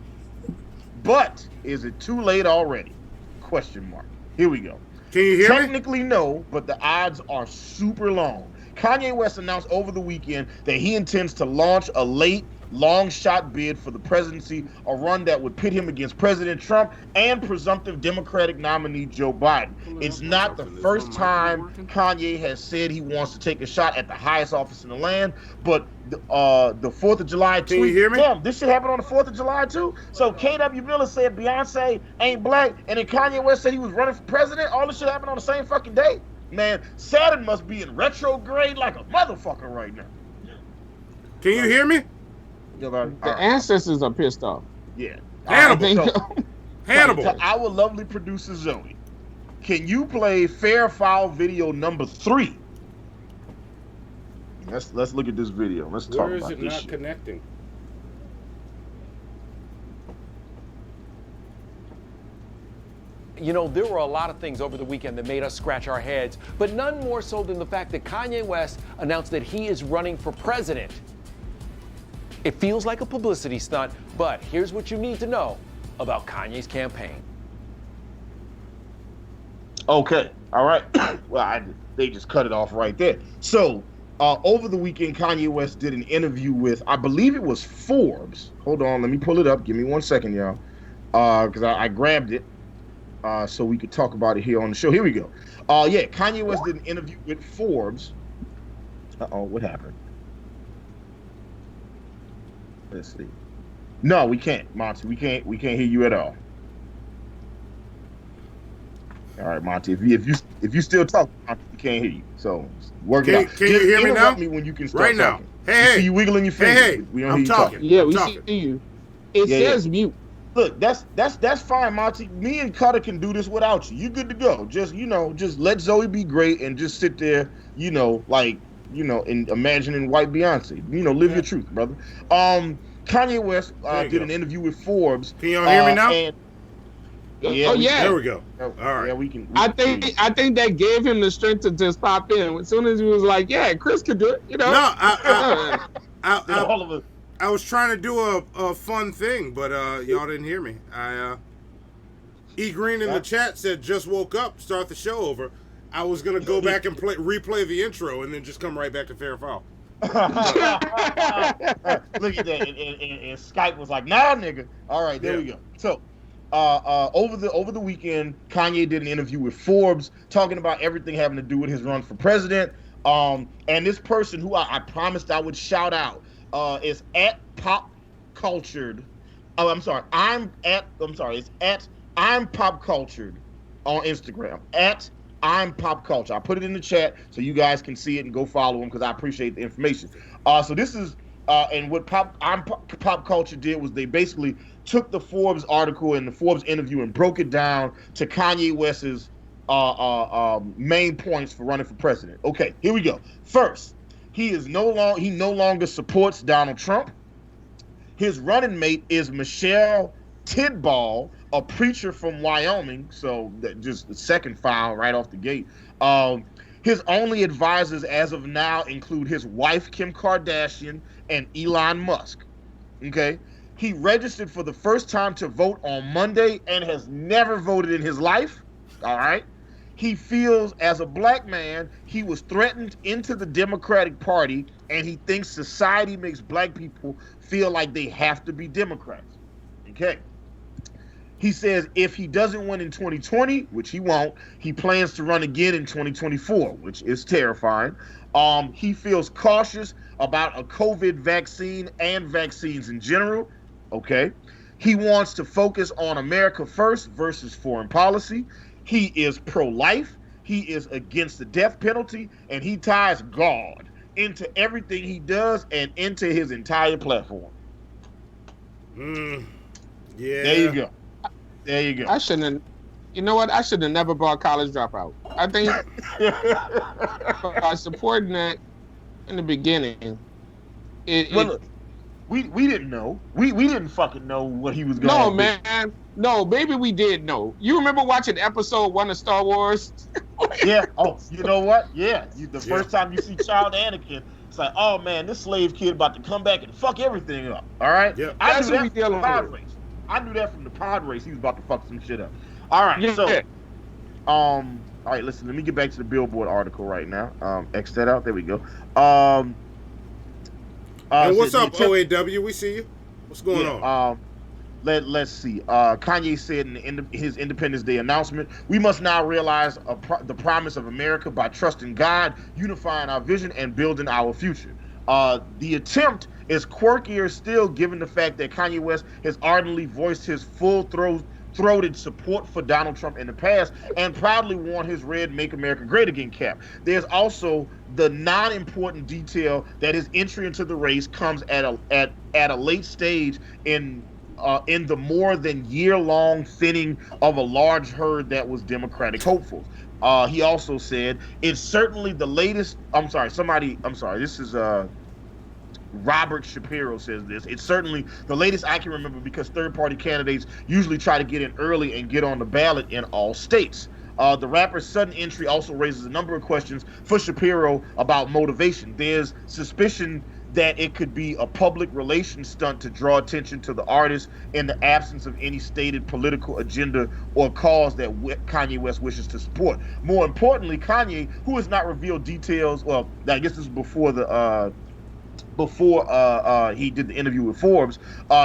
but is it too late already? Question mark. Here we go. Can you hear me? Technically, no, but the odds are super long. Kanye West announced over the weekend that he intends to launch a late, long-shot bid for the presidency, a run that would pit him against President Trump and presumptive Democratic nominee Joe Biden. It's not the first time Kanye has said he wants to take a shot at the highest office in the land, but the 4th of July tweet. Can you hear me? Damn, this shit happened on the 4th of July too? So KW Miller said Beyonce ain't black, and then Kanye West said he was running for president. All this shit happened on the same fucking day? Man, Saturn must be in retrograde like a motherfucker right now. Can you hear me? The ancestors are pissed off. Yeah. Hannibal. Hannibal. To our lovely producer Zoe, can you play Fair Foul video number 3? Let's look at this video. Let's talk Where is about it this not shit. connecting? You know, there were a lot of things over the weekend that made us scratch our heads, but none more so than the fact that Kanye West announced that he is running for president. It feels like a publicity stunt, but here's what you need to know about Kanye's campaign. Okay, all right. Well, they just cut it off right there. So, over the weekend, Kanye West did an interview with, I believe it was Forbes. Hold on, let me pull it up. Give me 1 second, y'all. Because I grabbed it so we could talk about it here on the show. Here we go. Yeah, Kanye West did an interview with Forbes. Uh-oh, what happened? Let's see. No, we can't, Monty. We can't hear you at all. All right, Monty. If you still talk, Monty, we can't hear you. So work it out. Can you hear me now? Me when you can start right now. talking. Hey, see you wiggling your finger. Hey, We don't I'm hear you talking. Yeah, I'm we talking. see you. It says mute. Look, that's fine, Monty. Me and Cutter can do this without you. You good to go. Just just let Zoe be great and just sit there, and imagining white Beyonce. Live your truth, brother. Kanye West did an interview with Forbes. Can y'all hear me now? There we go. All right. Yeah, we can. I think that gave him the strength to just pop in. As soon as he was like, "Yeah, Chris could do it," No, all of us. I was trying to do a fun thing, but y'all didn't hear me. E Green in the chat said just woke up, start the show over. I was gonna go back and replay the intro and then just come right back to fair foul. Look at that, and Skype was like, "Nah, nigga." All right, there we go. So, over the weekend, Kanye did an interview with Forbes talking about everything having to do with his run for president. And this person who I promised I would shout out is at Pop Cultured. Oh, I'm sorry. It's at I'm Pop Cultured on Instagram. At I'm Pop Culture. I put it in the chat so you guys can see it and go follow him because I appreciate the information. So this is and what Pop Culture did was they basically took the Forbes article and the Forbes interview and broke it down to Kanye West's main points for running for president. Okay, here we go. First, he no longer supports Donald Trump. His running mate is Michelle Tidball, a preacher from Wyoming. So that just the second file right off the gate. His only advisors as of now include his wife Kim Kardashian and Elon Musk. Okay. He registered for the first time to vote on Monday and has never voted in his life. All right. He feels as a black man, he was threatened into the Democratic Party, and he thinks society makes black people feel like they have to be Democrats. Okay. He says if he doesn't win in 2020, which he won't, he plans to run again in 2024, which is terrifying. He feels cautious about a COVID vaccine and vaccines in general. Okay. He wants to focus on America first versus foreign policy. He is pro-life. He is against the death penalty, and he ties God into everything he does and into his entire platform. Yeah. There you go. There you go. I shouldn't have. You know what? I should have never brought College Dropout. I think by supporting that in the beginning, we didn't know. We didn't fucking know what he was going to do. No, man. No, maybe we did know. You remember watching episode 1 of Star Wars? Yeah. Oh, you know what? Yeah. The first time you see Child Anakin, it's like, oh man, this slave kid about to come back and fuck everything up. All right. Yeah. I knew that from the pod race. I knew that from the pod race. He was about to fuck some shit up. All right. Yeah. So, all right. Listen, let me get back to the Billboard article right now. X that out. There we go. And what's up, OAW? We see you. What's going on? Let's see. Kanye said in his Independence Day announcement, "We must now realize the promise of America by trusting God, unifying our vision, and building our future." The attempt is quirkier still, given the fact that Kanye West has ardently voiced his full-throated support for Donald Trump in the past and proudly worn his red "Make America Great Again" cap. There's also the non-important detail that his entry into the race comes at a late stage in the more than year-long thinning of a large herd that was Democratic hopefuls. He also said, "It's certainly the latest." This is Robert Shapiro says this. "It's certainly the latest I can remember because third-party candidates usually try to get in early and get on the ballot in all states." The rapper's sudden entry also raises a number of questions for Shapiro about motivation. There's suspicion that it could be a public relations stunt to draw attention to the artist in the absence of any stated political agenda or cause that Kanye West wishes to support. More importantly, Kanye, who has not revealed details, well, I guess this is before he did the interview with Forbes,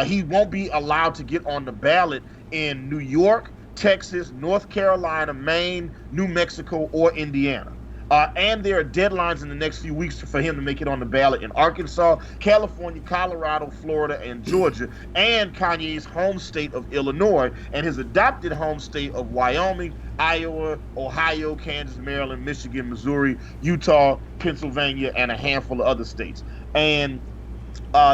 he won't be allowed to get on the ballot in New York, Texas, North Carolina, Maine, New Mexico, or Indiana. And there are deadlines in the next few weeks for him to make it on the ballot in Arkansas, California, Colorado, Florida, and Georgia, and Kanye's home state of Illinois, and his adopted home state of Wyoming, Iowa, Ohio, Kansas, Maryland, Michigan, Missouri, Utah, Pennsylvania, and a handful of other states. And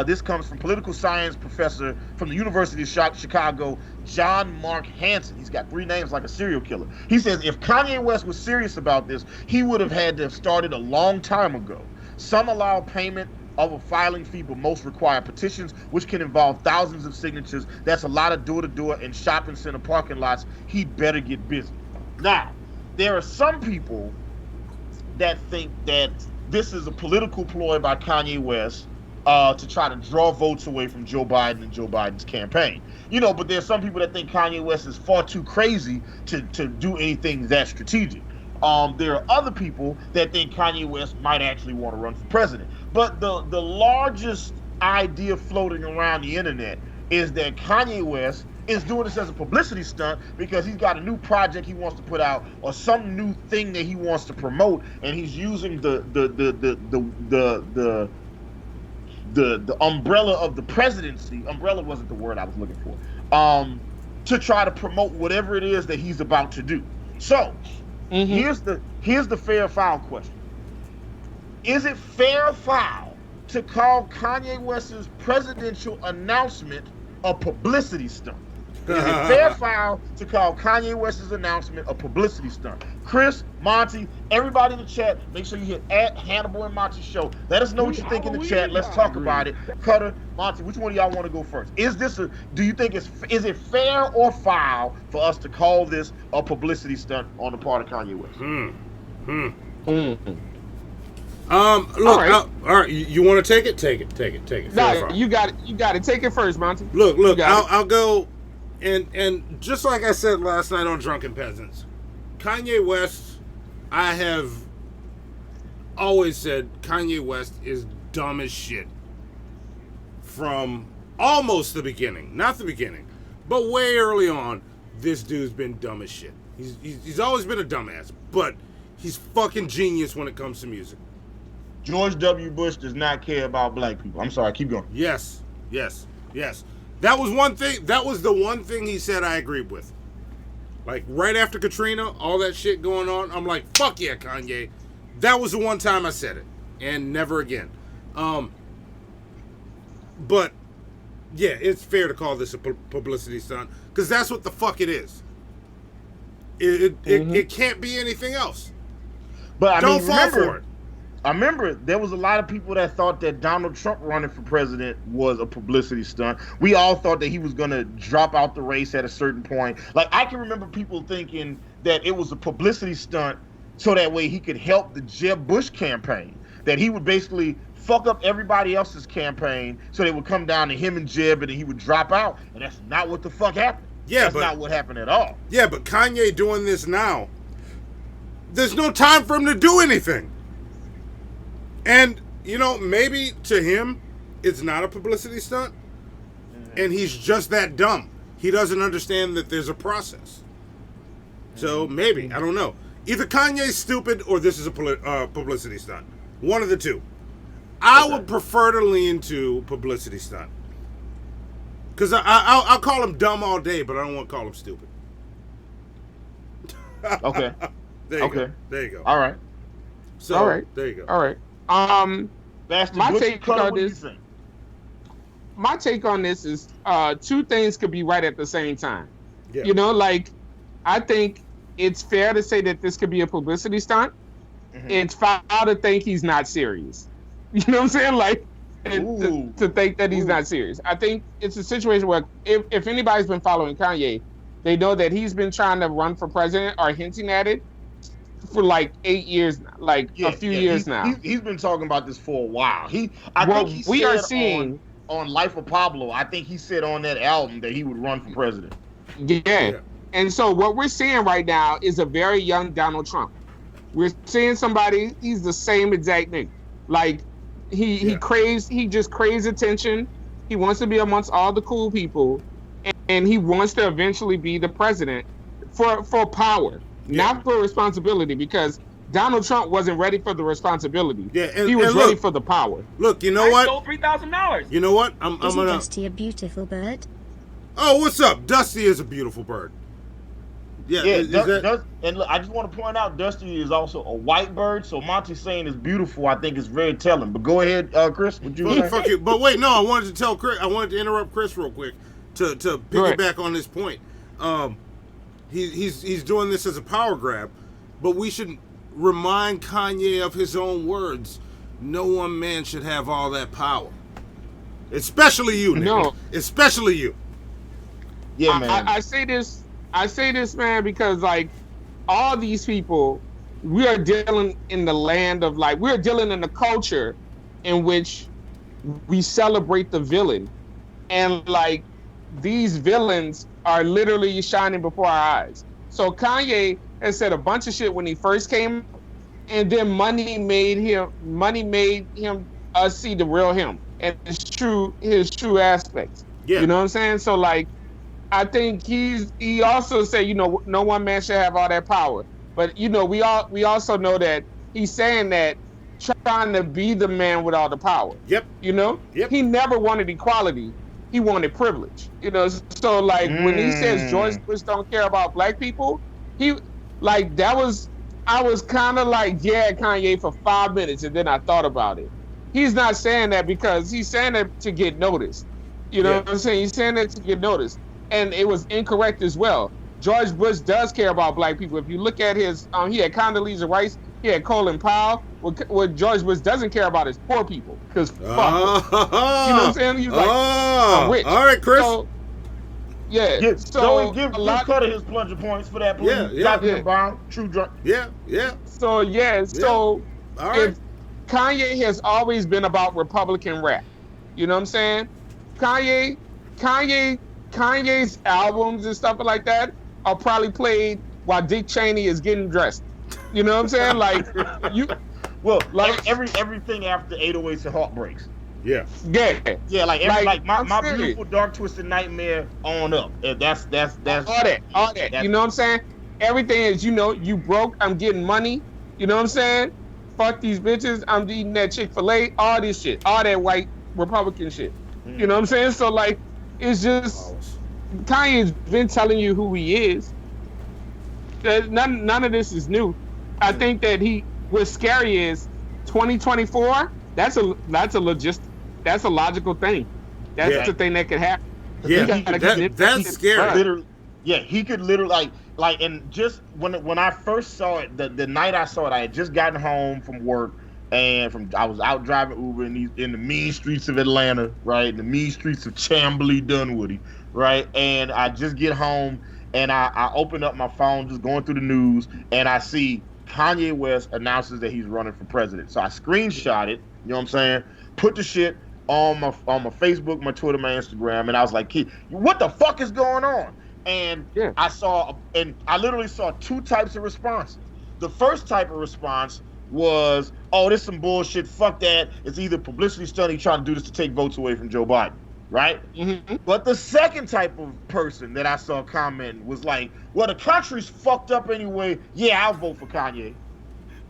this comes from political science professor from the University of Chicago, John Mark Hansen. He's got 3 names like a serial killer. He says if Kanye West was serious about this, he would have had to have started a long time ago. Some allow payment of a filing fee, but most require petitions, which can involve thousands of signatures. That's a lot of door-to-door and shopping center parking lots. He'd better get busy. Now, there are some people that think that this is a political ploy by Kanye West to try to draw votes away from Joe Biden and Joe Biden's campaign. But there's some people that think Kanye West is far too crazy to do anything that strategic. There are other people that think Kanye West might actually want to run for president. But the largest idea floating around the internet is that Kanye West is doing this as a publicity stunt because he's got a new project he wants to put out or some new thing that he wants to promote, and he's using the umbrella of the presidency. Umbrella wasn't the word I was looking for. To try to promote whatever it is that he's about to do. So here's the fair foul question. Is it fair foul to call Kanye West's presidential announcement a publicity stunt? Is it fair foul to call Kanye West's announcement a publicity stunt? Chris, Monty, everybody in the chat, make sure you hit @Hannibal and Monty Show. Let us know what you think in the chat. Let's talk about it. Cutter, Monty, which one of y'all want to go first? Is it fair or foul for us to call this a publicity stunt on the part of Kanye West? Look, all right. You want to take it? Take it. No, you got it. You got it. Take it first, Monty. Look. I'll go. And just like I said last night on Drunken Peasants, Kanye West, I have always said Kanye West is dumb as shit. From almost the beginning. Not the beginning, but way early on, this dude's been dumb as shit. He's always been a dumbass, but he's fucking genius when it comes to music. George W. Bush does not care about black people. I'm sorry, keep going. Yes. That was one thing. That was the one thing he said I agreed with. Like right after Katrina, all that shit going on, I'm like, fuck yeah, Kanye. That was the one time I said it, and never again. But yeah, it's fair to call this a publicity stunt because that's what the fuck it is. It can't be anything else. But don't fall for it. I remember there was a lot of people that thought that Donald Trump running for president was a publicity stunt. We all thought that he was going to drop out the race at a certain point. Like, I can remember people thinking that it was a publicity stunt so that way he could help the Jeb Bush campaign, that he would basically fuck up everybody else's campaign so they would come down to him and Jeb and then he would drop out. And that's not what the fuck happened. That's not what happened at all. Yeah, but Kanye doing this now, there's no time for him to do anything. And, maybe to him, it's not a publicity stunt. And he's just that dumb. He doesn't understand that there's a process. So maybe, I don't know. Either Kanye's stupid or this is a publicity stunt. One of the two. I would prefer to lean to publicity stunt. Because I'll call him dumb all day, but I don't want to call him stupid. Okay. There you go. All right. So, all right. There you go. All right. My take on this is two things could be right at the same time. Yeah. I think it's fair to say that this could be a publicity stunt. It's foul to think he's not serious. You know what I'm saying? To think that he's not serious. I think it's a situation where if anybody's been following Kanye, they know that he's been trying to run for president or hinting at it for 8 years now, a few years now. He's been talking about this for a while. On Life of Pablo, I think he said on that album that he would run for president. Yeah. And so what we're seeing right now is a very young Donald Trump. We're seeing somebody, he's the same exact nigga. He just craves attention. He wants to be amongst all the cool people, and he wants to eventually be the president for power. Not for responsibility, because Donald Trump wasn't ready for the responsibility. Yeah, and, he was and ready look, for the power. Look, you know I what? stole $3,000. You know what? I'm Isn't gonna. Dusty a beautiful bird? Oh, what's up? Dusty is a beautiful bird. Yeah, is that... and look, I just want to point out, Dusty is also a white bird. So Monty saying is beautiful. I think is very telling. But go ahead, Chris. What you saying? Fuck you. But wait, no, I wanted to tell Chris. I wanted to interrupt Chris real quick to piggyback on this point. He's doing this as a power grab, but we should remind Kanye of his own words. No one man should have all that power, especially you, nigga. No, especially you. Yeah, man. I say this, man, because like all these people, we are dealing in the land of like we're dealing in a culture in which we celebrate the villain, and like these villains are literally shining before our eyes. So Kanye has said a bunch of shit when he first came, and then money made him see the real him and his true aspects. Yeah. You know what I'm saying? So like I think he also said, you know, no one man should have all that power. But you know, we also know that he's saying that trying to be the man with all the power. Yep. You know? Yep. He never wanted equality. He wanted privilege. You know, so like when he says George Bush don't care about black people, he like that was I was kind of like, yeah, Kanye for 5 minutes, and then I thought about it. He's not saying that because he's saying that to get noticed. You know what I'm saying? He's saying that to get noticed. And it was incorrect as well. George Bush does care about black people. If you look at his, he had Condoleezza Rice, he had Colin Powell. What George Bush doesn't care about is poor people. Because fuck, you know what I'm saying? He's like, I'm rich. All right, Chris. So, yeah. So give Cutter his plunger points for that, please. Yeah. True drunk. Yeah. So all right. If Kanye has always been about Republican rap. You know what I'm saying? Kanye's albums and stuff like that are probably played while Dick Cheney is getting dressed. You know what I'm saying? Like you. Well, like everything after 808s and Heartbreaks. Yeah. Yeah, like my beautiful dark twisted nightmare on up. That's all that. You know what I'm saying? Everything is, you know, you broke, I'm getting money. You know what I'm saying? Fuck these bitches, I'm eating that Chick-fil-A, all this shit, all that white Republican shit. You know what I'm saying? So like, it's just Kanye's been telling you who he is. None of this is new. I think that what's scary is 2024. That's a logical thing. That's the thing that could happen. Yeah, that's scary. Literally, yeah, he could literally like, and just when I first saw it, the night I saw it, I had just gotten home from work, and I was out driving Uber in the mean streets of Atlanta, right, in the mean streets of Chamblee, Dunwoody, right, and I just get home, and I open up my phone, just going through the news, and I see Kanye West announces that he's running for president. So I screenshot it, you know what I'm saying? Put the shit on my Facebook, my Twitter, my Instagram, and I was like, what the fuck is going on? And I literally saw two types of responses. The first type of response was, oh, this some bullshit, fuck that. It's either publicity stunt, trying to do this to take votes away from Joe Biden, right? Mm-hmm. But the second type of person that I saw comment was like, well, the country's fucked up anyway. Yeah, I'll vote for Kanye.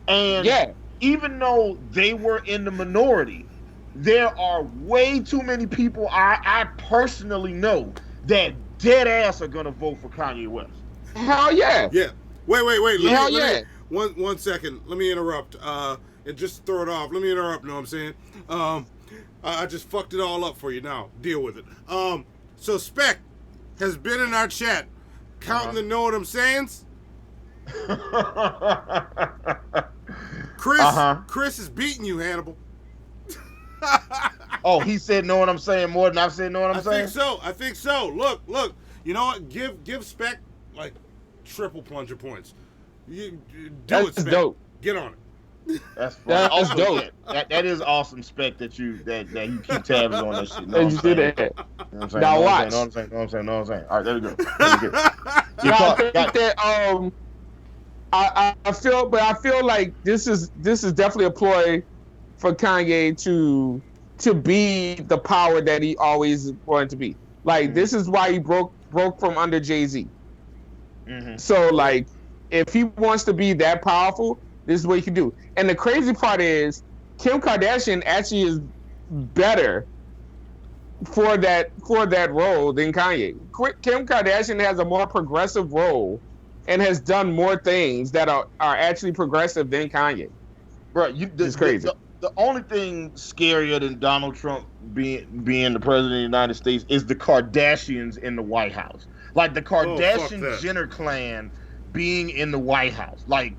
And even though they were in the minority, there are way too many people I personally know that dead ass are gonna vote for Kanye West. Hell yeah. Yeah. Wait. Hell yeah. One second. Let me interrupt. And just throw it off. Let me interrupt. Know what I'm saying? I just fucked it all up for you. Now deal with it. So Spec has been in our chat, counting the know what I'm sayings. Chris is beating you, Hannibal. Oh, he said know what I'm saying more than I've said know what I'm saying? I think so. Look. You know what? Give Spec like triple plunger points. That's Spec. Dope. Get on it. That's also dope. That is awesome, Spec, that you keep tabs on that shit. You did that. Now watch. Know what I'm saying. All right, there we go. I feel like this is definitely a ploy for Kanye to be the power that he always wanted to be. Like this is why he broke from under Jay-Z. Mm-hmm. So like, if he wants to be that powerful, This is what you can do. And the crazy part is, Kim Kardashian actually is better for that role than Kanye. Kim Kardashian has a more progressive role and has done more things that are actually progressive than Kanye. Bro, it's crazy. The only thing scarier than Donald Trump being the president of the United States is the Kardashians in the White House. Like the Kardashian Jenner clan being in the White House. Like,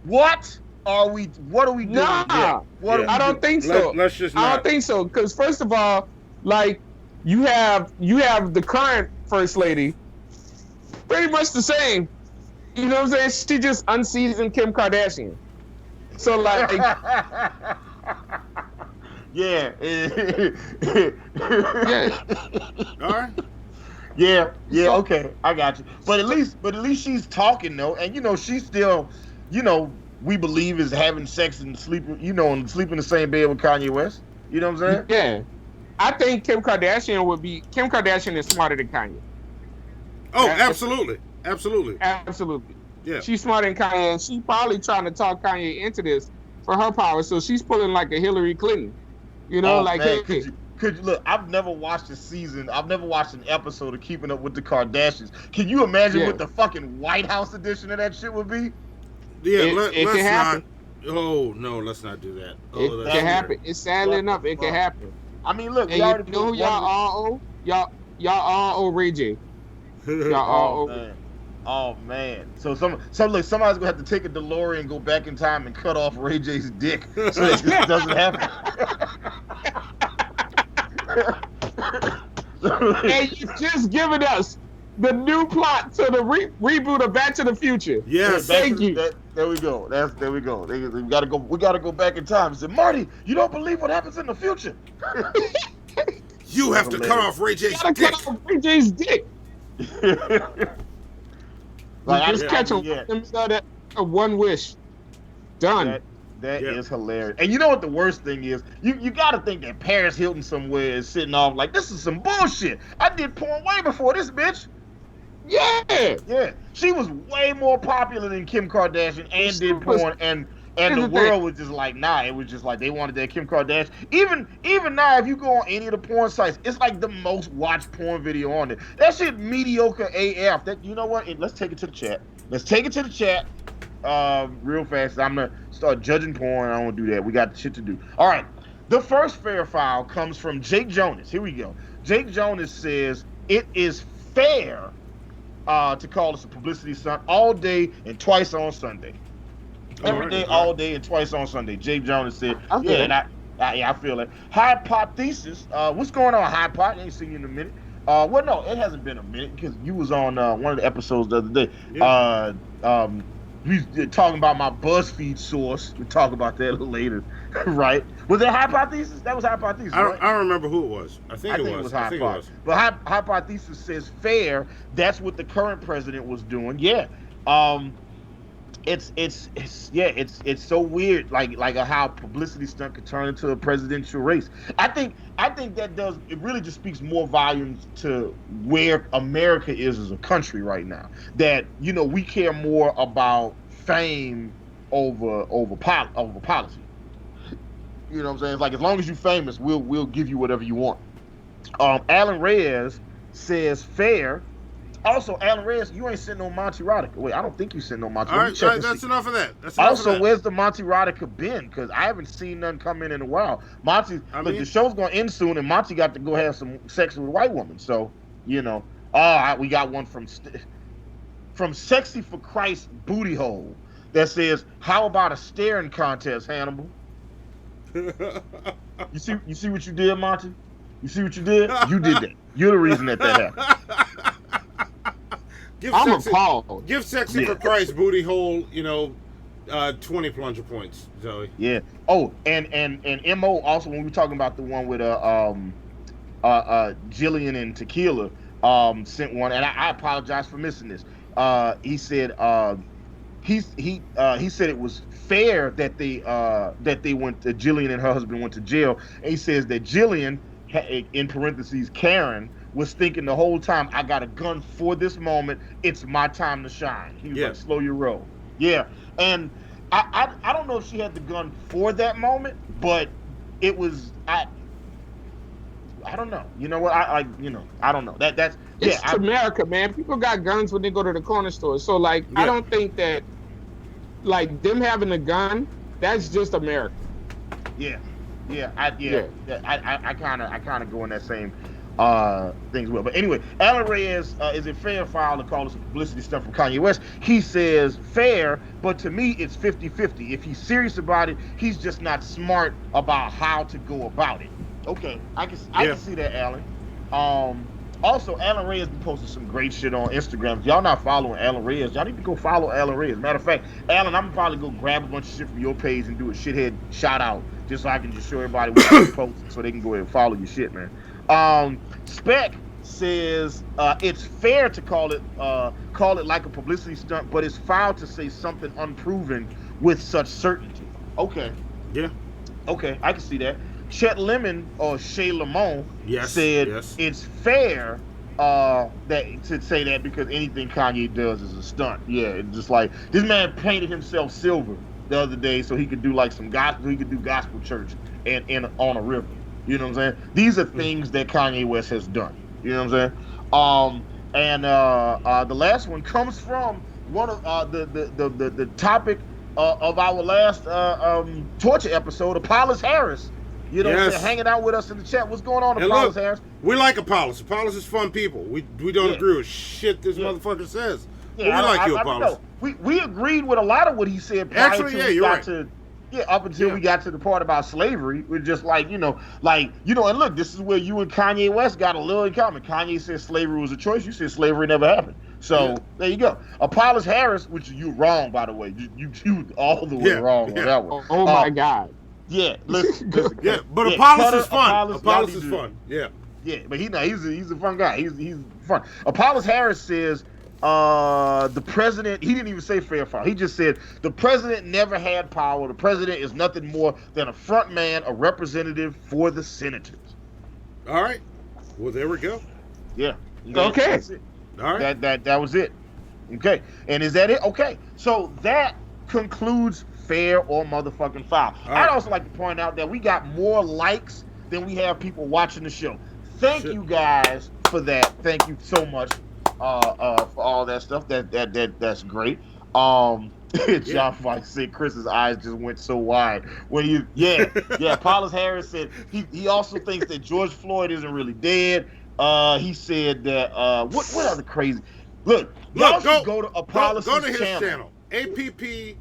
what are we doing? Nah, I don't think so. Let's just I don't think so, because first of all, like you have the current first lady, pretty much the same. You know what I'm saying? She just unseasoned Kim Kardashian. So like, yeah. All right. Yeah, okay, I got you. But at least she's talking though, and she's still, we believe is having sex and sleeping, and sleeping in the same bed with Kanye West. You know what I'm saying? Yeah. I think Kim Kardashian is smarter than Kanye. Oh, absolutely. Absolutely. Yeah. She's smarter than Kanye, and she's probably trying to talk Kanye into this for her power. So she's pulling like a Hillary Clinton. Man, could you look? I've never watched a season. I've never watched an episode of Keeping Up with the Kardashians. Can you imagine what the fucking White House edition of that shit would be? Yeah, it can happen. Oh no, let's not do that. It can happen. It's sadly enough, it can happen. I mean, look, and you know who y'all all owe? Y'all all owe Ray J. Y'all all owe. Oh man! So somebody's gonna have to take a DeLorean and go back in time and cut off Ray J's dick so that this doesn't happen. And you've just given us the new plot to the reboot of Back to the Future. Yes, thank you. There we go. There we go. We gotta go back in time and say, Marty, you don't believe what happens in the future. You have to cut off Ray J's dick. Cut off Ray J's dick. Just catch a one wish. Done. That is hilarious. And you know what the worst thing is? You got to think that Paris Hilton somewhere is sitting off like, this is some bullshit. I did porn way before this bitch. Yeah. She was way more popular than Kim Kardashian and did porn, and the world was just like, nah. It was just like they wanted that Kim Kardashian. Even now, if you go on any of the porn sites, it's like the most watched porn video on it. That shit mediocre AF. You know what? Let's take it to the chat. Real fast. I'm gonna start judging porn. I don't want to do that. We got shit to do. All right. The first fair file comes from Jake Jonas. Here we go. Jake Jonas says it is fair to call us a publicity stunt all day and twice on Sunday. Every day, all day, and twice on Sunday. Jake Jonas said, I feel it. Hypothesis. What's going on, Hypot? I ain't seen you in a minute. Well, no, it hasn't been a minute because you was on one of the episodes the other day. Yeah. We talking about my BuzzFeed source. We'll talk about that a little later, right? Was that Hypothesis? That was Hypothesis, right? I don't remember who it was. I think it was Hypothesis. But Hypothesis says fair. That's what the current president was doing. Yeah. It's so weird, like how publicity stunt could turn into a presidential race. I think it really just speaks more volumes to where America is as a country right now. That we care more about fame over policy. You know what I'm saying? It's like, as long as you're famous, we'll give you whatever you want. Alan Reyes says fair. Also, Alan Reyes, you ain't sitting on Monty Rodica. Wait, I don't think you sitting on Monty. All right, that's enough of that. Where's the Monty Rodica been? Because I haven't seen none come in a while. The show's going to end soon, and Monty got to go have some sex with a white woman. So, we got one from Sexy for Christ Booty Hole that says, how about a staring contest, Hannibal? You see what you did, Monty? You see what you did? You did that. You're the reason that happened. Give Sexy for Christ Booty Hole, 20 plunger points, Zoe. Yeah. Oh, and Mo also, when we were talking about the one with Jillian and Tequila, sent one, and I apologize for missing this. He said he said it was fair that they Jillian and her husband went to jail, and he says that Jillian, in parentheses Karen, was thinking the whole time, I got a gun for this moment. It's my time to shine. He was like, slow your roll. Yeah, and I don't know if she had the gun for that moment, but it was I don't know. You know what? I don't know. That's It's America, man. People got guns when they go to the corner store. So like, I don't think that like them having a gun, that's just America. I kind of go in that same thing as well. But anyway, Alan Reyes, is it fair for all to call this publicity stuff from Kanye West? He says fair, but to me it's 50-50. If he's serious about it, he's just not smart about how to go about it. Okay, I can see that, Alan. Also, Alan Reyes been posting some great shit on Instagram. If y'all not following Alan Reyes, y'all need to go follow Alan Reyes. Matter of fact, Alan, I'm probably go grab a bunch of shit from your page and do a shithead shout out, just so I can just show everybody what you post, so they can go ahead and follow your shit, man. Spec says it's fair to call it like a publicity stunt, but it's foul to say something unproven with such certainty. Okay. Yeah. Okay, I can see that. Chet Lemon or Shay Lamont said it's fair to say that because anything Kanye does is a stunt. Yeah, it's just like this man painted himself silver the other day so he could do like some gospel. He could do gospel church and on a river. You know what I'm saying? These are things that Kanye West has done. You know what I'm saying? The last one comes from one of the topic of our last torture episode, Apollos Harris. You know what I'm saying? Hanging out with us in the chat. What's going on, Apollos Harris? We like Apollos. Apollos is fun people. We don't agree with shit this motherfucker says. But we like you, Apollos. We agreed with a lot of what he said prior up until we got to the part about slavery. We're just like, and look, this is where you and Kanye West got a little in common. Kanye said slavery was a choice. You said slavery never happened. So there you go. Apollos Harris, which you wrong, by the way. You all the way wrong on that one. Oh my God. Yeah, listen. But Apollos is fun. Apollos is fun. Yeah, but he's a fun guy. He's fun. Apollos Harris says the president. He didn't even say fair foul. He just said the president never had power. The president is nothing more than a front man, a representative for the senators. All right. Well, there we go. Yeah. Okay. That's it. All right. That was it. Okay. And is that it? Okay. So that concludes fair or motherfucking foul. I'd also like to point out that we got more likes than we have people watching the show. Thank you guys for that. Thank you so much for all that stuff. That's great. John Fox said Chris's eyes just went so wide when Apollos Harris said he also thinks that George Floyd isn't really dead. He said that what other crazy look y'all should go to Apollos' go to his channel. ApplePodcasts.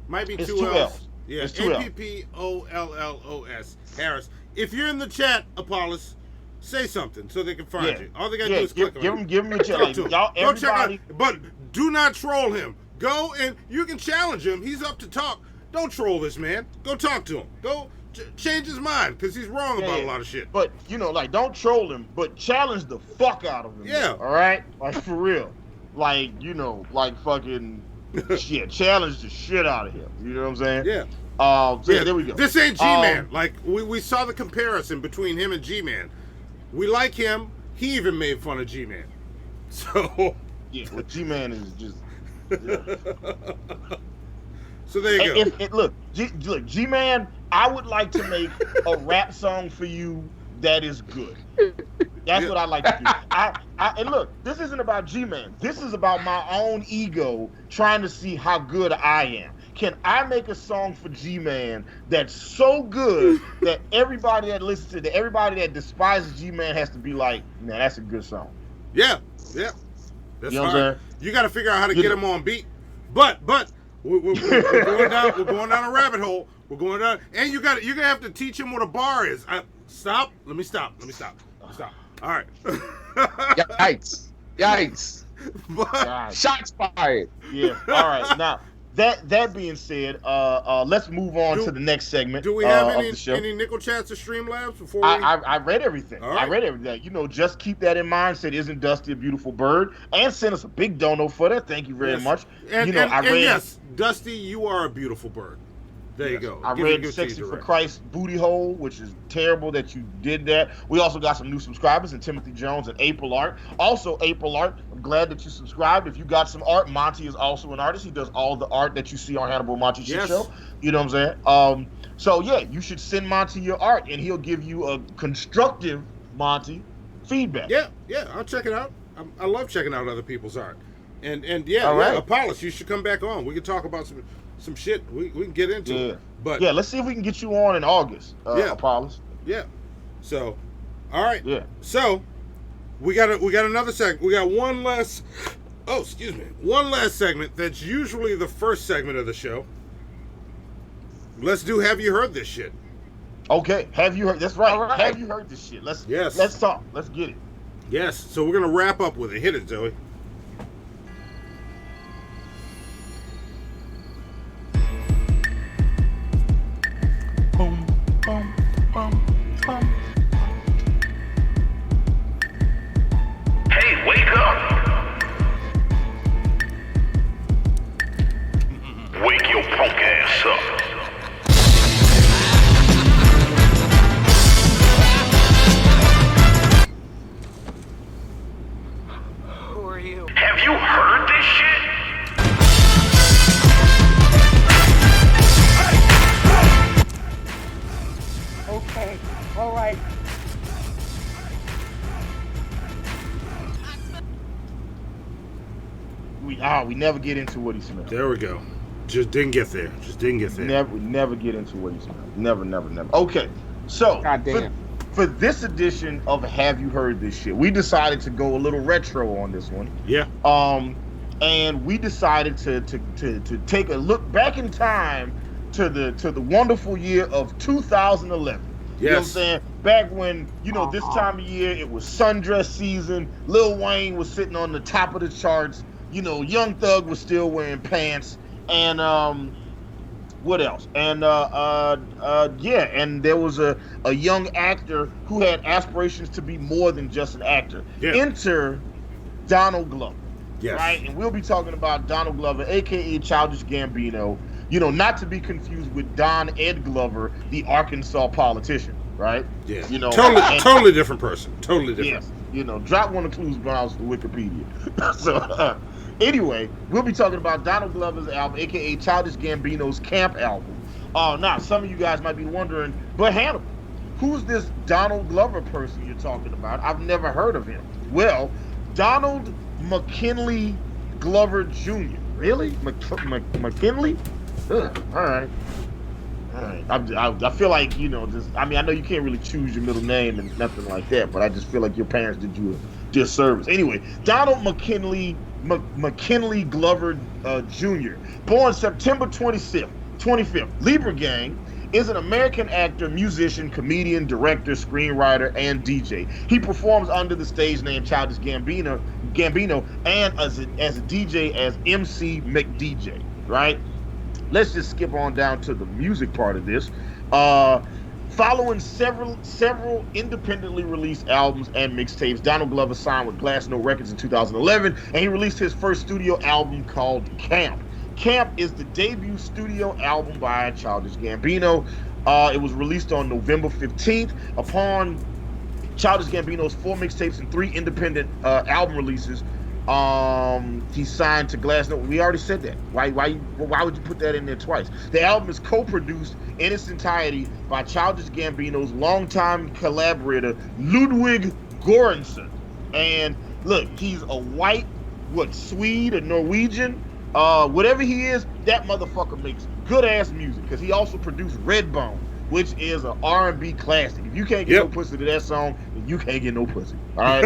Might be It's two two L's. L's. Yeah, It's two L's. ApplePodcasts. Harris. If you're in the chat, Apollos, say something so they can find you. All they gotta do is click on it. Give him your chat. Like, y'all, Go check everybody. out, but do not troll him. Go and you can challenge him. He's up to talk. Don't troll this man. Go talk to him. Go change his mind because he's wrong about a lot of shit. But don't troll him, but challenge the fuck out of him. Yeah. All right, like for real. Like fucking shit. Challenge the shit out of him. You know what I'm saying? Yeah. There we go. This ain't G-Man. Like we saw the comparison between him and G-Man. We like him. He even made fun of G-Man. So well, G-Man is just. Yeah. So there you go. Look, G-Man, I would like to make a rap song for you that is good. That's what I like to do. And look, this isn't about G-Man. This is about my own ego trying to see how good I am. Can I make a song for G-Man that's so good that everybody that listens to it, everybody that despises G-Man has to be like, man, that's a good song. Yeah. That's You know what I'm hard. You got to figure out how to get him on beat. But we're going down a rabbit hole. We're going down, and you're gonna have to teach him what a bar is. Stop. Let me stop. All right. Yikes. Shots fired. Yeah. All right. Now that being said, let's move on to the next segment. Do we have of the show. any nickel chats or Streamlabs before? I read everything. All right. I read everything. Just keep that in mind. Said, isn't Dusty a beautiful bird? And send us a big dono for that. Thank you very much. And yes, Dusty, you are a beautiful bird. There you go. I Give you a read good Sexy teaser, for right? Christ Booty Hole, which is terrible that you did that. We also got some new subscribers in Timothy Jones and April Art. Also, April Art, I'm glad that you subscribed. If you got some art, Monty is also an artist. He does all the art that you see on Hannibal Monty Shit Yes. Show. You know what I'm saying? So yeah, you should send Monty your art, and he'll give you a constructive Monty feedback. Yeah, I'll check it out. I love checking out other people's art. And yeah, All right. Apollos, you should come back on. We can talk about some shit we can get into. Yeah. But yeah, let's see if we can get you on in August, Yeah. Apollos. Yeah. So, all right. Yeah. So, we got another segment. We got one last segment that's usually the first segment of the show. Let's do Have You Heard This Shit? Okay, have you heard? That's right. All right. Have you heard this shit? Let's talk. Let's get it. Yes. So we're gonna wrap up with it. Hit it, Zoe. Boom, boom, boom, boom. Hey, wake up! Wake your punk ass up. Who are you? Have you heard this shit? Okay. All right. We never get into what he smelled. There we go. Just didn't get there. We never get into what he smelled. Never. Okay, so Goddamn. for this edition of Have You Heard This Shit, we decided to go a little retro on this one. Yeah. And we decided to take a look back in time to the wonderful year of 2011. You know what I'm Yes. saying? Back when, this time of year, it was sundress season. Lil Wayne was sitting on the top of the charts. Young Thug was still wearing pants. And what else? And and there was a young actor who had aspirations to be more than just an actor. Yeah. Enter Donald Glover. Yes. Right? And we'll be talking about Donald Glover, aka Childish Gambino, not to be confused with Don Ed Glover, the Arkansas politician, right? Yeah. Totally different person. Totally different. Yes. Drop one of Clues Browns for Wikipedia. So anyway, we'll be talking about Donald Glover's album, aka Childish Gambino's Camp album. Now some of you guys might be wondering, but Hannibal, who's this Donald Glover person you're talking about? I've never heard of him. Well, Donald McKinley Glover Jr. Really? McKinley? Ugh, all right. I feel like, I know you can't really choose your middle name and nothing like that, but I just feel like your parents did you a disservice. Anyway, Donald McKinley Glover Jr., born September 25th, Libra Gang, is an American actor, musician, comedian, director, screenwriter, and DJ. He performs under the stage name Childish Gambino, and as a DJ as MC McDJ, right? Let's just skip on down to the music part of this. Following several independently released albums and mixtapes, Donald Glover signed with Glass Note Records in 2011, and he released his first studio album called Camp. Camp is the debut studio album by Childish Gambino. It was released on November 15th. Upon Childish Gambino's 4 mixtapes and 3 independent album releases, he signed to Glass Note. We already said that. Why would you put that in there twice? The album is co-produced in its entirety by Childish Gambino's longtime collaborator Ludwig Göransson. And look, he's a white, Swede or Norwegian? Whatever he is, that motherfucker makes good ass music, because he also produced Redbone, which is an R&B classic. If you can't get no pussy to that song, then you can't get no pussy. All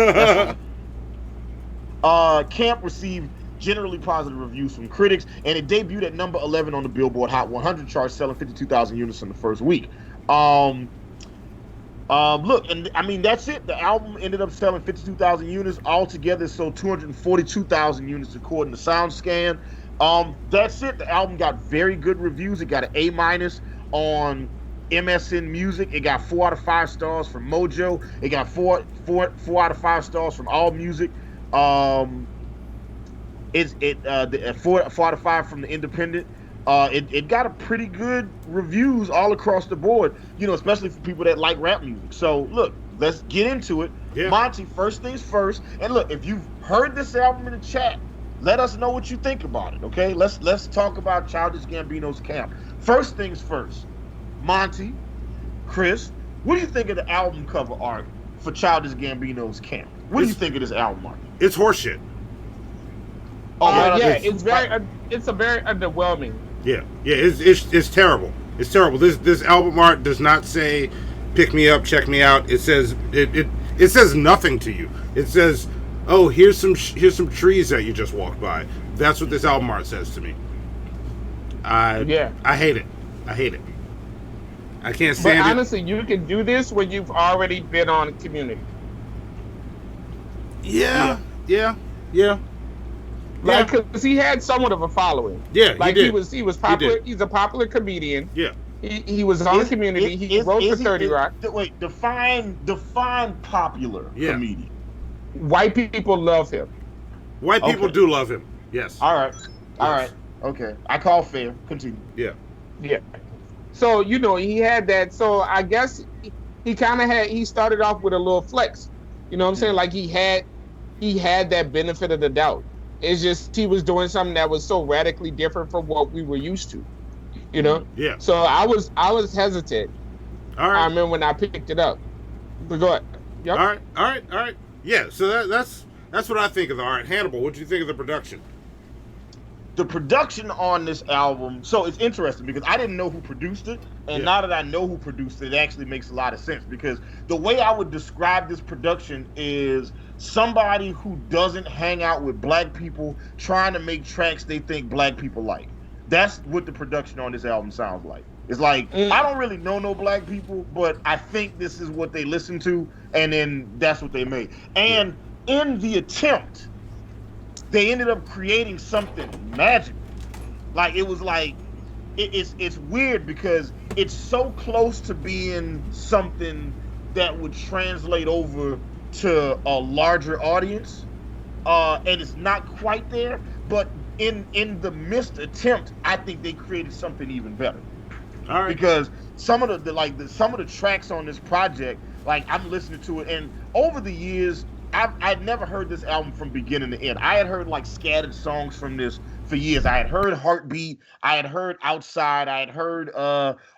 right. Camp received generally positive reviews from critics, and it debuted at number 11 on the Billboard Hot 100 chart, selling 52,000 units in the first week. Look, and I mean, that's it. The album ended up selling 52,000 units. Altogether, it sold 242,000 units according to SoundScan. That's it. The album got very good reviews. It got an A- on MSN Music. It got 4 out of 5 stars from Mojo. It got 4 out of 5 stars from All Music. 4 out of 5 from the Independent. It got a pretty good reviews all across the board, especially for people that like rap music. So look, let's get into it. Yeah. Monty, first things first. And look, if you've heard this album in the chat, let us know what you think about it, okay? Let's talk about Childish Gambino's Camp. First things first. Monty, Chris, what do you think of the album cover art for Childish Gambino's Camp? What do you think of this album art? It's horseshit. It's a very underwhelming. Yeah, it's terrible. It's terrible. This album art does not say "pick me up, check me out." It says it says nothing to you. It says, "Oh, here's some trees that you just walked by." That's what this album art says to me. I hate it. I hate it. I can't stand it. But honestly, you can do this when you've already been on Community. Yeah. Like, because he had somewhat of a following. Yeah, like he was popular. He's a popular comedian. Yeah, he was on Community. He wrote for 30 Rock. Wait, define popular comedian. White people love him. White people do love him. Yes. All right. Okay. I call fair. Continue. Yeah. So he had that. So I guess he kind of had. He started off with a little flex. You know what I'm saying? Like he had that benefit of the doubt. It's just he was doing something that was so radically different from what we were used to, Yeah. So I was hesitant. All right. I remember when I picked it up. But go ahead. Yep. All right. Yeah. So that's what I think of the art. Hannibal, what do you think of the production? The production on this album, so it's interesting because I didn't know who produced it, and now that I know who produced it, it actually makes a lot of sense because the way I would describe this production is somebody who doesn't hang out with black people trying to make tracks they think black people like. That's what the production on this album sounds like. It's like, I don't really know no black people, but I think this is what they listen to, and then that's what they made. And in the attempt, they ended up creating something magical. Like, it was like, it's weird because it's so close to being something that would translate over to a larger audience, and it's not quite there, but in the missed attempt, I think they created something even better. All right. Because some of the tracks on this project, like I'm listening to it, and over the years, I'd never heard this album from beginning to end. I had heard like scattered songs from this for years. I had heard Heartbeat, I had heard Outside, I had heard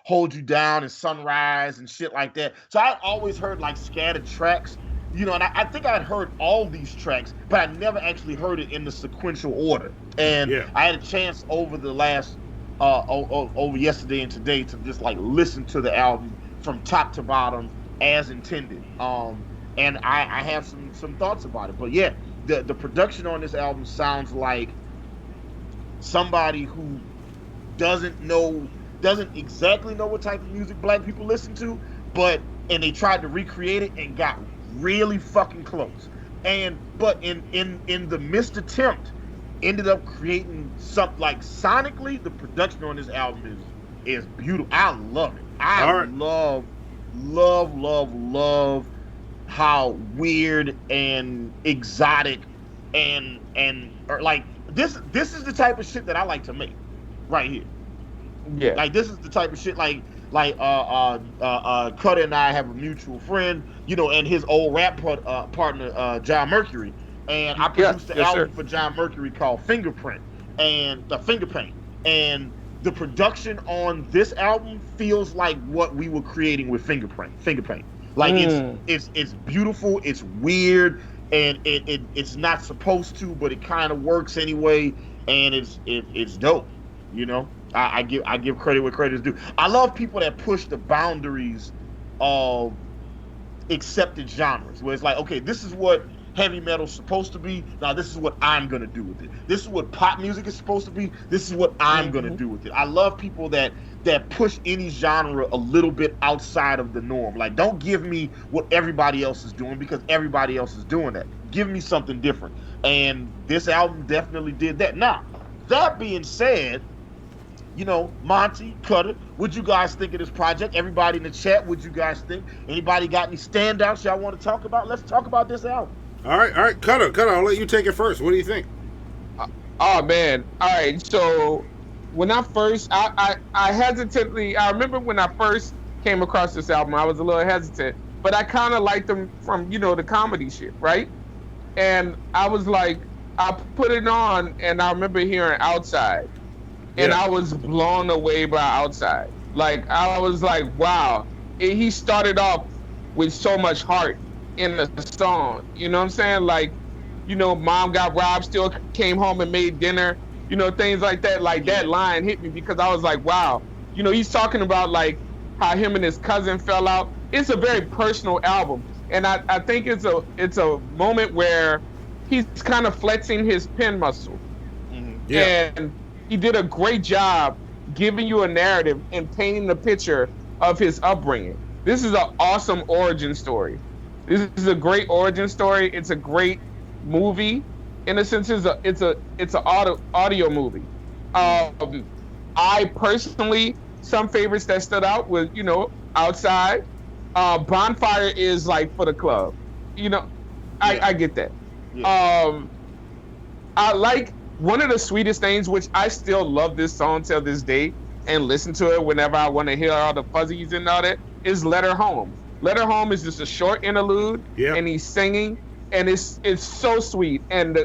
Hold You Down and Sunrise and shit like that. So I had always heard like scattered tracks, and I think I had heard all these tracks, but I never actually heard it in the sequential order. And I had a chance over the last over yesterday and today to just like listen to the album from top to bottom as intended. And I have some thoughts about it. But yeah, the production on this album sounds like somebody who doesn't exactly know what type of music black people listen to, and they tried to recreate it and got really fucking close. But in the missed attempt, ended up creating something like sonically, the production on this album is beautiful. I love it. I love how weird and exotic and like this is the type of shit that I like to make right here. Yeah. Like this is the type of shit like Cutter and I have a mutual friend, and his old rap partner John Mercury, and I produced the album for John Mercury called Fingerprint and the Finger Paint, and the production on this album feels like what we were creating with Finger Paint. Like it's beautiful, it's weird, and it's not supposed to, but it kind of works anyway, and it's dope. I give credit where credit is due. I love people that push the boundaries of accepted genres, where it's like, okay, this is what heavy metal's supposed to be. Now this is what I'm gonna do with it. This is what pop music is supposed to be. This is what I'm gonna do with it. I love people that push any genre a little bit outside of the norm. Like, don't give me what everybody else is doing because everybody else is doing that. Give me something different. And this album definitely did that. Now, that being said, Monty, Cutter, what'd you guys think of this project? Everybody in the chat, what'd you guys think? Anybody got any standouts y'all want to talk about? Let's talk about this album. All right, Cutter, I'll let you take it first. What do you think? Oh man, all right. So when I first, I hesitantly, I remember when I first came across this album, I was a little hesitant, but I kind of liked them from, you know, the comedy shit, right? And I was like, I put it on, and I remember hearing Outside, and I was blown away by Outside. Like, I was like, wow. He started off with so much heart in the song, you know what I'm saying? Like, you know, mom got robbed, still came home and made dinner, you know, things like that. Like, that line hit me because I was like, wow. You know, he's talking about, like, how him and his cousin fell out. It's a very personal album. And I think it's a moment where he's kind of flexing his pen muscle. And he did a great job giving you a narrative and painting the picture of his upbringing. This is an awesome origin story. This is a great origin story. It's a great movie. In a sense, it's an audio movie. I personally, some favorites that stood out was, you know, Outside. Bonfire is like for the club. You know, I get that. I like one of the sweetest things, which I still love this song till this day and listen to it whenever I want to hear all the fuzzies and all that, is Let Her Home. Let Her Home is just a short interlude, and he's singing, and it's so sweet. And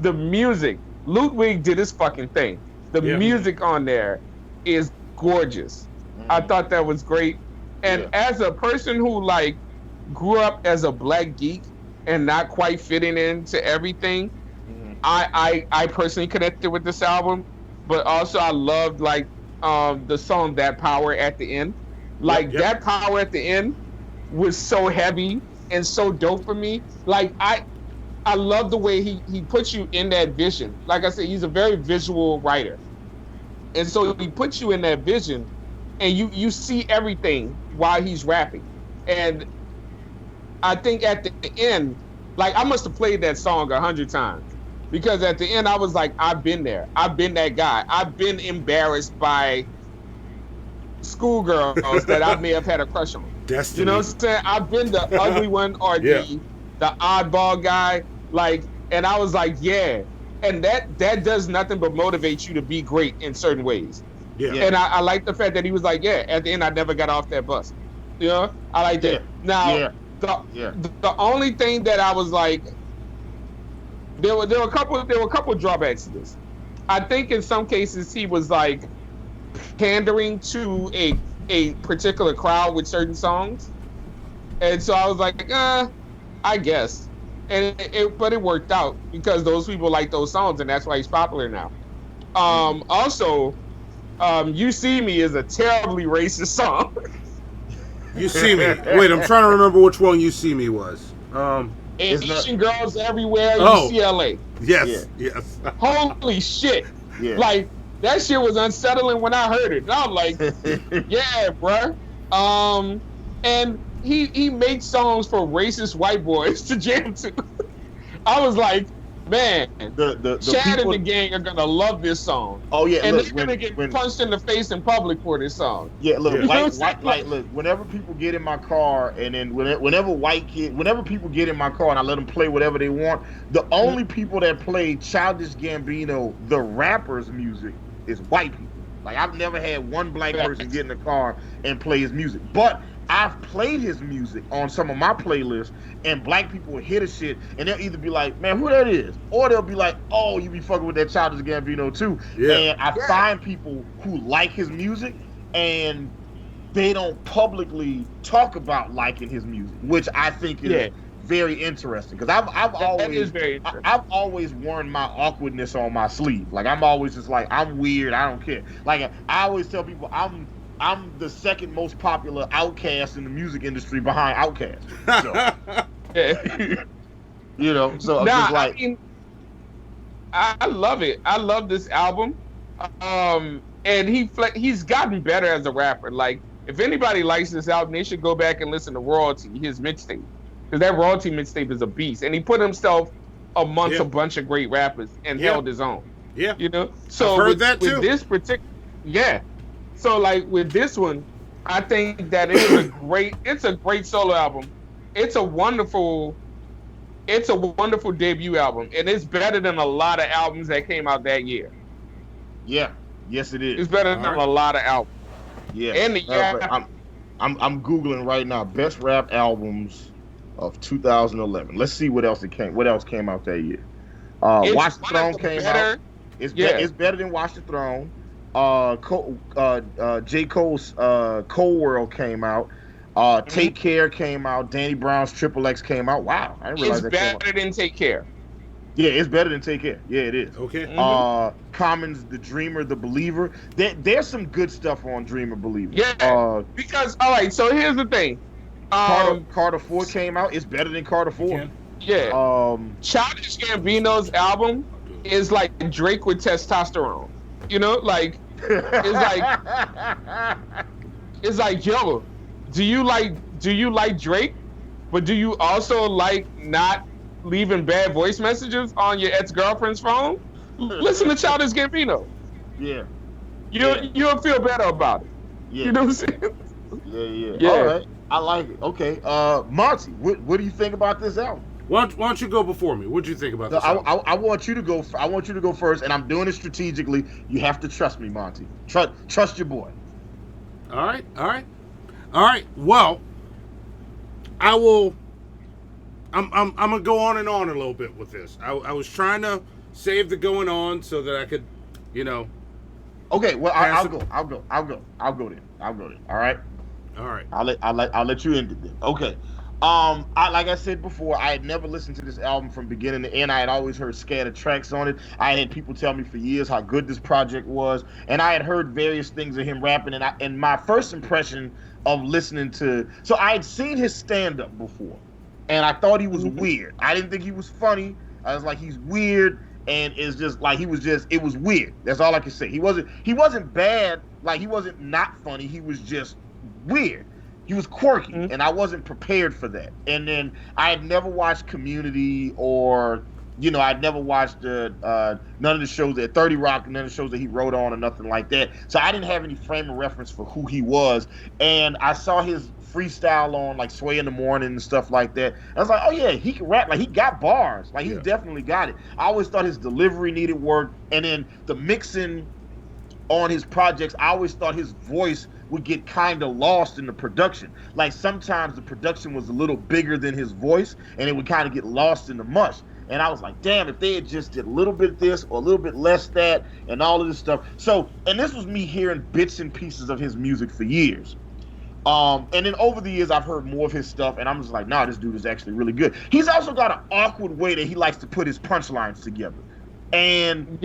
the music, Ludwig did his fucking thing. The music on there is gorgeous. I thought that was great. And as a person who like grew up as a black geek and not quite fitting into everything, I personally connected with this album, but also I loved like the song That Power at the end. Like That Power at the end was so heavy and so dope for me. Like I love the way he puts you in that vision. Like I said, he's a very visual writer. And so he puts you in that vision and you see everything while he's rapping. And I think at the end, like I must have played that song 100 times. Because at the end, I was like, I've been there. I've been that guy. I've been embarrassed by schoolgirls that I may have had a crush on. Destiny. You know what I'm saying? I've been the ugly one or the oddball guy. Like, and I was like, yeah. And that does nothing but motivate you to be great in certain ways. And I like the fact that he was like, at the end, I never got off that bus. You know? I like that. Now, the only thing that I was like, there were a couple drawbacks to this. I think in some cases he was like pandering to a particular crowd with certain songs, and so I was like, I guess, but it worked out because those people like those songs, and that's why he's popular now. Also, "You See Me" is a terribly racist song. You See Me. Wait, I'm trying to remember which one "You See Me" was. Asian girls everywhere, UCLA. Yes. Holy shit. Like, that shit was unsettling when I heard it. And I'm like, yeah, bruh. And he made songs for racist white boys to jam to. I was like, man, the Chad people, and the gang are gonna love this song. Oh yeah, and look, they're gonna get punched in the face in public for this song. Yeah, look, look. Whenever people get in my car, and then whenever people get in my car, and I let them play whatever they want, the only people that play Childish Gambino, the rapper's music, is white people. Like I've never had one black person get in the car and play his music, but I've played his music on some of my playlists, and black people will hear the shit, and they'll either be like, man, who that is? Or they'll be like, oh, you be fucking with that Childish Gambino too. And I find people who like his music, and they don't publicly talk about liking his music, which I think is very interesting. Because I've always worn my awkwardness on my sleeve. Like I'm always just like, I'm weird, I don't care. Like I always tell people I'm the second most popular outcast in the music industry behind Outkast. So, you know, so I'm just like, I mean, I love it. I love this album. And he's gotten better as a rapper. Like, if anybody likes this album, they should go back and listen to Royalty, his mixtape. Because that Royalty mixtape is a beast. And he put himself amongst a bunch of great rappers and held his own. Yeah. You know? So I've heard that too. With this particular, so like with this one, I think that it's a great solo album. It's a wonderful debut album, and it's better than a lot of albums that came out that year. Yeah. Yes, it is. It's better than a lot of albums. Yeah. And I'm googling right now best rap albums of 2011. Let's see what else came out that year. Watch the Throne came out. It's better than Watch the Throne. J. Cole's Cold World came out. Take Care came out. Danny Brown's Triple X came out. Wow, I didn't realize that came out. It's better than Take Care. Yeah, it's better than Take Care. Yeah, it is. Okay. Common's The Dreamer, The Believer. There's some good stuff on Dreamer, Believer. Yeah. Because all right, so here's the thing. Carter 4 came out. It's better than Carter 4. Yeah. Childish Gambino's album is like Drake with testosterone. You know, like it's like yo, do you like Drake, but do you also like not leaving bad voice messages on your ex-girlfriend's phone? Listen to Childish Gambino. Yeah. You'll feel better about it. Yeah. You know what I'm saying? Yeah. All right. I like it. Okay. Monty, what do you think about this album? Why don't you go before me? What do you think about this? I want you to go. I want you to go first, and I'm doing it strategically. You have to trust me, Monty. Trust your boy. All right. Well, I will. I'm gonna go on and on a little bit with this. I was trying to save the going on so that I could, Okay. Well, I'll go then. All right. I'll let you end it then. Okay. Like I said before, I had never listened to this album from beginning to end. I had always heard scattered tracks on it. I had people tell me for years how good this project was, and I had heard various things of him rapping. And my first impression of listening to, so I had seen his stand-up before, and I thought he was weird. I didn't think he was funny. I was like, he's weird, and it's just like it was weird. That's all I can say. He wasn't bad. Like, he wasn't not funny. He was just weird. He was quirky, and I wasn't prepared for that. And then I had never watched Community, or I'd never watched none of the shows that 30 Rock, none of the shows that he wrote on, or nothing like that. So I didn't have any frame of reference for who he was. And I saw his freestyle on like Sway in the Morning and stuff like that. I was like, oh yeah, he can rap. Like, he got bars. Like, he definitely got it. I always thought his delivery needed work, and then the mixing on his projects, I always thought his voice would get kind of lost in the production. Like, sometimes the production was a little bigger than his voice, and it would kind of get lost in the mush. And I was like, damn, if they had just did a little bit of this or a little bit less that and all of this stuff. So, and this was me hearing bits and pieces of his music for years. And then over the years, I've heard more of his stuff, and I'm just like, nah, this dude is actually really good. He's also got an awkward way that he likes to put his punchlines together. And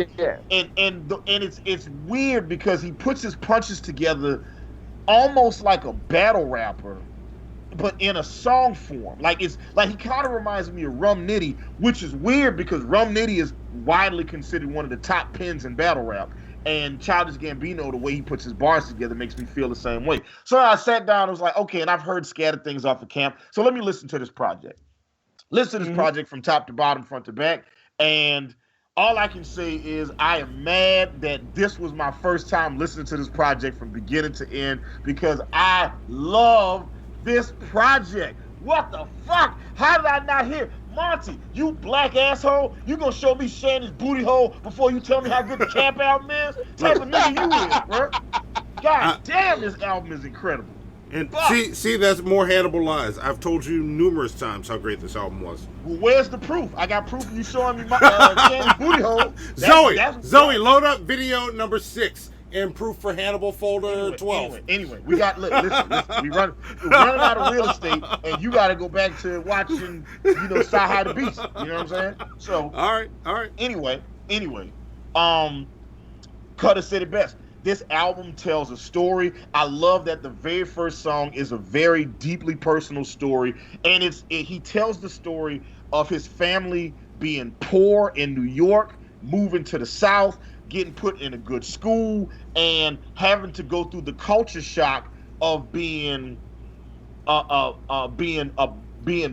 it's weird because he puts his punches together almost like a battle rapper, but in a song form. Like, it's like he kind of reminds me of Rum Nitty, which is weird because Rum Nitty is widely considered one of the top pins in battle rap. And Childish Gambino, the way he puts his bars together, makes me feel the same way. So I sat down and was like, okay, and I've heard scattered things off of Camp, so let me listen to this project. Listen to this project from top to bottom, front to back, and all I can say is I am mad that this was my first time listening to this project from beginning to end, because I love this project. What the fuck? How did I not hear? Monty, you black asshole, you gonna show me Shannon's booty hole before you tell me how good the Camp album is? Type of nigga you is, bro. God damn, this album is incredible. And see, that's more Hannibal lies. I've told you numerous times how great this album was. Well, where's the proof? I got proof of you showing me my Shannon's booty hole. Zoe, load up video number 6 and proof for Hannibal folder 12. Anyway, we got listen, we're running out of real estate, and you got to go back to watching, Sci High the Beast. You know what I'm saying? So, all right. Anyway, Cutter said it best. This album tells a story. I love that the very first song is a very deeply personal story, and he tells the story of his family being poor in New York, moving to the South, getting put in a good school, and having to go through the culture shock of being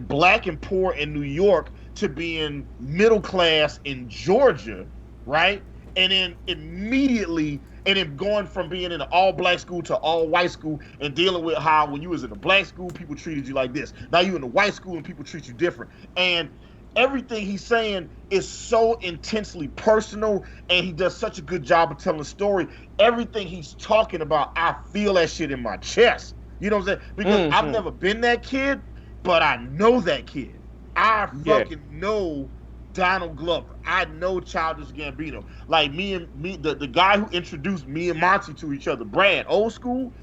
black and poor in New York to being middle class in Georgia, right? And then immediately, and then going from being in an all-black school to all-white school, and dealing with how when you was in a black school, people treated you like this. Now you in a white school and people treat you different. And everything he's saying is so intensely personal, and he does such a good job of telling the story. Everything he's talking about, I feel that shit in my chest. You know what I'm saying? Because I've never been that kid, but I know that kid. I fucking know Donald Glover. I know Childish Gambino. Like the guy who introduced me and Monty to each other, Brad, old school,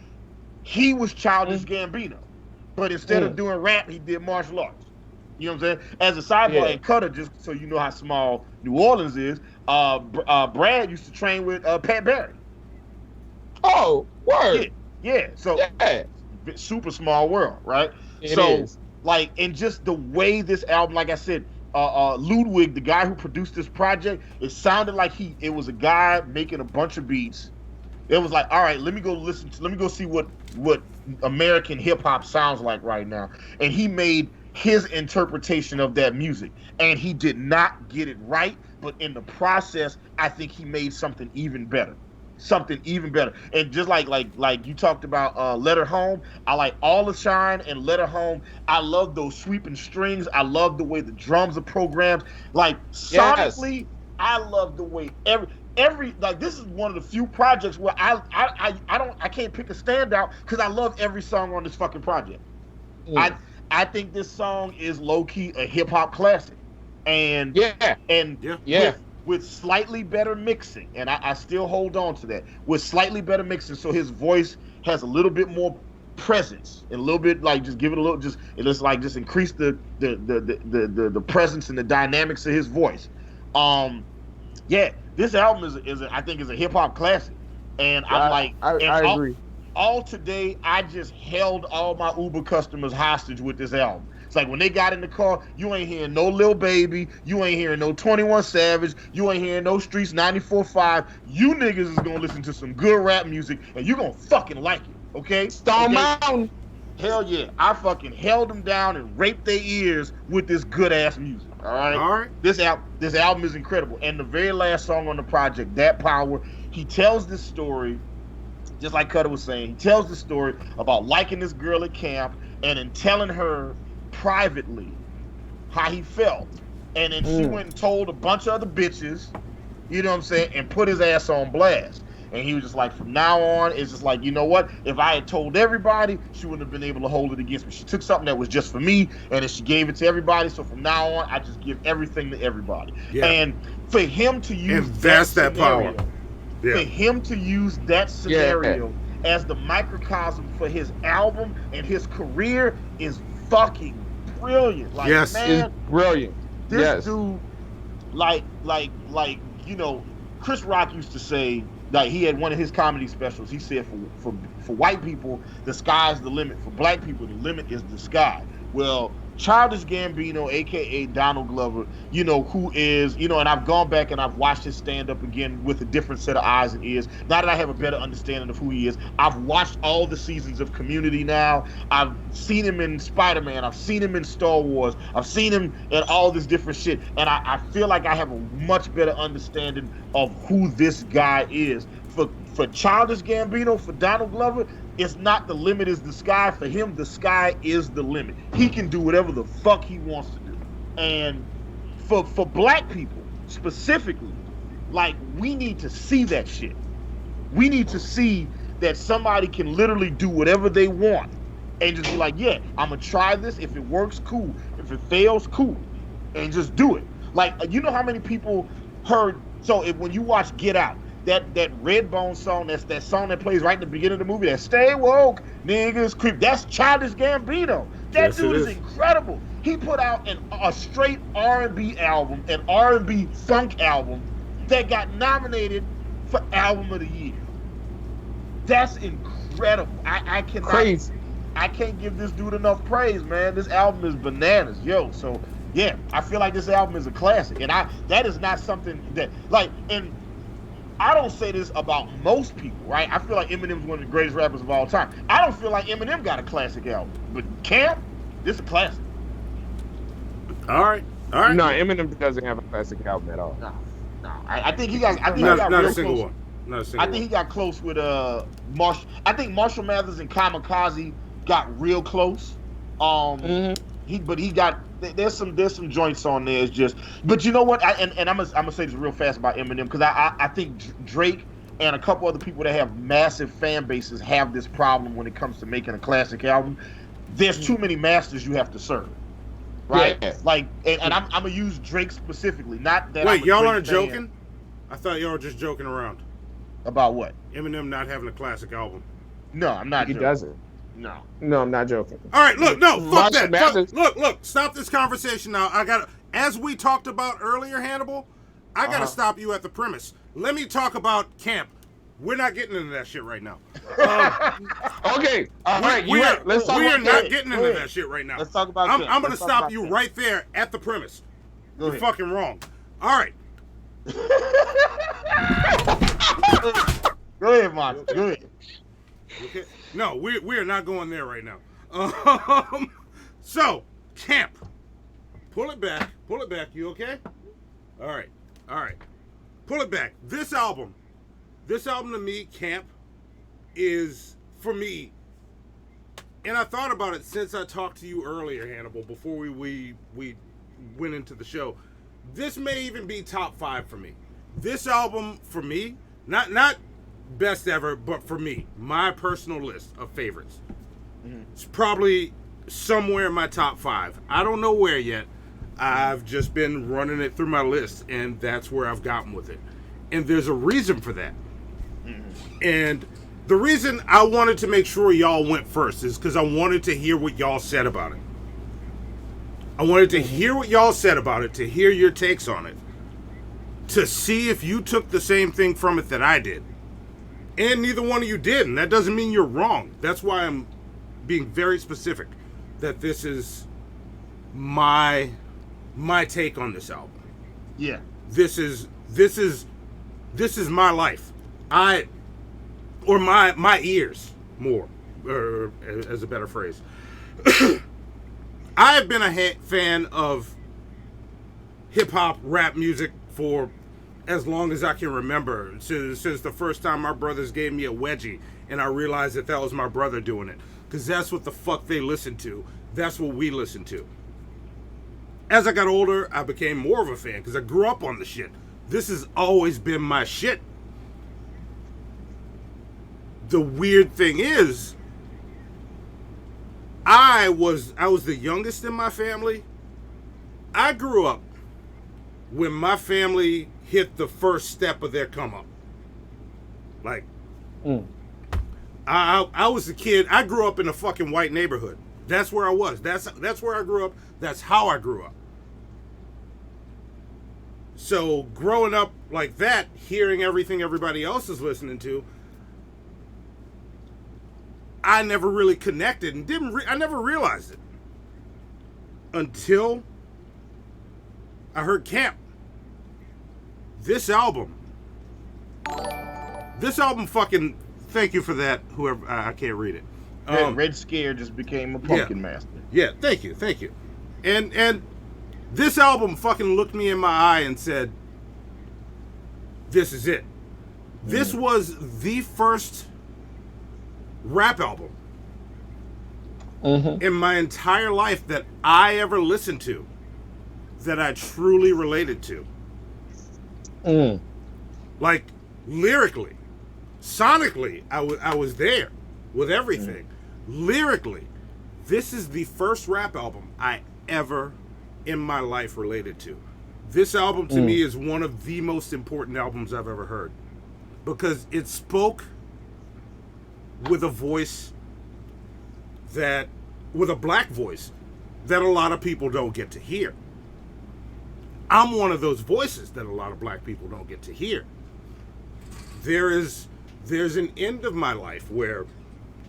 he was Childish Gambino. But instead of doing rap, he did martial arts. You know what I'm saying? As a sidebar and cutter, just so you know how small New Orleans is, Brad used to train with Pat Barry. Oh, word. Yeah. So super small world, right? It is. Like, and just the way this album, like I said, Ludwig, the guy who produced this project, it sounded like it was a guy making a bunch of beats. It was like, all right, let me go see what American hip hop sounds like right now. And he made his interpretation of that music. And he did not get it right, but in the process, I think he made something even better. And just like you talked about Let Her Home, I like All the Shine and Let Her Home. I love those sweeping strings. I love the way the drums are programmed. Like sonically, I love the way every like this is one of the few projects where I can't pick a standout because I love every song on this fucking project. I think this song is low key a hip hop classic. And with slightly better mixing, and I still hold on to that, with slightly better mixing, so his voice has a little bit more presence, and a little bit like just give it a little, just increase the presence and the dynamics of his voice. This album is I think is a hip hop classic, and I agree. All today, I just held all my Uber customers hostage with this album. It's like when they got in the car, you ain't hearing no Lil Baby, you ain't hearing no 21 Savage, you ain't hearing no Streets 94.5. You niggas is gonna listen to some good rap music, and you gonna fucking like it, okay? Stone Mountain. Hell yeah, I fucking held them down and raped their ears with this good ass music. All right. This album is incredible, and the very last song on the project, That Power, he tells this story, just like Cutter was saying. He tells the story about liking this girl at camp, and in telling her privately how he felt, and then she went and told a bunch of other bitches, you know what I'm saying, and put his ass on blast. And he was just like, from now on, it's just like, you know what? If I had told everybody, she wouldn't have been able to hold it against me. She took something that was just for me, and then she gave it to everybody. So from now on, I just give everything to everybody. Yeah. And for him to use that power. Yeah. For him to use that scenario as the microcosm for his album and his career is fucking brilliant. Like, man, it's brilliant. This dude, like, you know, Chris Rock used to say, like, he had one of his comedy specials. He said, for white people, the sky's the limit. For black people, the limit is the sky. Well, Childish Gambino, aka Donald Glover, you know, who is, you know, and I've gone back and I've watched his stand-up again with a different set of eyes and ears. Now that I have a better understanding of who he is, I've watched all the seasons of Community now. I've seen him in Spider-Man. I've seen him in Star Wars. I've seen him in all this different shit. And I feel like I have a much better understanding of who this guy is. For Childish Gambino, for Donald Glover, it's not the limit is the sky. For him, the sky is the limit. He can do whatever the fuck he wants to do. And for black people, specifically, like, we need to see that shit. We need to see that somebody can literally do whatever they want and just be like, yeah, I'm going to try this. If it works, cool. If it fails, cool. And just do it. Like, you know how many people heard, so when you watch Get Out, that Redbone song, that's that song that plays right in the beginning of the movie, that Stay Woke, Niggas Creep, that's Childish Gambino. That dude is incredible. He put out a straight R&B album, an R&B funk album that got nominated for Album of the Year. That's incredible. I cannot, crazy. I can't give this dude enough praise, man. This album is bananas, yo. So yeah, I feel like this album is a classic, and that is not something that, like, and I don't say this about most people, right? I feel like Eminem's one of the greatest rappers of all time. I don't feel like Eminem got a classic album, but Camp, this is a classic. All right. No, Eminem doesn't have a classic album at all. No. I think he got. I think not, he got not real a single close. one. Not a single I think he got close with Marshall. I think Marshall Mathers and Kamikaze got real close. He got there's some joints on there. It's just, but you know what? I'm gonna say this real fast about Eminem, because I think Drake and a couple other people that have massive fan bases have this problem when it comes to making a classic album. There's too many masters you have to serve, right? Yeah. Like, and I'm gonna use Drake specifically. Not that. Wait, I'm a y'all Drake aren't fan. joking? I thought y'all were just joking around. About what? Eminem not having a classic album. No, I'm not. He joking. doesn't. No. No, I'm not joking. All right, look, no, fuck Marshall that. Mathers- Look, stop this conversation now. As we talked about earlier, Hannibal, I gotta stop you at the premise. Let me talk about Camp. We're not getting into that shit right now. Okay, all right. We are Let's not getting into that shit right now. Let's talk about Camp. I'm gonna Let's talk stop about you Camp. right there at the premise. Go You're ahead. fucking wrong. All right. Go ahead, Monty. Go ahead. Okay. No, we are not going there right now. So, Camp. Pull it back. You okay? All right. Pull it back. This album to me, Camp, is, for me, and I thought about it since I talked to you earlier, Hannibal, before we went into the show. This may even be top 5 for me. This album, for me, not best ever, but for me, my personal list of favorites. It's probably somewhere in my top 5. I don't know where yet. I've just been running it through my list, and that's where I've gotten with it. And there's a reason for that. And the reason I wanted to make sure y'all went first is because I wanted to hear what y'all said about it. I wanted to hear what y'all said about it, to hear your takes on it, to see if you took the same thing from it that I did. And neither one of you did, and that doesn't mean you're wrong. That's why I'm being very specific that this is my take on this album. Yeah. This is my life. Or my ears, more, as a better phrase. I've been a fan of hip-hop, rap music for as long as I can remember, since the first time my brothers gave me a wedgie and I realized that was my brother doing it. Because that's what the fuck they listen to. That's what we listen to. As I got older, I became more of a fan because I grew up on the shit. This has always been my shit. The weird thing is, I was the youngest in my family. I grew up when my family hit the first step of their come up. Like, I was a kid. I grew up in a fucking white neighborhood. That's where I was. That's where I grew up. That's how I grew up. So growing up like that, hearing everything everybody else is listening to, I never really connected and I never realized it until I heard Camp. This album fucking, thank you for that, whoever, I can't read it. Red Scare just became a pumpkin master. Yeah, thank you. And this album fucking looked me in my eye and said, this is it. This was the first rap album in my entire life that I ever listened to that I truly related to. Like, lyrically, sonically, I was there with everything. Lyrically, this is the first rap album I ever in my life related to. This album to me is one of the most important albums I've ever heard, because it spoke with a voice with a black voice that a lot of people don't get to hear. I'm one of those voices that a lot of black people don't get to hear. There's an end of my life where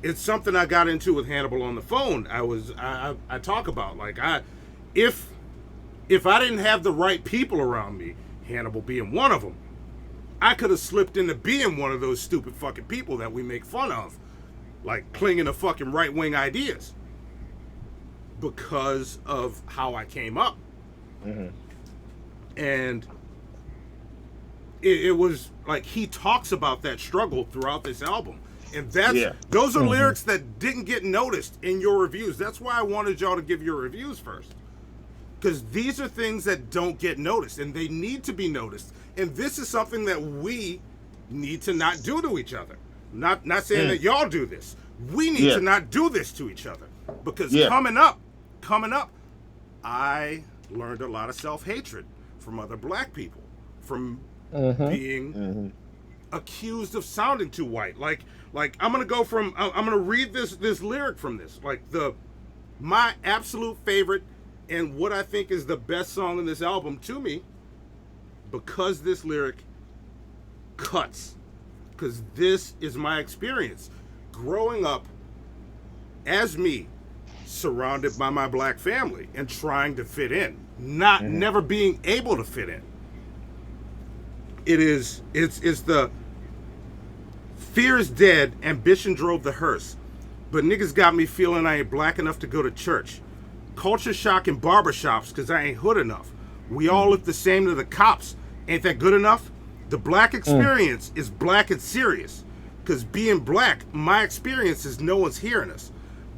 it's something I got into with Hannibal on the phone. I talk about, like, if I didn't have the right people around me, Hannibal being one of them, I could have slipped into being one of those stupid fucking people that we make fun of, like clinging to fucking right-wing ideas, because of how I came up. And it was like, he talks about that struggle throughout this album. And those are lyrics that didn't get noticed in your reviews. That's why I wanted y'all to give your reviews first. Because these are things that don't get noticed, and they need to be noticed. And this is something that we need to not do to each other. Not saying that y'all do this. We need to not do this to each other. Because coming up, I learned a lot of self-hatred from other black people, from being accused of sounding too white. Like I'm gonna read this lyric from this. Like my absolute favorite and what I think is the best song in this album to me, because this lyric cuts. Because this is my experience growing up as me, surrounded by my black family and trying to fit in, never being able to fit in. It's the fear is dead, ambition drove the hearse, but niggas got me feeling I ain't black enough to go to church. Culture shock in barbershops because I ain't hood enough. We all look the same to the cops. Ain't that good enough? The black experience is black and serious. Because being black, my experience is no one's hearing us.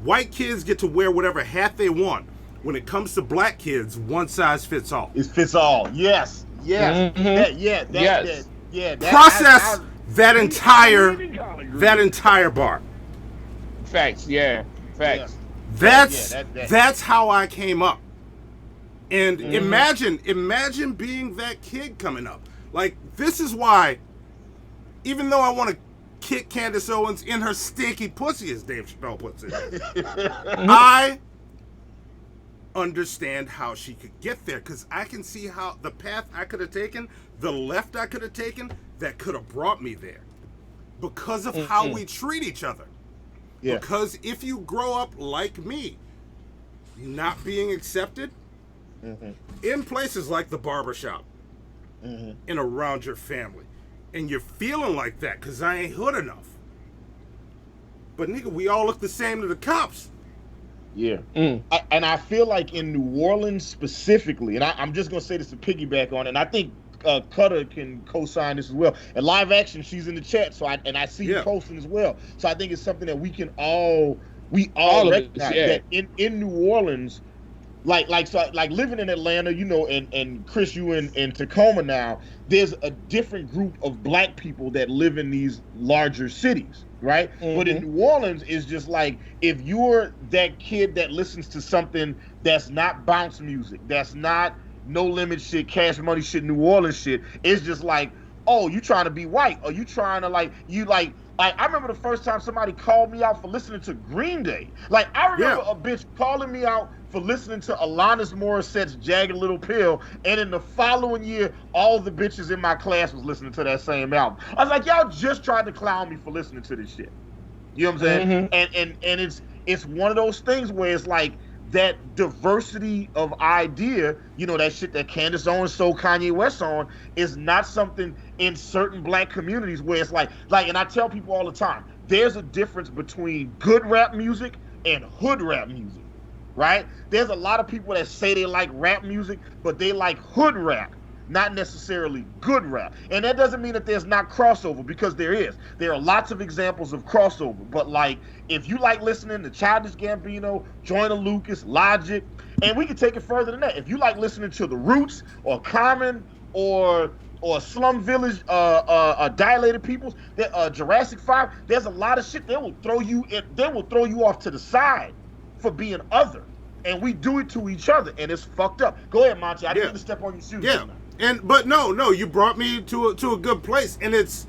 White kids get to wear whatever hat they want. When it comes to black kids, one size fits all. It fits all. Yes. Process that entire bar. Facts. Yeah. Facts. That's how I came up. And imagine being that kid coming up. Like, this is why, even though I want to kick Candace Owens in her stinky pussy, as Dave Chappelle puts it, I understand how she could get there, because I can see how the path I could have taken, the left I could have taken, that could have brought me there. Because of how we treat each other. Yeah. Because if you grow up like me, not being accepted in places like the barbershop and around your family, and you're feeling like that because I ain't hood enough. But nigga, we all look the same to the cops. Yeah. And I feel like in New Orleans specifically, and I'm just going to say this to piggyback on it, and I think Cutter can co-sign this as well. And Live Action, she's in the chat, so I see you posting as well. So I think it's something that we all recognize that in New Orleans, like living in Atlanta, you know, and Chris, you in Tacoma now, there's a different group of black people that live in these larger cities, right? But in New Orleans, it's just like, if you're that kid that listens to something that's not bounce music, that's not No Limit shit, Cash Money shit, New Orleans shit, it's just like, oh, you trying to be white, or you trying to I remember the first time somebody called me out for listening to Green Day. Like, I remember a bitch calling me out for listening to Alanis Morissette's Jagged Little Pill, and in the following year, all the bitches in my class was listening to that same album. I was like, y'all just tried to clown me for listening to this shit. You know what I'm saying? And it's one of those things where it's like, that diversity of idea, you know, that shit that Candace Owens sold Kanye West on, is not something in certain black communities where it's like, and I tell people all the time, there's a difference between good rap music and hood rap music, right? There's a lot of people that say they like rap music, but they like hood rap, not necessarily good rap. And that doesn't mean that there's not crossover, because there is. There are lots of examples of crossover. But like, if you like listening to Childish Gambino, Joyner Lucas, Logic, and we can take it further than that. If you like listening to The Roots or Common or Slum Village, Dilated Peoples, Jurassic 5, there's a lot of shit they will throw you off to the side for being other. And we do it to each other, and it's fucked up. Go ahead, Monty. I didn't mean to step on your shoes. Yeah. But no, you brought me to a good place, and it's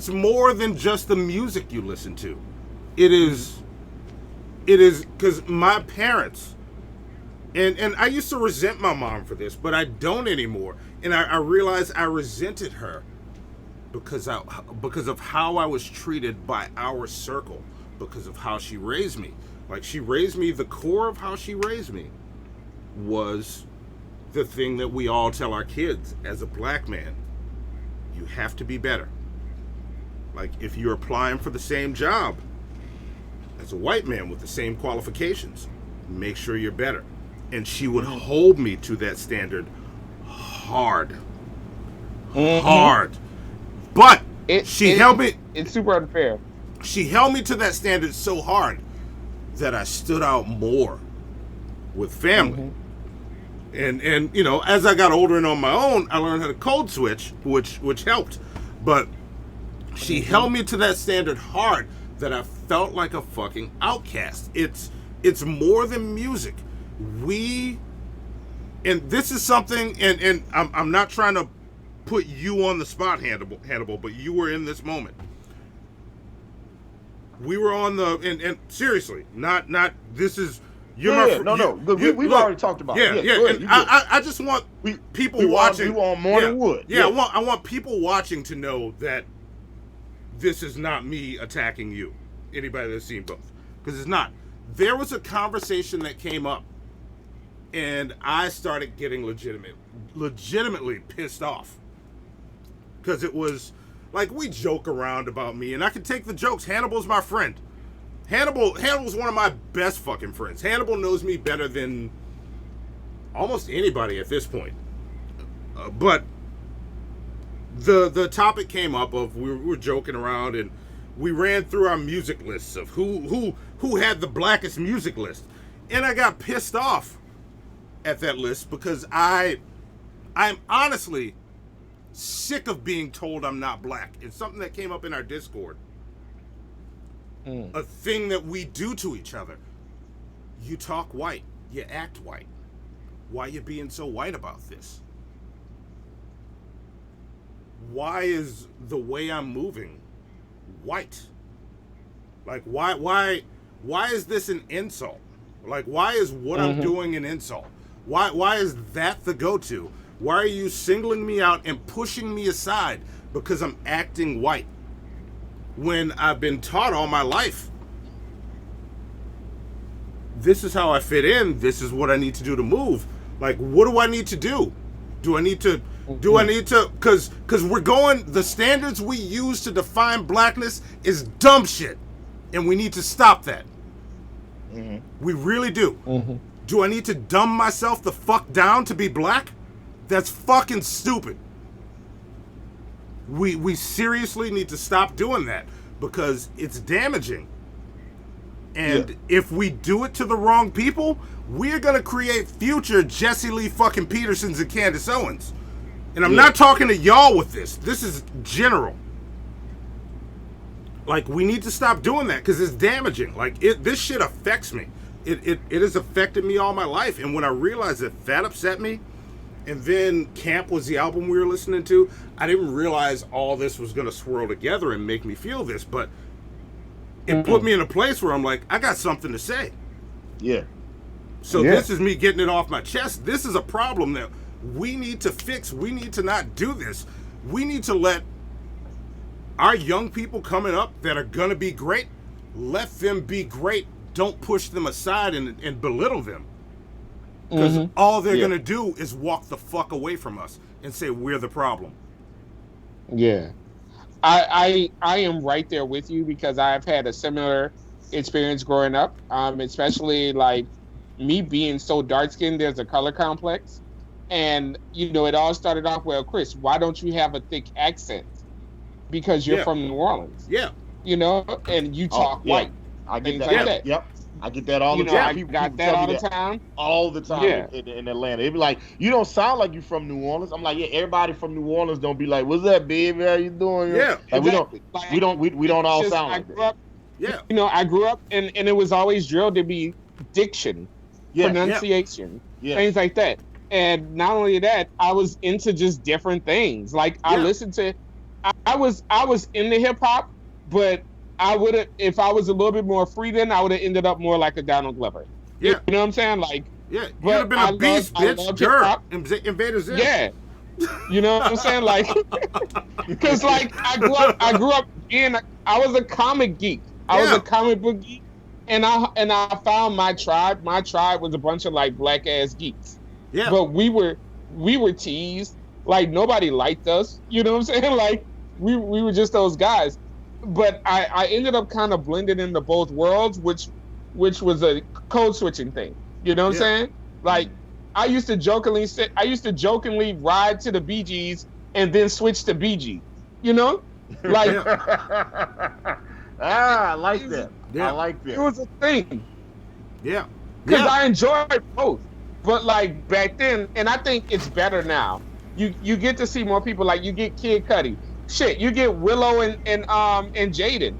more than just the music you listen to. It is because my parents, and I used to resent my mom for this, but I don't anymore. And I realized I resented her because of how I was treated by our circle, because of how she raised me. Like, she raised me, the core of how she raised me was the thing that we all tell our kids as a black man. You have to be better. Like, if you're applying for the same job as a white man with the same qualifications, make sure you're better. And she would hold me to that standard hard. But she held me. It's super unfair. She held me to that standard so hard that I stood out more with family. And you know, as I got older and on my own, I learned how to code switch, which helped. But she held me to that standard hard that I felt like a fucking outcast. It's more than music. And this is something, and I'm not trying to put you on the spot, Hannibal, but you were in this moment. We were on the, and seriously, not this is, you're we've already talked about it. Yeah. And I just want people watching. We want more than wood. Yeah, I want people watching to know that this is not me attacking you, anybody that's seen both, because it's not. There was a conversation that came up, and I started getting legitimately pissed off, because it was like, we joke around about me, and I can take the jokes. Hannibal's my friend. Hannibal's one of my best fucking friends. Hannibal knows me better than almost anybody at this point. But the topic came up of, we were joking around, and we ran through our music lists of who had the blackest music list, and I got pissed off at that list because I'm honestly sick of being told I'm not black. It's something that came up in our Discord. A thing that we do to each other. You talk white, you act white. Why you being so white about this? Why is the way I'm moving white? Like, why is this an insult? Like, why is what I'm doing an insult? Why is that the go-to? Why are you singling me out and pushing me aside because I'm acting white? When I've been taught all my life, this is how I fit in, this is what I need to do to move. Like, what do I need to do? Do I need to, because we're going, the standards we use to define blackness is dumb shit. And we need to stop that. We really do. Do I need to dumb myself the fuck down to be black? That's fucking stupid. We seriously need to stop doing that, because it's damaging. And if we do it to the wrong people, we're going to create future Jesse Lee fucking Petersons and Candace Owens. And I'm not talking to y'all with this. This is general. Like, we need to stop doing that, because it's damaging. Like, this shit affects me. It has affected me all my life. And when I realized that upset me, and then Camp was the album we were listening to, I didn't realize all this was going to swirl together and make me feel this, but it put me in a place where I'm like, I got something to say. So this is me getting it off my chest. This is a problem that we need to fix. We need to not do this. We need to let our young people coming up that are going to be great, let them be great. Don't push them aside and belittle them. Because all they're going to do is walk the fuck away from us and say we're the problem. Yeah. I am right there with you, because I've had a similar experience growing up, especially like me being so dark-skinned, there's a color complex. And, you know, it all started off, well, Chris, why don't you have a thick accent? Because you're from New Orleans. You know, and you talk white. I get that. Like that. I get that all the time. People got that all the time. All the time in Atlanta. They be like, you don't sound like you from New Orleans. I'm like, yeah, everybody from New Orleans don't be like, what's up, baby? How you doing? Yeah. Like, we don't all sound like that. You know, I grew up and it was always drilled to be diction, pronunciation, things like that. And not only that, I was into just different things. Like I listened to, I was into hip hop, but I would have, if I was a little bit more free then, I would have ended up more like a Donald Glover. You know what I'm saying? Like, you would have been a beast, bitch. Dirt. Invader Zim. Yeah. You know what I'm saying? Like, because like I grew up being, I was a comic geek. I was a comic book geek, and I found my tribe. My tribe was a bunch of like black ass geeks. Yeah. But we were teased. Like nobody liked us. You know what I'm saying? Like we were just those guys. But I ended up kind of blending into both worlds, which was a code switching thing. You know what I'm saying? Like I used to jokingly ride to the Bee Gees and then switch to BG. You know? Like I like that. I like that. It was a thing. Yeah. Because I enjoyed both. But like back then, and I think it's better now. You get to see more people. Like you get Kid Cudi, shit. You get Willow and Jaden,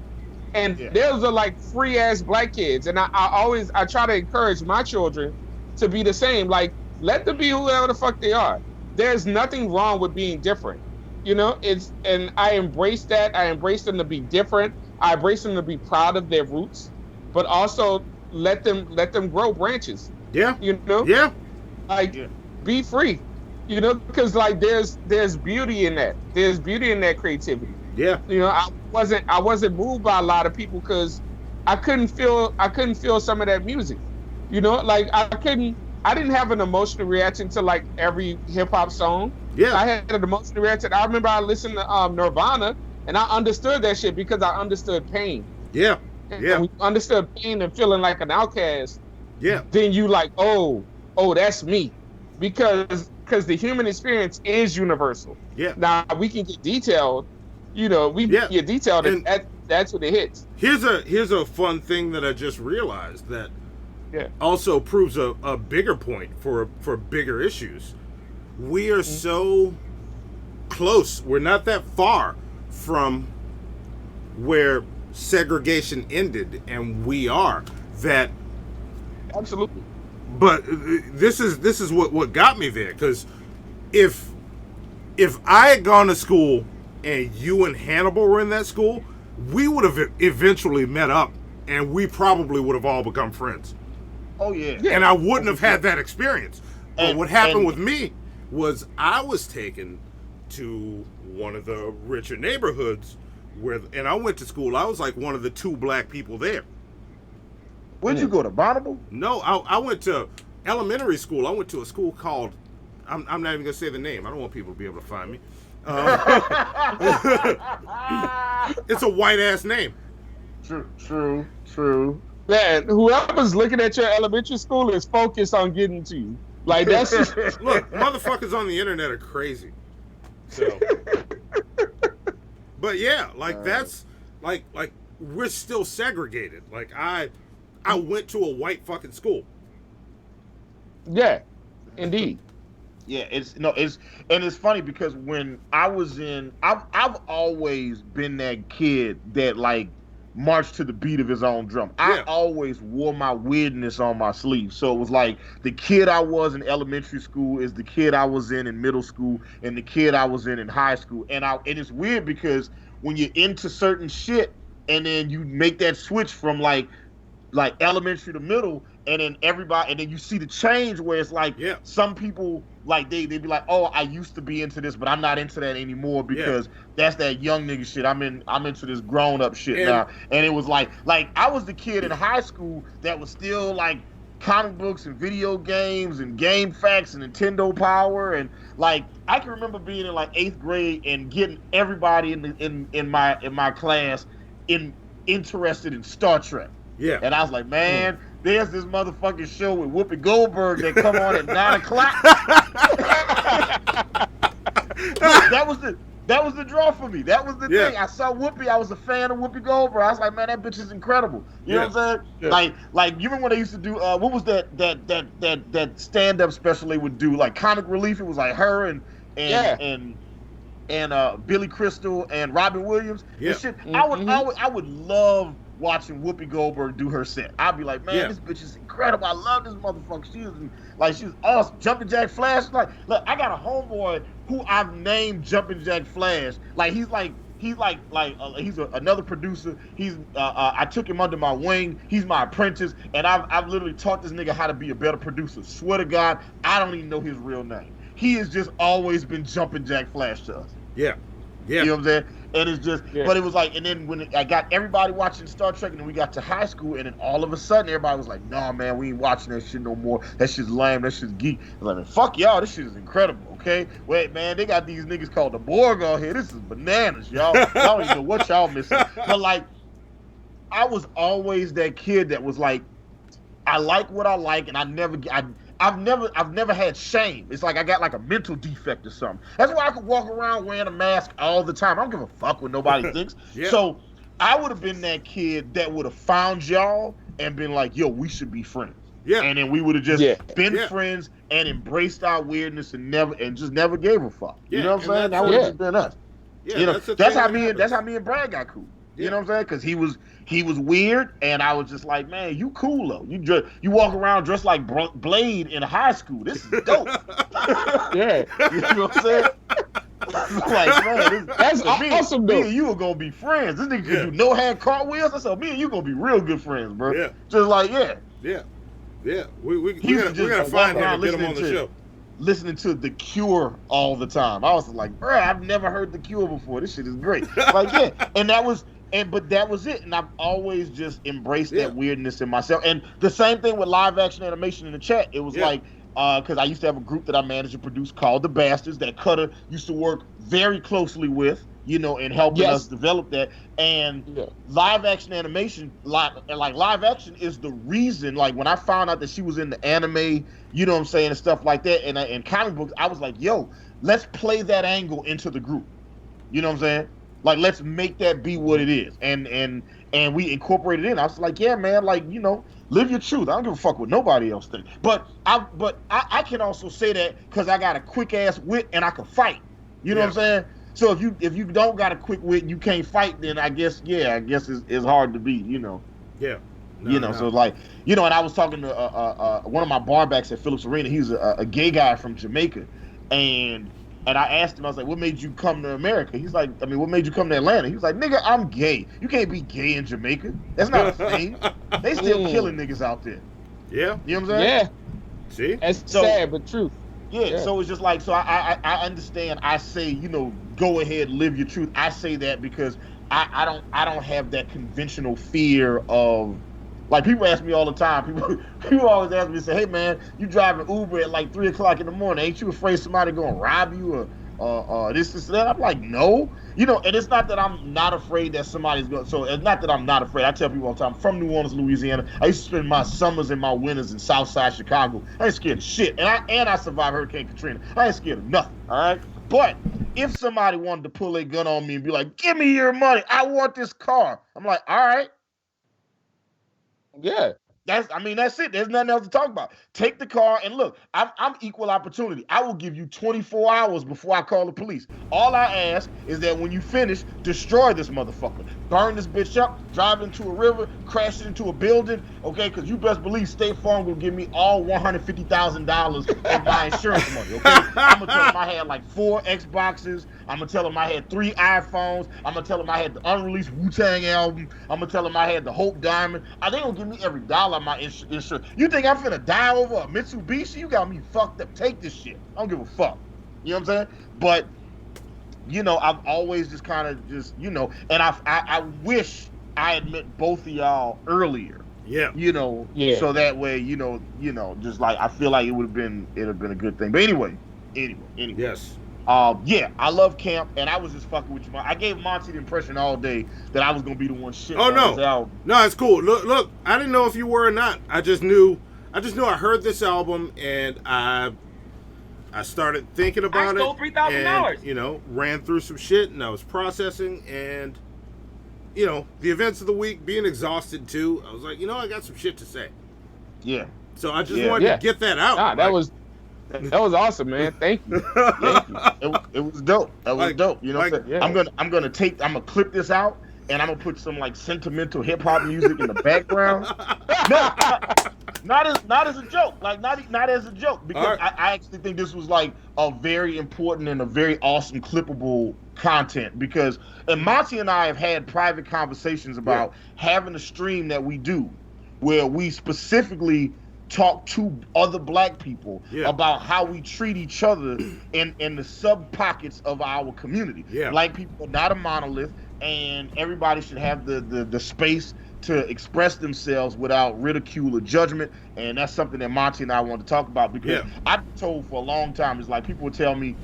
and those are like free ass black kids. And I try to encourage my children to be the same. Like let them be whoever the fuck they are. There's nothing wrong with being different. You know, and I embrace that. I embrace them to be different. I embrace them to be proud of their roots, but also let them grow branches. Yeah. You know? Yeah. Like be free. You know, because like there's beauty in that. There's beauty in that creativity. Yeah. You know, I wasn't moved by a lot of people because I couldn't feel some of that music. You know, like I didn't have an emotional reaction to like every hip hop song. Yeah. I had an emotional reaction. I remember I listened to Nirvana and I understood that shit because I understood pain. Yeah. And Yeah. when you understood pain and feeling like an outcast. Yeah. Then you like, oh, that's me. Because the human experience is universal. Yeah. Now we can get detailed, you know, get detailed, and that's what it hits. Here's a fun thing that I just realized that also proves a bigger point for bigger issues. We are so close. We're not that far from where segregation ended, and we are that. Absolutely. But this is what got me there, because if I had gone to school and you and Hannibal were in that school, we would have eventually met up, and we probably would have all become friends. Oh yeah. And I wouldn't have had that experience. But what happened with me was I was taken to one of the richer neighborhoods and I went to school. I was like one of the 2 black people there. Where'd you go to, Bonneville? No, I went to elementary school. I went to a school called, I'm not even going to say the name. I don't want people to be able to find me. It's a white-ass name. True. Man, whoever's looking at your elementary school is focused on getting to you. Like, that's just... Look, motherfuckers on the internet are crazy. So... But yeah, like that's... Like, we're still segregated. Like, I went to a white fucking school. Yeah, indeed. Yeah, it's funny because when I was I've always been that kid that like marched to the beat of his own drum. I always wore my weirdness on my sleeve. So it was like the kid I was in elementary school is the kid I was in middle school and the kid I was in high school. And it's weird because when you're into certain shit and then you make that switch from like elementary to middle, and then everybody, and then you see the change where it's like some people like they be like, oh, I used to be into this, but I'm not into that anymore because that's that young nigga shit. I'm into this grown up shit now. And it was like I was the kid in high school that was still like comic books and video games and Game Facts and Nintendo Power, and like I can remember being in like 8th grade and getting everybody in my class interested in Star Trek. Yeah. And I was like, man, there's this motherfucking show with Whoopi Goldberg that come on at 9 o'clock. That was the draw for me. That was the thing. I saw Whoopi. I was a fan of Whoopi Goldberg. I was like, man, that bitch is incredible. You know what I'm saying? Yeah. Like you remember when they used to do what was that stand-up special they would do, like Comic Relief? It was like her and Billy Crystal and Robin Williams. Yeah. And shit. I would love watching Whoopi Goldberg do her set. I'd be like, man, this bitch is incredible. I love this motherfucker. She's awesome. Jumpin' Jack Flash. Like, look, I got a homeboy who I've named Jumpin' Jack Flash. Like, he's another producer. I took him under my wing. He's my apprentice, and I've literally taught this nigga how to be a better producer. Swear to God, I don't even know his real name. He has just always been Jumpin' Jack Flash to us. Yeah. You know what I'm saying? And it's just, but it was like, and then when I got everybody watching Star Trek, and then we got to high school, and then all of a sudden everybody was like, nah, man, we ain't watching that shit no more. That shit's lame. That shit's geek. I was like, man, fuck y'all. This shit is incredible, okay? Wait, man, they got these niggas called the Borg on here. This is bananas, y'all. Y'all don't even know what y'all missing. But like, I was always that kid that was like, I like what I like, and I've never had shame. It's like I got like a mental defect or something. That's why I could walk around wearing a mask all the time. I don't give a fuck what nobody thinks. So I would have been that kid that would have found y'all and been like, yo, we should be friends. Yeah. And then we would have just been friends and embraced our weirdness and just never gave a fuck. You know what I'm saying? That would have just been us. Yeah, you know, that's how me and Brad got cool. You know what I'm saying? Because he was weird, and I was just like, man, you cool though. You walk around dressed like Blade in high school. This is dope. Yeah, you know what I'm saying? Like, man, that's awesome though. Me and you are gonna be friends. This nigga can do no hand cartwheels. I said, me and you gonna be real good friends, bro. Yeah. Just like Yeah. We gotta find him and get him on the show. Listening to The Cure all the time. I was like, bro, I've never heard The Cure before. This shit is great. Like, yeah. But that was it. And I've always just embraced that weirdness in myself. And the same thing with live action animation in the chat. It was like, because I used to have a group that I managed to produce called The Bastards that Cutter used to work very closely with, in helping us develop that. And live action animation, live action is the reason, like when I found out that she was in the anime, you know what I'm saying, and stuff like that, and comic books, I was like, yo, let's play that angle into the group. You know what I'm saying? Like, let's make that be what it is. And we incorporated it in. I was like, yeah, man, like, live your truth. I don't give a fuck what nobody else thinks. But I can also say that because I got a quick ass wit and I can fight. You know what I'm saying? So if you don't got a quick wit and you can't fight, then I guess it's hard to beat, Yeah. So like, and I was talking to one of my barbacks at Phillips Arena. He's a gay guy from Jamaica, and I asked him, I was like, what made you come to America? He's like, what made you come to Atlanta? He was like, nigga, I'm gay. You can't be gay in Jamaica. That's not a thing. They still killing niggas out there. Yeah. You know what I'm saying? Yeah. See? That's sad, but true. Yeah, so it's just like, so I understand. I say, go ahead, live your truth. I say that because I don't have that conventional fear of, like, people ask me all the time. People always ask me, say, hey man, you driving Uber at like 3:00 in the morning? Ain't you afraid somebody gonna rob you or this that? I'm like, no. And it's not that I'm not afraid that somebody's going. So it's not that I'm not afraid. I tell people all the time, I'm from New Orleans, Louisiana. I used to spend my summers and my winters in Southside Chicago. I ain't scared of shit. And I survived Hurricane Katrina. I ain't scared of nothing. All right. But if somebody wanted to pull a gun on me and be like, give me your money, I want this car, I'm like, all right. Yeah. That's it. There's nothing else to talk about. Take the car and look, I'm equal opportunity. I will give you 24 hours before I call the police. All I ask is that when you finish, destroy this motherfucker. Burn this bitch up, drive into a river, crash it into a building, okay? Because you best believe State Farm will give me all $150,000 of my insurance money, okay? I'm going to tell them I had like 4 Xboxes. I'm going to tell them I had 3 iPhones. I'm going to tell them I had the unreleased Wu-Tang album. I'm going to tell them I had the Hope Diamond. They going to give me every dollar of my insurance. You think I'm finna die over a Mitsubishi? You got me fucked up. Take this shit. I don't give a fuck. You know what I'm saying? But, I've always just kind of and I wish I had met both of y'all earlier. Yeah. So that way, just like, I feel like it'd have been a good thing. But anyway. Yes. I love camp, and I was just fucking with you. I gave Monty the impression all day that I was gonna be the one shit. Oh no, it's cool. Look, I didn't know if you were or not. I just knew I heard this album, and I started thinking about it. I stole $3,000. Ran through some shit, and I was processing, and the events of the week, being exhausted too. I was like, I got some shit to say. Yeah. So I just wanted to get that out. Nah, that was awesome, man. Thank you. It was dope. That was dope. You know what I'm saying? Yeah. I'm gonna clip this out, and I'm gonna put some like sentimental hip hop music in the background. No, not as a joke. Like not as a joke, because I actually think this was like a very important and a very awesome clippable content, because Monty and I have had private conversations about having a stream that we do where we specifically talk to other black people about how we treat each other in the sub pockets of our community. Black people are not a monolith, and everybody should have the space to express themselves without ridicule or judgment. And that's something that Monty and I want to talk about, because I've been told for a long time, it's like people would tell me,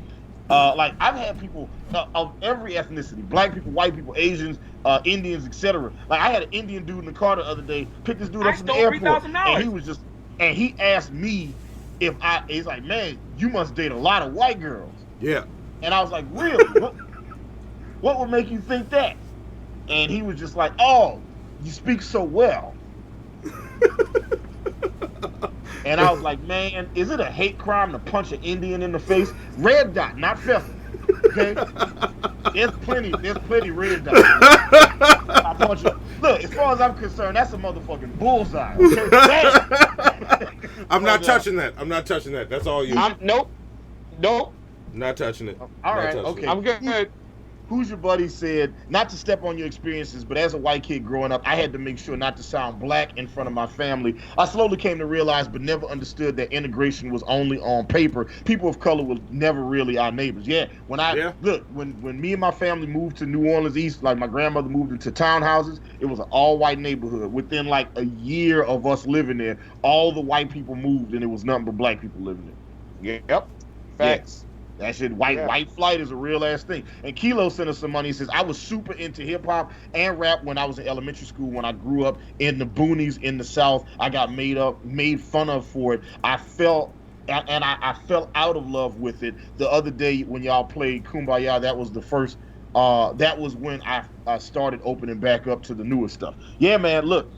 like I've had people of every ethnicity, black people, white people, Asians, Indians, etc. Like I had an Indian dude in the car the other day, picked this dude up from the airport, and he was just, and he asked me he's like, man, you must date a lot of white girls. Yeah. And I was like, really? What would make you think that? And he was just like, oh, you speak so well. And I was like, man, is it a hate crime to punch an Indian in the face? Red dot, not pepper. Okay? There's plenty red dots. I punch you. Look, as far as I'm concerned, that's a motherfucking bullseye. Okay? I'm not touching that. I'm not touching that. That's all you. Nope. Not touching it. All right, okay. I'm good. Who's your buddy said, not to step on your experiences, but as a white kid growing up, I had to make sure not to sound black in front of my family. I slowly came to realize, but never understood, that integration was only on paper. People of color were never really our neighbors. Yeah, when me and my family moved to New Orleans East, like my grandmother moved into townhouses, it was an all-white neighborhood. Within like a year of us living there, all the white people moved, and it was nothing but black people living there. Yep. Facts. Yeah. That shit, white flight is a real ass thing. And Kilo sent us some money. He says, I was super into hip hop and rap when I was in elementary school. When I grew up in the boonies in the South, I got made fun of for it. I fell out of love with it. The other day when y'all played Kumbaya, that was the first. That was when I started opening back up to the newer stuff. Yeah, man. Look.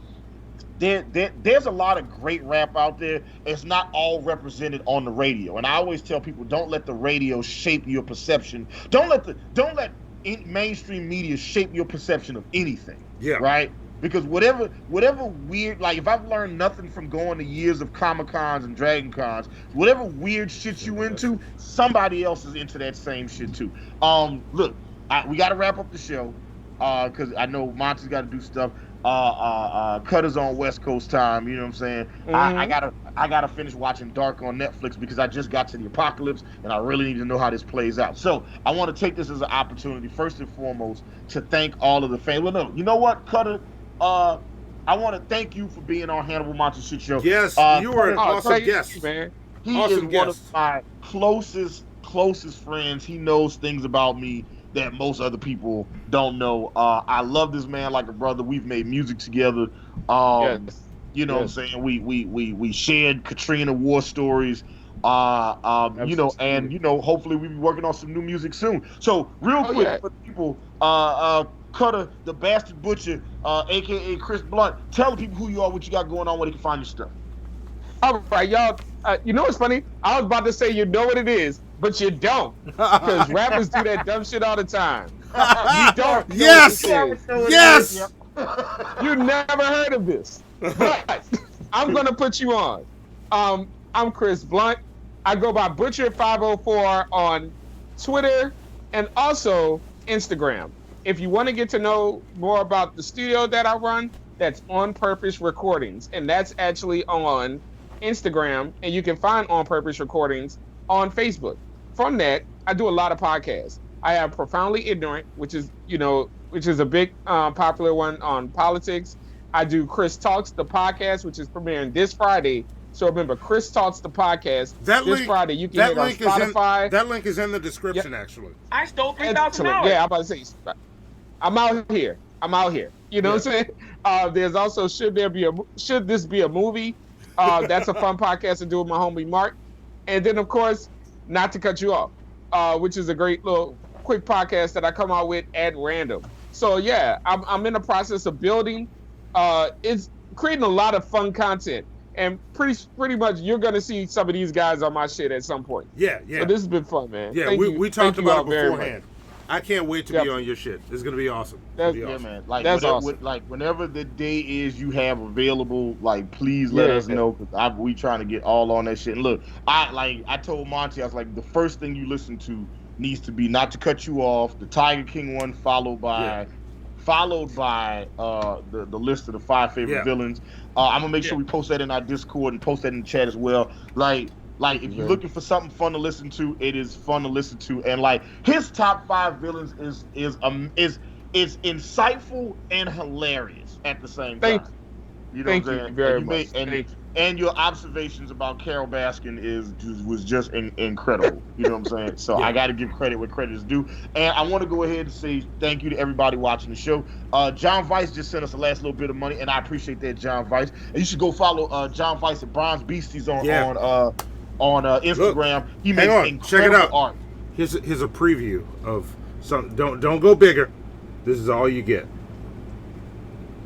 There's a lot of great rap out there. It's not all represented on the radio, and I always tell people, don't let the radio shape your perception. Don't let mainstream media shape your perception of anything. Yeah. Right. Because whatever weird, like if I've learned nothing from going to years of Comic-Cons and Dragon Cons, whatever weird shit you into, somebody else is into that same shit too. Look, we got to wrap up the show because I know Monty's got to do stuff. Cutter's on West Coast time, you know what I'm saying? Mm-hmm. I gotta finish watching Dark on Netflix because I just got to the apocalypse and I really need to know how this plays out. So I want to take this as an opportunity, first and foremost, to thank all of the fans. Well, no, you know what, Cutter? I want to thank you for being on Hannibal Monty Shit Show. Yes, you were an awesome guest, man. He is one of my closest friends. He knows things about me that most other people don't know. I love this man like a brother. We've made music together. You know what I'm saying? We shared Katrina war stories. You know, and you know, hopefully we'll be working on some new music soon. So real quick for people, Cutter, the Bastard Butcher, aka Chris Blount, tell the people who you are, what you got going on, where they can find your stuff. All right, y'all. You know what's funny? I was about to say you know what it is, but you don't, because rappers do that dumb shit all the time. You don't. Yes. Yes. You never heard of this, but I'm gonna put you on. I'm Chris Blount. I go by Butcher504 on Twitter and also Instagram. If you want to get to know more about the studio that I run, that's On Purpose Recordings, and that's actually on Instagram, and you can find On Purpose Recordings on Facebook. From that, I do a lot of podcasts. I have Profoundly Ignorant, which is a big popular one on politics. I do Chris Talks, the podcast, which is premiering this Friday. So remember, Chris Talks, the podcast, Friday. You can get on Spotify. That link is in the description, actually. I stole $3,000. Yeah, I'm about to say, I'm out here. You know what I'm saying? There's also Should This Be a Movie? That's a fun podcast to do with my homie Mark. And then, of course, Not to Cut You Off, which is a great little quick podcast that I come out with at random. So yeah, I'm in the process of building. It's creating a lot of fun content, and pretty much you're gonna see some of these guys on my shit at some point. Yeah. So this has been fun, man. Yeah, we talked about it beforehand. I can't wait to be on your shit. It's gonna be awesome. Yeah, man. Like, that's awesome. Like whenever the day is you have available, like please let us know, because we trying to get all on that shit. And look, I told Monty, I was like, the first thing you listen to needs to be Not to Cut You Off, the Tiger King one, followed by the list of the 5 favorite villains. I'm gonna make sure we post that in our Discord and post that in the chat as well. Like if you're looking for something fun to listen to, it is fun to listen to. And like his top 5 villains is insightful and hilarious at the same time. You know what I'm saying? Very much. And your observations about Carol Baskin was just incredible. You know what I'm saying? So I got to give credit where credit is due. And I want to go ahead and say thank you to everybody watching the show. John Vice just sent us the last little bit of money, and I appreciate that, John Vice. And you should go follow John Vice at Bronze Beasties on Instagram. Look, he makes incredible check it out. art. Here's a preview of some. Don't go bigger. This is all you get.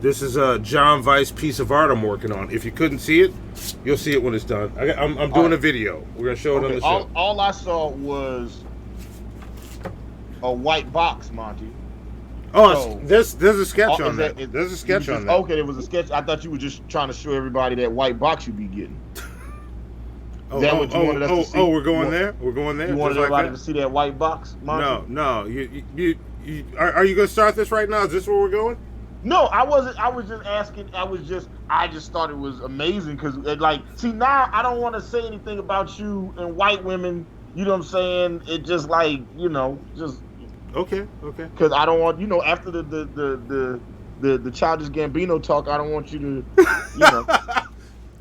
This is a John Vice piece of art I'm working on. If you couldn't see it, you'll see it when it's done. I'm doing a video. We're gonna show it on the show. All I saw was a white box, Monty. Oh, there's a sketch on that. There's a sketch on that. Okay, there was a sketch. I thought you were just trying to show everybody that white box you be getting. Is that what you wanted us to see? Oh, we're going there. We're going there. You wanted everybody to see that white box, Monty? No. Are you gonna start this right now? Is this where we're going? No, I wasn't. I was just asking. I just thought it was amazing because, see, now I don't want to say anything about you and white women. You know what I'm saying? It just just. Okay. Because I don't want, after the Childish Gambino talk, I don't want you to,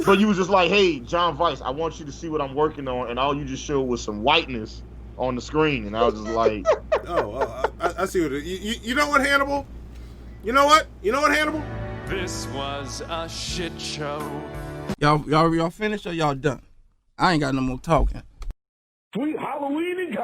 But you was just like, hey, John Vice, I want you to see what I'm working on, and all you just showed was some whiteness on the screen, and I was just like, I see what it is. You know what, Hannibal? You know what, Hannibal? This was a shit show. Y'all finished or y'all done? I ain't got no more talking. Sweet Halloween and